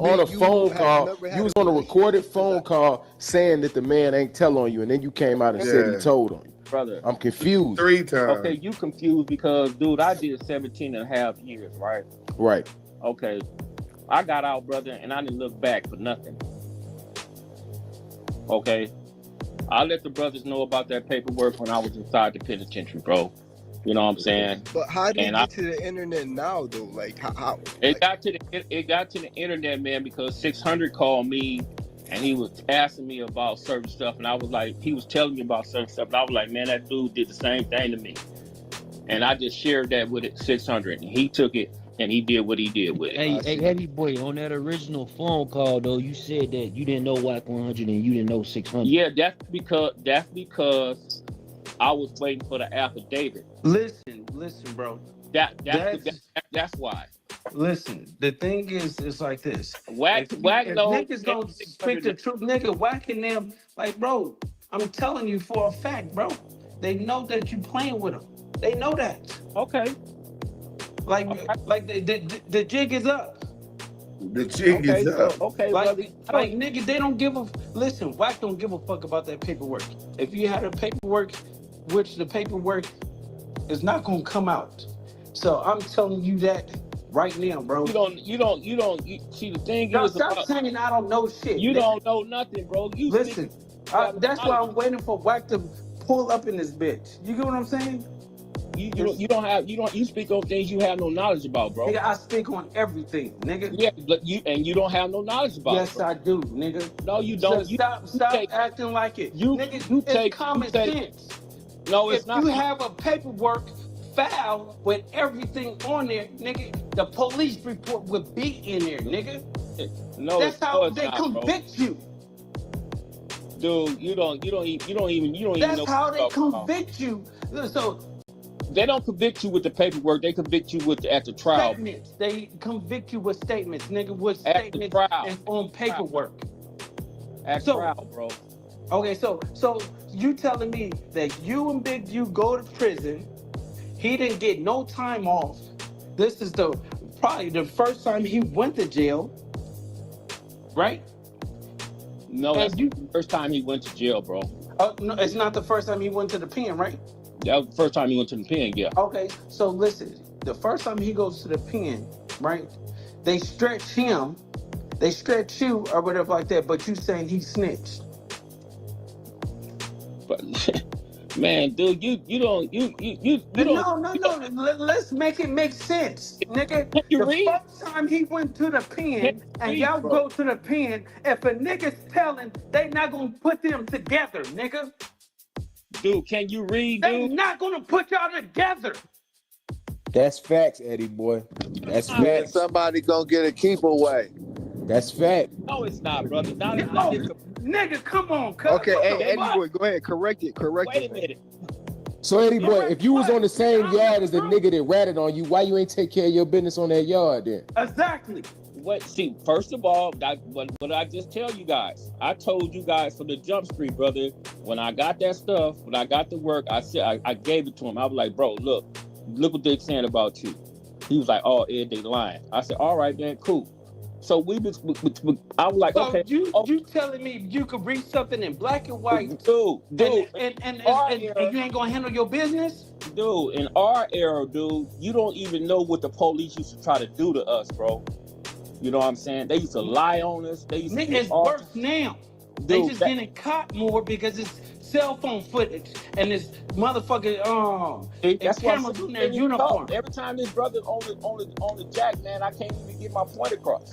on a phone call. You was on a recorded phone call saying that the man ain't tell on you, and then you came out and said he told on you. Brother, I'm confused. 3 times. Okay, you confused because, dude, I did 17 and a half years, right? Right. Okay. I got out, brother, and I didn't look back for nothing. Okay. I let the brothers know about that paperwork when I was inside the penitentiary, bro. You know what I'm saying? But how did it get to the internet now, though? Like, how? It got to the internet, man, because 600 called me and he was asking me about certain stuff, and I was like, he was telling me about certain stuff, and I was like, man, that dude did the same thing to me. And I just shared that with it, 600, and he took it and he did what he did with it. Hey, Eddie boy, on that original phone call though, you said that you didn't know Wack100 and you didn't know 600. Yeah, that's because I was waiting for the affidavit. Listen, bro. That's why. Listen, the thing is, it's like this. Wack if knows. Niggas don't speak the truth, nigga. Whacking them, like, bro. I'm telling you for a fact, bro. They know that you playing with them. They know that. Okay. Like the jig is up. The jig is up. Okay, like nigga, they don't give a listen. Wack don't give a fuck about that paperwork. If you had a paperwork, which the paperwork is not gonna come out. So I'm telling you that right now, bro. You don't see the thing is stop saying I don't know shit. You don't know nothing, bro. You listen. That's why I'm waiting for Wack to pull up in this bitch. You get what I'm saying? you speak on things you have no knowledge about, bro. Nigga, I speak on everything, nigga. Yeah, but you don't have no knowledge about it. Yes, I do, nigga. No, you don't. So stop acting like it. Nigga, it's common sense. No, it's not. If you have a paperwork file with everything on there, nigga, the police report would be in there, nigga. No, that's how it's they not, convict you. Dude, you don't even That's know how they what you're talking convict you. So they don't convict you with the paperwork. They convict you with at the trial. Statements. They convict you with statements, nigga. With At the statements trial. and on paperwork. At trial, bro. Okay, so you telling me that you and Big U go to prison? He didn't get no time off. This is probably the first time he went to jail, right? No, that's the first time he went to jail, bro. No, it's not the first time he went to the pen, right? That was the first time he went to the pen, yeah. Okay, so listen, the first time he goes to the pen, right? They stretch him, they stretch you or whatever like that, but you saying he snitched. But man, dude, you don't. No. Let's make it make sense, nigga. The first time he went to the pen and y'all go to the pen, if a nigga's telling, they not gonna put them together, nigga. Dude, can you read? They not gonna put y'all together. That's facts, Eddie boy. That's Man, facts. somebody gonna get a keep away. That's fact. No, it's not, brother. Nigga, come on, cuz. Okay, hey, Eddie boy, go ahead, correct it. Wait a minute. So Eddie boy, if you was on the same yard as the nigga that ratted on you, why you ain't take care of your business on that yard then? Exactly. See, first of all, what I just tell you guys, I told you guys from the jump street, brother. When I got that stuff, when I got the work, I said I gave it to him. I was like, bro, look what they're saying about you. He was like, oh, Ed, they lying. I said, all right, man, cool. So I was like, so okay. You telling me you could read something in black and white, dude, and you ain't gonna handle your business? Dude, in our era, dude, you don't even know what the police used to try to do to us, bro. You know what I'm saying? They used to lie on us. They used Nigga, to it's worse now. Dude, they just getting caught more because it's cell phone footage and it's motherfucking that's cameras in their uniform. Every time this brother's on the jack, man, I can't even get my point across.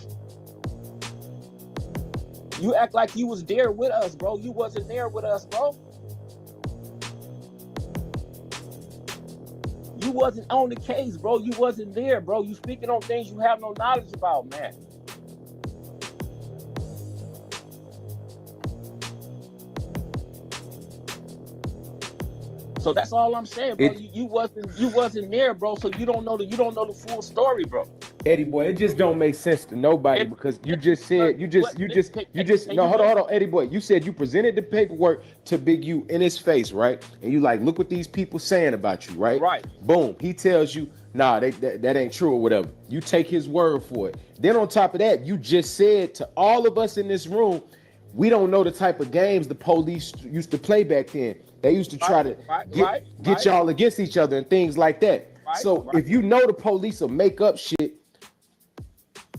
You act like you was there with us, bro. You wasn't there with us, bro. You wasn't on the case, bro. You wasn't there, bro. You speaking on things you have no knowledge about, man. So that's all I'm saying, bro. You wasn't there, bro. So you don't know the full story, bro. Eddie boy, it just don't make sense to nobody because you just said no, hold on, Eddie boy. You said you presented the paperwork to Big U in his face, right? And you like, look what these people saying about you, right? Right. Boom. He tells you, nah, that ain't true or whatever. You take his word for it. Then on top of that, you just said to all of us in this room, we don't know the type of games the police used to play back then. They used to try to get y'all against each other and things like that. If you know the police will make up shit,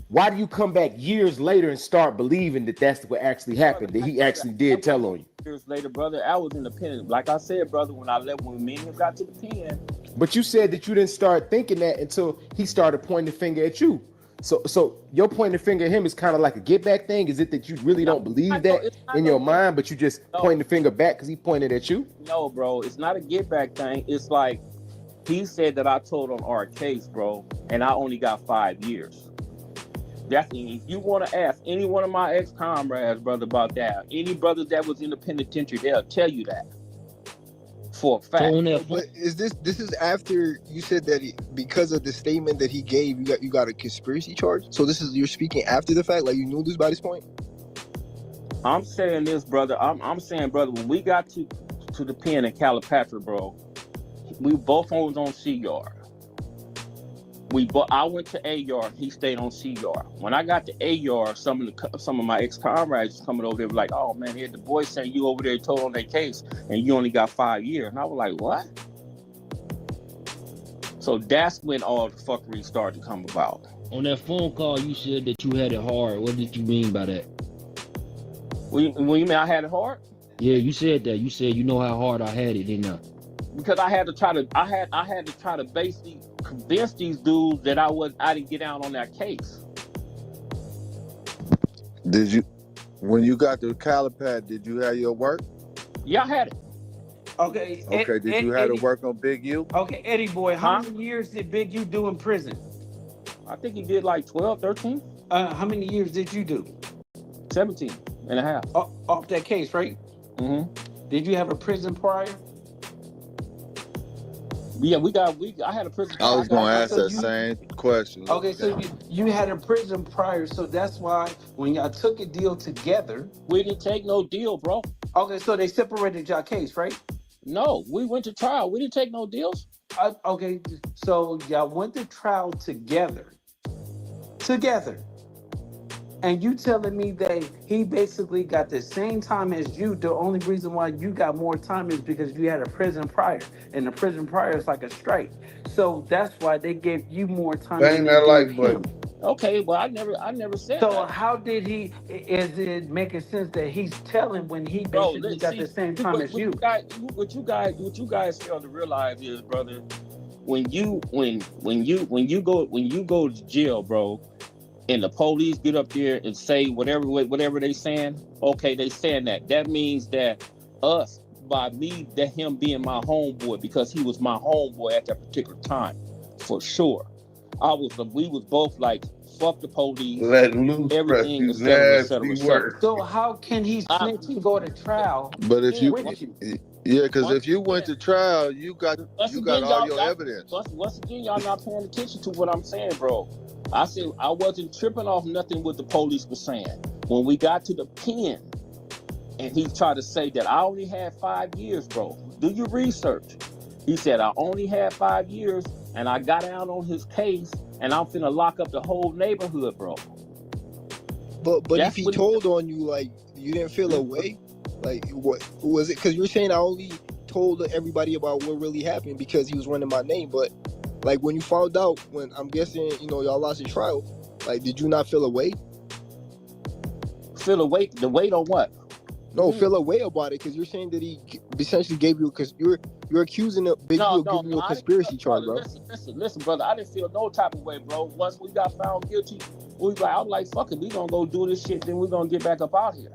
why do you come back years later and start believing that that's what actually happened, that he actually did tell on you? Years later, brother, I was independent. Like I said, brother, when me and him got to the pen. But you said that you didn't start thinking that until he started pointing the finger at you. So your pointing the finger at him is kind of like a get back thing. Is it that you really don't believe that in your mind, but you just pointing the finger back because he pointed at you? No, bro, it's not a get back thing. It's like he said that I told on our case, bro, and I only got 5 years. That's if you want to ask any one of my ex-comrades, brother, about that. Any brothers that was in the penitentiary, they'll tell you that for a fact. But is this is after you said that because of the statement that he gave, you got a conspiracy charge? So you're speaking after the fact, like you knew this by this point? I'm saying this, brother. I'm saying, brother, when we got to the pen in Calipatra, bro, we both was on C yard. I went to A yard. He stayed on C yard. When I got to A yard, some of my ex comrades coming over there were like, "Oh man, here the boys saying you over there told on their case, and you only got 5 years." And I was like, "What?" So that's when all the fuckery started to come about. On that phone call, you said that you had it hard. What did you mean by that? What you mean I had it hard? Yeah, you said that. You said you know how hard I had it, didn't I? because I had to try to basically convince these dudes that I didn't get out on that case. Did you, when you got the Calipad, did you have your work? Yeah, I had it. Okay. Okay, did you have to Eddie, work on Big U? okay, Eddie boy, how many years did Big U do in prison? I think he did like 12, 13. How many years did you do? 17 and a half. Off that case, right? Mm-hmm. Did you have a prison prior? Yeah, I had a prison. I was going to ask that same question. Okay, so you had a prison prior, so that's why when y'all took a deal together, we didn't take no deal, bro. Okay, so they separated y'all case, right? No, we went to trial. We didn't take no deals. Okay, so y'all went to trial together. And you telling me that he basically got the same time as you. The only reason why you got more time is because you had a prison prior. And the prison prior is like a strike. So that's why they gave you more time than they gave him. Okay, well I never said so that. How did he, is it making sense that he's telling when he basically got the same time as you? What you guys fail to realize is, brother, when you go to jail, bro, and the police get up there and say whatever they saying, okay, they saying that. That means that him being my homeboy, because he was my homeboy at that particular time, for sure. We was both like, fuck the police, letting loose, everything, et cetera. So how can he snitch and go to trial? But if because if you went to trial, you got all your evidence. Once again, y'all not paying attention to what I'm saying, bro. I said I wasn't tripping off nothing what the police was saying. When we got to the pen, and he tried to say that I only had 5 years, bro. Do your research. He said I only had 5 years, and I got out on his case, and I'm finna lock up the whole neighborhood, bro. But if he told on you, like, you didn't feel a way? Like, what was it? Because you're saying I only told everybody about what really happened because he was running my name. But, like, when you found out, when I'm guessing, y'all lost your trial, like, did you not feel a way? Feel a weight? The weight on what? No, feel a way about it, because you're saying that he essentially gave you, because you're accusing Big U of giving you a conspiracy charge, bro. Listen, brother. I didn't feel no type of way, bro. Once we got found guilty, I was like, fuck it, we gonna go do this shit, then we gonna get back up out here.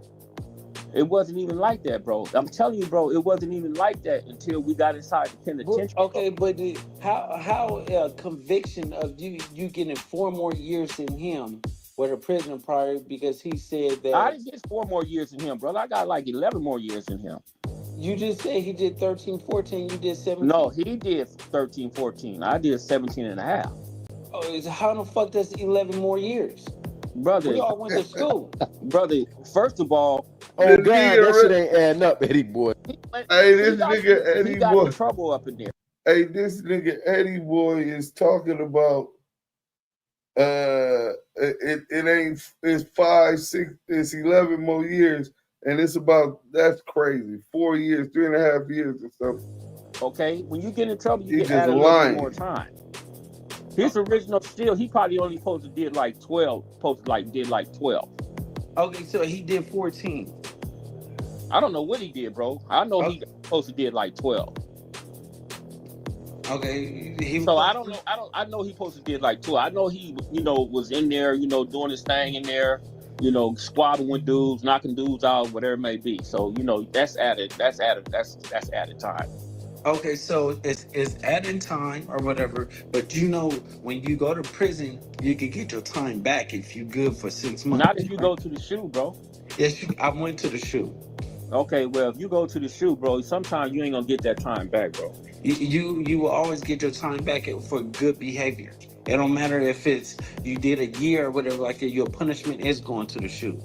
It wasn't even like that, bro. I'm telling you, bro, it wasn't even like that until we got inside the penitentiary. Okay, but how a conviction of you getting 4 more years than him with a prison prior, because he said that I didn't get 4 more years than him, brother. I got like 11 more years than him. You just said he did 13, 14, you did 17. No, he did 13, 14. I did 17 and a half. Oh, how the fuck that's 11 more years? Brother, we all went to school. Brother, first of all, oh God, that shit ain't adding up, Eddie boy. Hey, this nigga Eddie he got boy. in trouble up in there. Hey, this nigga Eddie boy is talking about it ain't, it's 5, 6, it's 11 more years, and it's about, that's crazy. 4 years, 3.5 years or something. Okay, when you get in trouble, you He's get added a lying. little more time. His original still, he probably only supposed to did like 12. Okay, so he did 14. I don't know what he did, bro. I know he supposed to did like 12. Okay, I don't know. I know he supposed to did like 12. I know he, was in there, doing his thing in there, squabbling with dudes, knocking dudes out, whatever it may be. So, that's added time. Okay, so it's adding time or whatever, but when you go to prison, you can get your time back if you good for 6 months. Not if you go to the shoe, bro. Yes, I went to the shoe. Okay, well, if you go to the shoe, bro, sometimes you ain't gonna get that time back, bro. You will always get your time back for good behavior. It don't matter if it's you did a year or whatever like that. Your punishment is going to the shoe.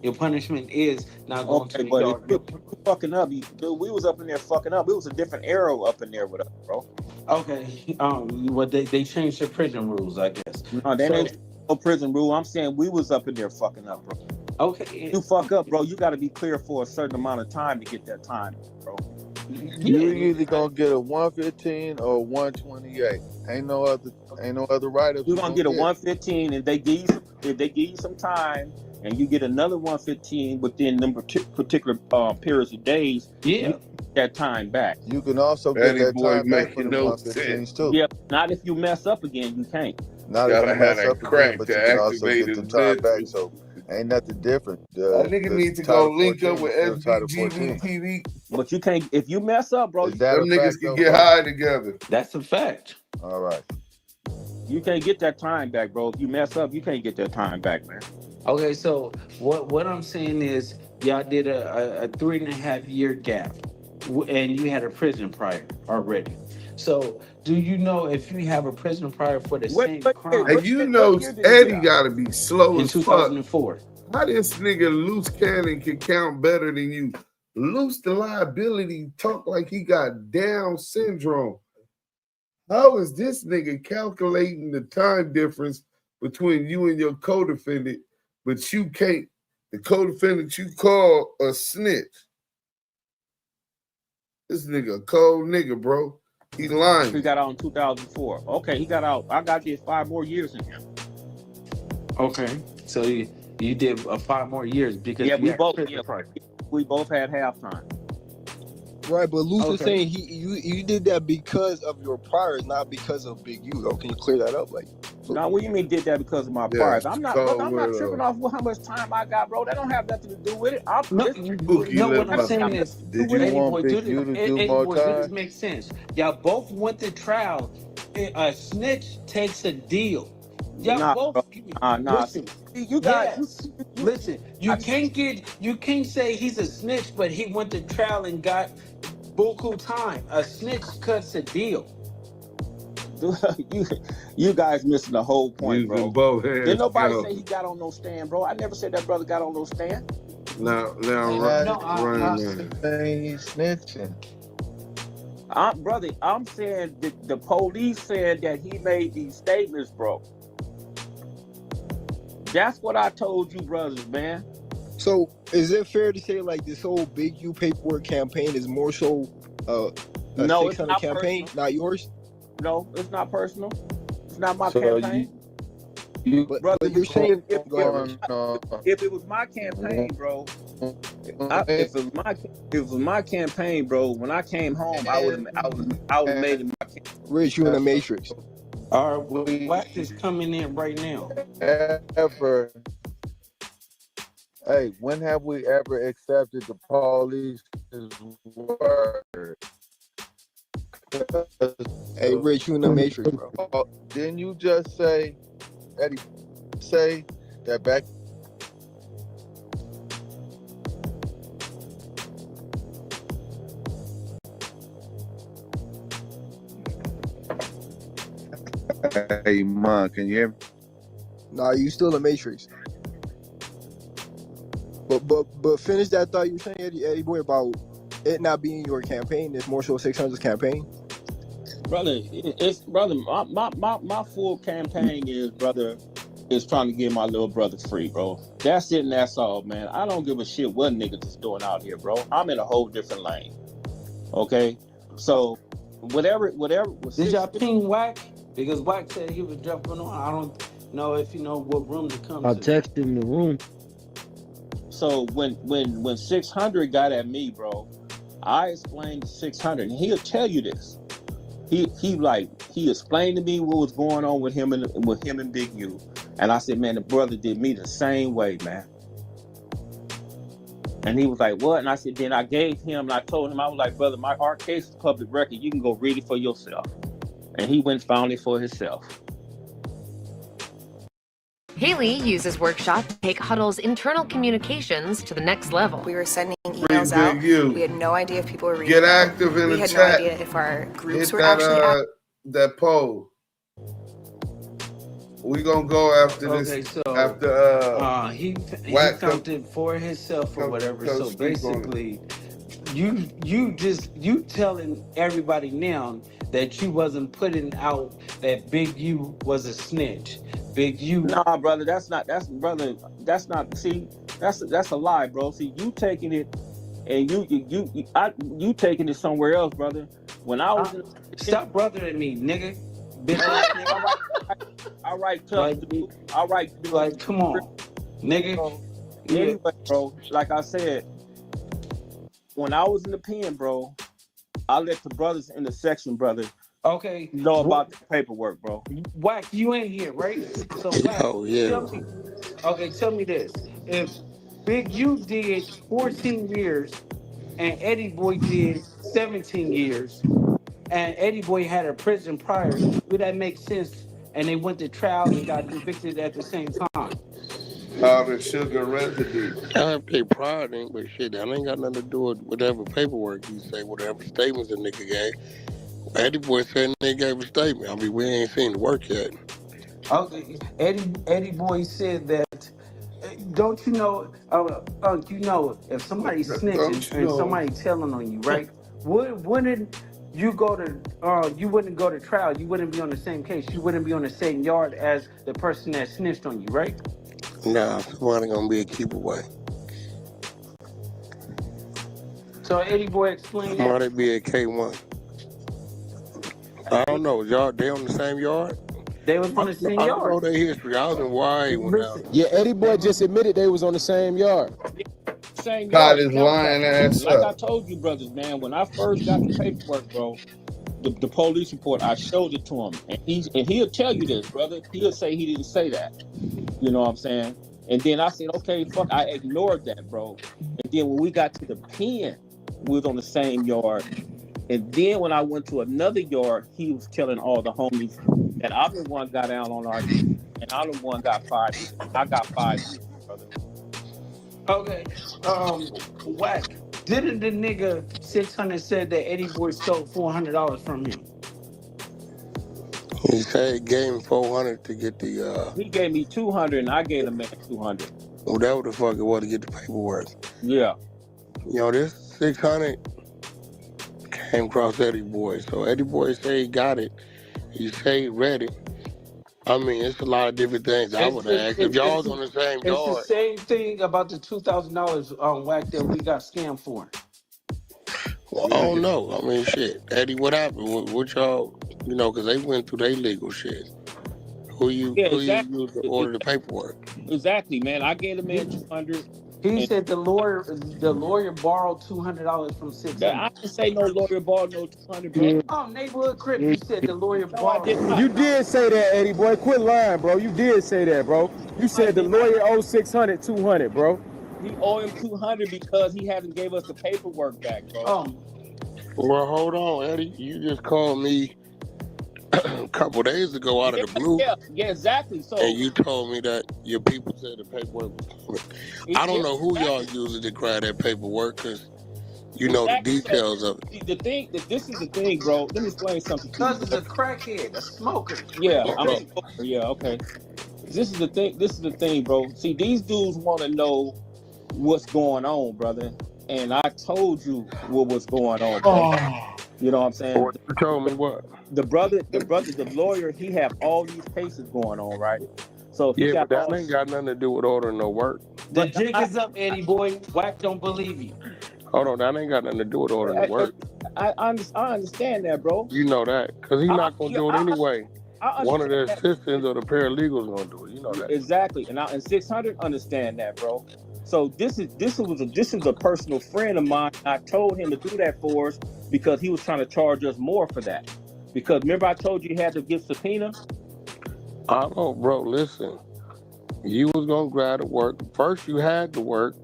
Your punishment is not going to the yard. You fucking up. We was up in there fucking up. It was a different era up in there with us, bro. Okay. Well, they changed the prison rules, I guess. No, they ain't no prison rule. I'm saying we was up in there fucking up, bro. Okay. You fuck up, bro. You got to be clear for a certain amount of time to get that time, bro. You either gonna get a 115 or 128. Ain't no other write-ups. You're gonna get a 115, and if they give you some time, and you get another 115 within them particular periods of days, you get that time back. You can also get Betty that boy time back for making the no 115s too. Yeah, not if you mess up again, you can't. Not if Gotta you have mess that up again, crack but to you can also activate get his the time back. mental. So ain't nothing different. That nigga need to go link up with SBGV TV. But you can't if you mess up, bro. Is that Them a niggas fact, can though, get bro? high together. That's a fact. All right. You can't get that time back, bro. If you mess up, you can't get that time back, man. Okay, so what I'm saying is y'all did a 3.5 year gap, and you had a prison prior already. So do you know if you have a prison prior for the same crime? And you know Eddie gotta be slow in as fuck. 2004? How this nigga Loose Cannon can count better than you? Loose the liability talk like he got Down syndrome. How is this nigga calculating the time difference between you and your co-defendant, but you can't, the co-defendant you call a snitch? This nigga a cold nigga, bro. He lying. He got out in 2004. Okay, he got out. I got this 5 more years in him. Okay, so you did 5 more years because Yeah, you we had both prison prior. we both had halftime. Right, but Luce is Okay. saying you did that because of your priors, not because of Big U, though. Can you clear that up? Like, Now, what do you mean did that because of my Yeah, priors? I'm not. Look, cold I'm not with, tripping off with how much time I got, bro. That don't have nothing to do with it. No, what I'm lip saying is, Did you Eddie want Boy, Big U to do Eddie more Boy, do this time? makes sense. Y'all both went to trial. A snitch takes a deal. Y'all Nah, both bro. Nah. listen. You got Listen, you can't say he's a snitch, but he went to trial and got buku time. A snitch cuts a deal. you guys missing the whole point, bro. Using both hands. Didn't nobody go. say he got on no stand, bro. I never said that brother got on no stand. Now, I'm Ryan. saying he's snitching. Brother, I'm saying that the police said that he made these statements, bro. That's what I told you, brothers, man. so is it fair to say like this whole Big U paperwork campaign is more so a No, it's 600 not campaign, personal. not yours? No, it's not personal. It's not my So campaign. But Brother, you're saying if it was my campaign, bro, if it was my campaign, bro, when I came home, I would have made it my campaign. Rich, you in the Matrix. All right, well, Wack is coming in right now. ever. Hey, when have we ever accepted the police's word? Hey, Rich, you in the Matrix, bro. Didn't you just say, Eddie, say that back? Hey, man, can you hear me? Nah, you still in the Matrix. But finish that thought you were saying, Eddie boy, about it not being your campaign. It's more so 600's campaign. Brother, my full campaign is trying to get my little brothers free, bro. That's it and that's all, man. I don't give a shit what niggas is doing out here, bro. I'm in a whole different lane. Okay? So whatever Did y'all ping Wack? Because Wack said he was jumping on. I don't know if you know what room to come I to. texted him the room. So when 600 got at me, bro, I explained to 600, and he'll tell you this. He explained to me what was going on with him and Big U, and I said, man, the brother did me the same way, man. And he was like, what? And I said, then I gave him, and I told him, I was like, brother, our case is public record. You can go read it for yourself. And he went and found it for himself. Haley uses Workshop to take Huddle's internal communications to the next level. We were sending emails out. We had no idea if people were reading Get them. active in We the had chat. no idea if our groups Hit were actually active. that poll. We gonna go after this. Okay, so after he Wack found it for himself or whatever. come So speak on it. basically, you telling everybody now that you wasn't putting out that Big U was a snitch. Big U. Nah, brother, that's not. See, that's a lie, bro. See, you taking it, and you taking it somewhere else, brother. When I was stop brothering me, nigga. Bitch. All right, tough. All right, like, come on, nigga. Anyway, bro, like I said, when I was in the pen, bro, I let the brothers in the section, brother, know about the paperwork, bro. Wack, you ain't here, right? So Wack, tell me this. If Big U did 14 years and Eddie Boy did 17 years, and Eddie Boy had a prison prior, would that make sense? And they went to trial and got convicted at the same time. The sugar residue. I have paid pride in, but shit, that ain't got nothing to do with whatever paperwork you say, whatever statements the nigga gave. Eddie Boy said they gave a statement. I mean, we ain't seen the work yet. Okay, Eddie Boy said that. Don't you know? You know, if somebody's snitching and somebody telling on you, right? Wouldn't you go to? You wouldn't go to trial. You wouldn't be on the same case. You wouldn't be on the same yard as the person that snitched on you, right? Nah, somebody gonna be a keep away. So Eddie Boy explained that. Somebody be a K1. I don't know. Y'all, they on the same yard? They was on the same I yard. don't know their history. I was in YA when that. Yeah, Eddie Boy just admitted they was on the same yard. Same God yard. is lying ass Like up. I told you, brothers, man, when I first got the paperwork, bro, the police report, I showed it to him, and he'll tell you this, brother. He'll say he didn't say that. You know what I'm saying? And then I said, okay, fuck, I ignored that, bro. And then when we got to the pen, we was on the same yard. And then when I went to another yard, he was telling all the homies that I'm the one got down on our and I'm the one got 5 years. I got 5 years, brother. Okay. Wack. Didn't the nigga 600 said that Eddie Boy stole $400 from him? He said he gave him 400 to get the. He gave me 200 and I gave the man 200. Whatever the fuck it was to get the paperwork. Yeah. You know, this 600 came across Eddie Boy. So Eddie Boy said he got it. He said he read it. I mean, it's a lot of different things I would ask. If y'all was on the same yard. It's the same thing about the $2,000 on Wack that we got scammed for. Well, I don't know. I mean, shit. Eddie, what happened? What y'all, you know, because they went through their legal shit. Who you used to order the paperwork? Exactly, man. I gave the man 200. He said the lawyer borrowed $200 from 600. I didn't say no lawyer borrowed no 200, bro. Oh, neighborhood crip, you said the lawyer borrowed. You did say that, Eddie Boy. Quit lying, bro. You did say that, bro. You said the lawyer owed 600, 200, bro. He owed him 200 because he hasn't gave us the paperwork back, bro. Well, hold on, Eddie. You just called me a couple days ago out of the blue. Yeah, exactly. So, and you told me that your people said the paperwork was coming. I don't know who y'all using to grab that paperwork because you know the details of it. This is the thing, bro. Let me explain something. Because it's a crackhead, a smoker. Yeah, I'm a smoker. Yeah, okay. This is the thing, bro. See, these dudes want to know what's going on, brother. And I told you what was going on, bro. You know what I'm saying? You told me what? The lawyer, he have all these cases going on, right? So if yeah, but that ain't got nothing to do with ordering no work. The jig is up, Eddie Boy. Wack don't believe you. Hold on, that ain't got nothing to do with ordering no work. I understand that, bro. You know that, because he's not gonna do it anyway. One of the assistants or the paralegals gonna do it. You know that. Exactly, and 600 understand that, bro. So this is a personal friend of mine. I told him to do that for us because he was trying to charge us more for that. Because remember I told you had to give subpoena? I know, bro. Listen, you was gonna grab the work. First, you had to work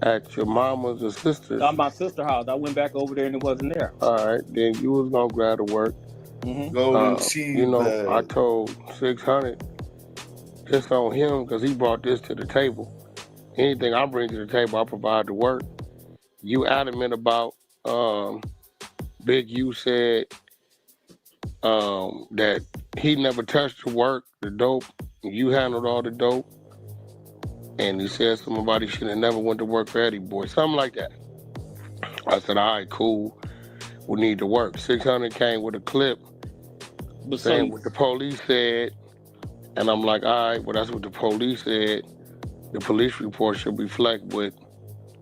at your mama's or sister's. At my sister's house. I went back over there and it wasn't there. All right, then you was gonna grab the work. You know, I told 600 it's on him because he brought this to the table. Anything I bring to the table, I provide the work. You adamant about Big U said that he never touched the work, the dope. You handled all the dope. And he said somebody should have never went to work for Eddie Boy. Something like that. I said, all right, cool. We need to work. 600 came with a clip saying what the police said. And I'm like, all right, well, that's what the police said. The police report should reflect what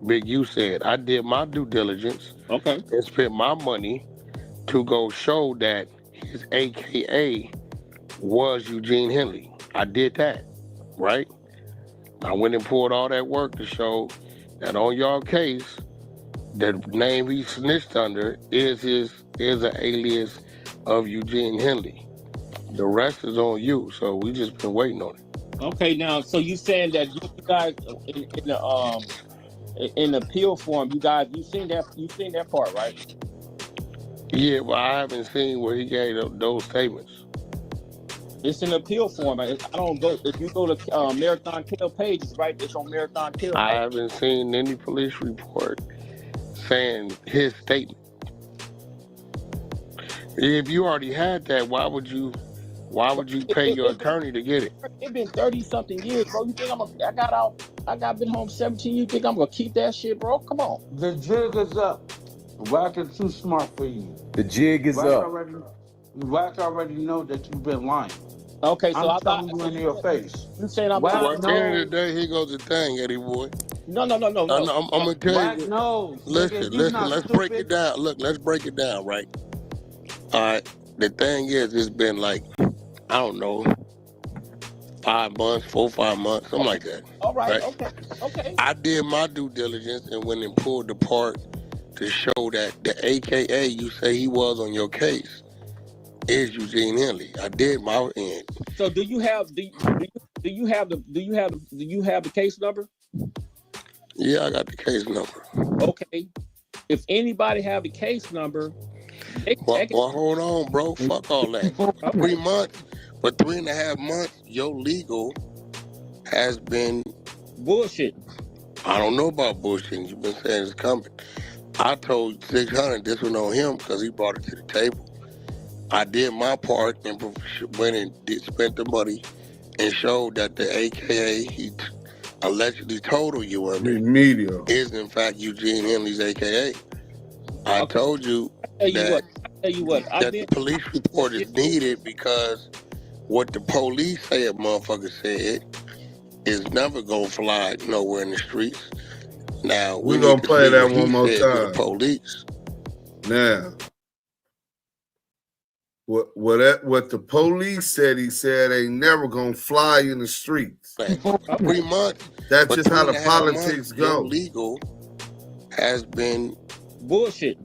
Big U said. I did my due diligence. Okay. And spent my money to go show that his AKA was Eugene Henley. I did that, right? I went and pulled all that work to show that on y'all case, the name he snitched under is an alias of Eugene Henley. The rest is on you, so we just been waiting on it. Okay, now, so you saying that you guys in the appeal form, you seen that part, right? Yeah, but I haven't seen where he gave those statements. It's an appeal form. I don't go. If you go to Marathon Tail pages, right? It's on Marathon Tail. I haven't seen any police report saying his statement. If you already had that, why would you pay your attorney to get it? It's been 30-something years, bro. You think I got been home 17 years. You think I'm gonna keep that shit, bro? Come on. The jig is up. Wack is too smart for you. The jig is up. Wack already know that you've been lying. Okay, so I'm telling you in your face. You saying I'm Well, at the end of the day, here goes the thing, Eddie boy. No. I'm gonna tell Wack you. knows. Listen. Let's break it down. Look, let's break it down, right? All right. The thing is, it's been like, I don't know, 5 months, 4-5 months, something like that. All right. Okay. I did my due diligence and went and pulled the part to show that the AKA you say he was on your case is Eugene Henley. I did my end. So do you have the case number? Yeah, I got the case number. Okay. If anybody have the case number, well, hold on, bro. Fuck all that. 3 months, for 3.5 months, your legal has been bullshit. I don't know about bullshit. You've been saying it's coming. I told 600 this one on him because he brought it to the table. I did my part and went and spent the money and showed that the AKA he allegedly told you under is in fact Eugene Henley's AKA. I told you that the police report is needed because what the police say a motherfucker said is never gonna fly nowhere in the streets. Now we're gonna play that one more time. The police. Now, what the police said, he said ain't never gonna fly in the streets. 3 months. That's just how the politics go. Legal has been bullshit.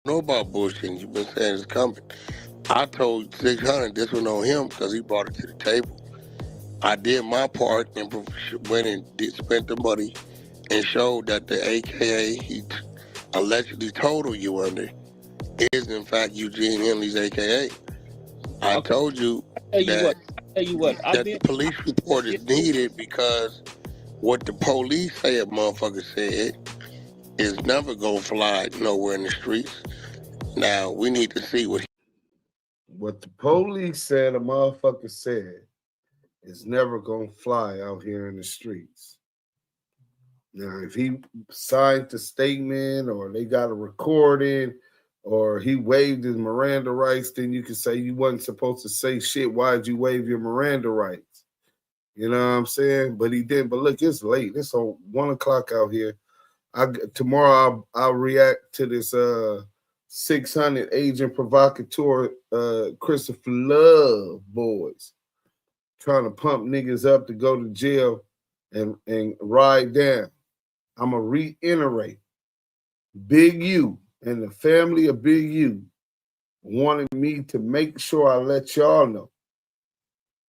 Know about bullshit. You've been saying it's coming. I told 600 this one on him because he brought it to the table. I did my part and went and spent the money and showed that the AKA he allegedly told you under is in fact Eugene Henley's AKA. I told you that the police report is needed because what the police say a motherfucker said is never gonna fly nowhere in the streets. Now we need to see what the police said a motherfucker said is never gonna fly out here in the streets. Now, if he signed the statement or they got a recording or he waived his Miranda rights, then you can say you wasn't supposed to say shit. Why'd you waive your Miranda rights? You know what I'm saying? But he didn't. But look, it's late. It's on 1 o'clock out here. Tomorrow I'll react to this 600 agent provocateur Christopher Lovejoy trying to pump niggas up to go to jail and ride down. I'm going to reiterate. Big U and the family of Big U wanted me to make sure I let y'all know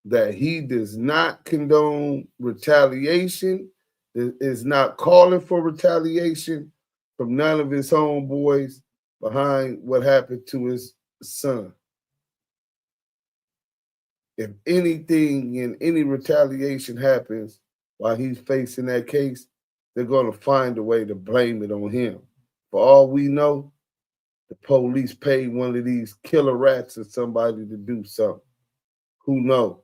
that he does not condone retaliation, is not calling for retaliation from none of his homeboys behind what happened to his son. If anything and any retaliation happens while he's facing that case, they're going to find a way to blame it on him. For all we know, the police paid one of these killer rats or somebody to do something. Who knows?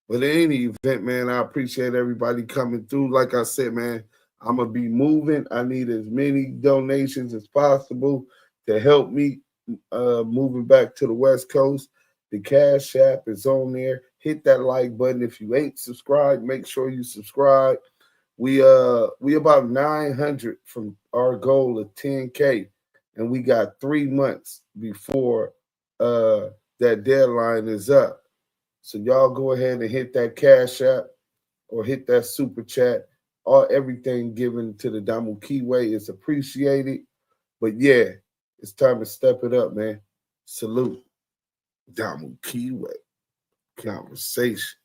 But in any event, man, I appreciate everybody coming through. Like I said, man, I'm going to be moving. I need as many donations as possible to help me moving back to the West Coast. The Cash App is on there. Hit that like button. If you ain't subscribed, make sure you subscribe. We about 900 from our goal of 10K, and we got 3 months before that deadline is up. So y'all go ahead and hit that Cash App. or hit that super chat. All everything given to the Damu Keyway is appreciated. But yeah, it's time to step it up, man. Salute. Damu Keyway. Conversation.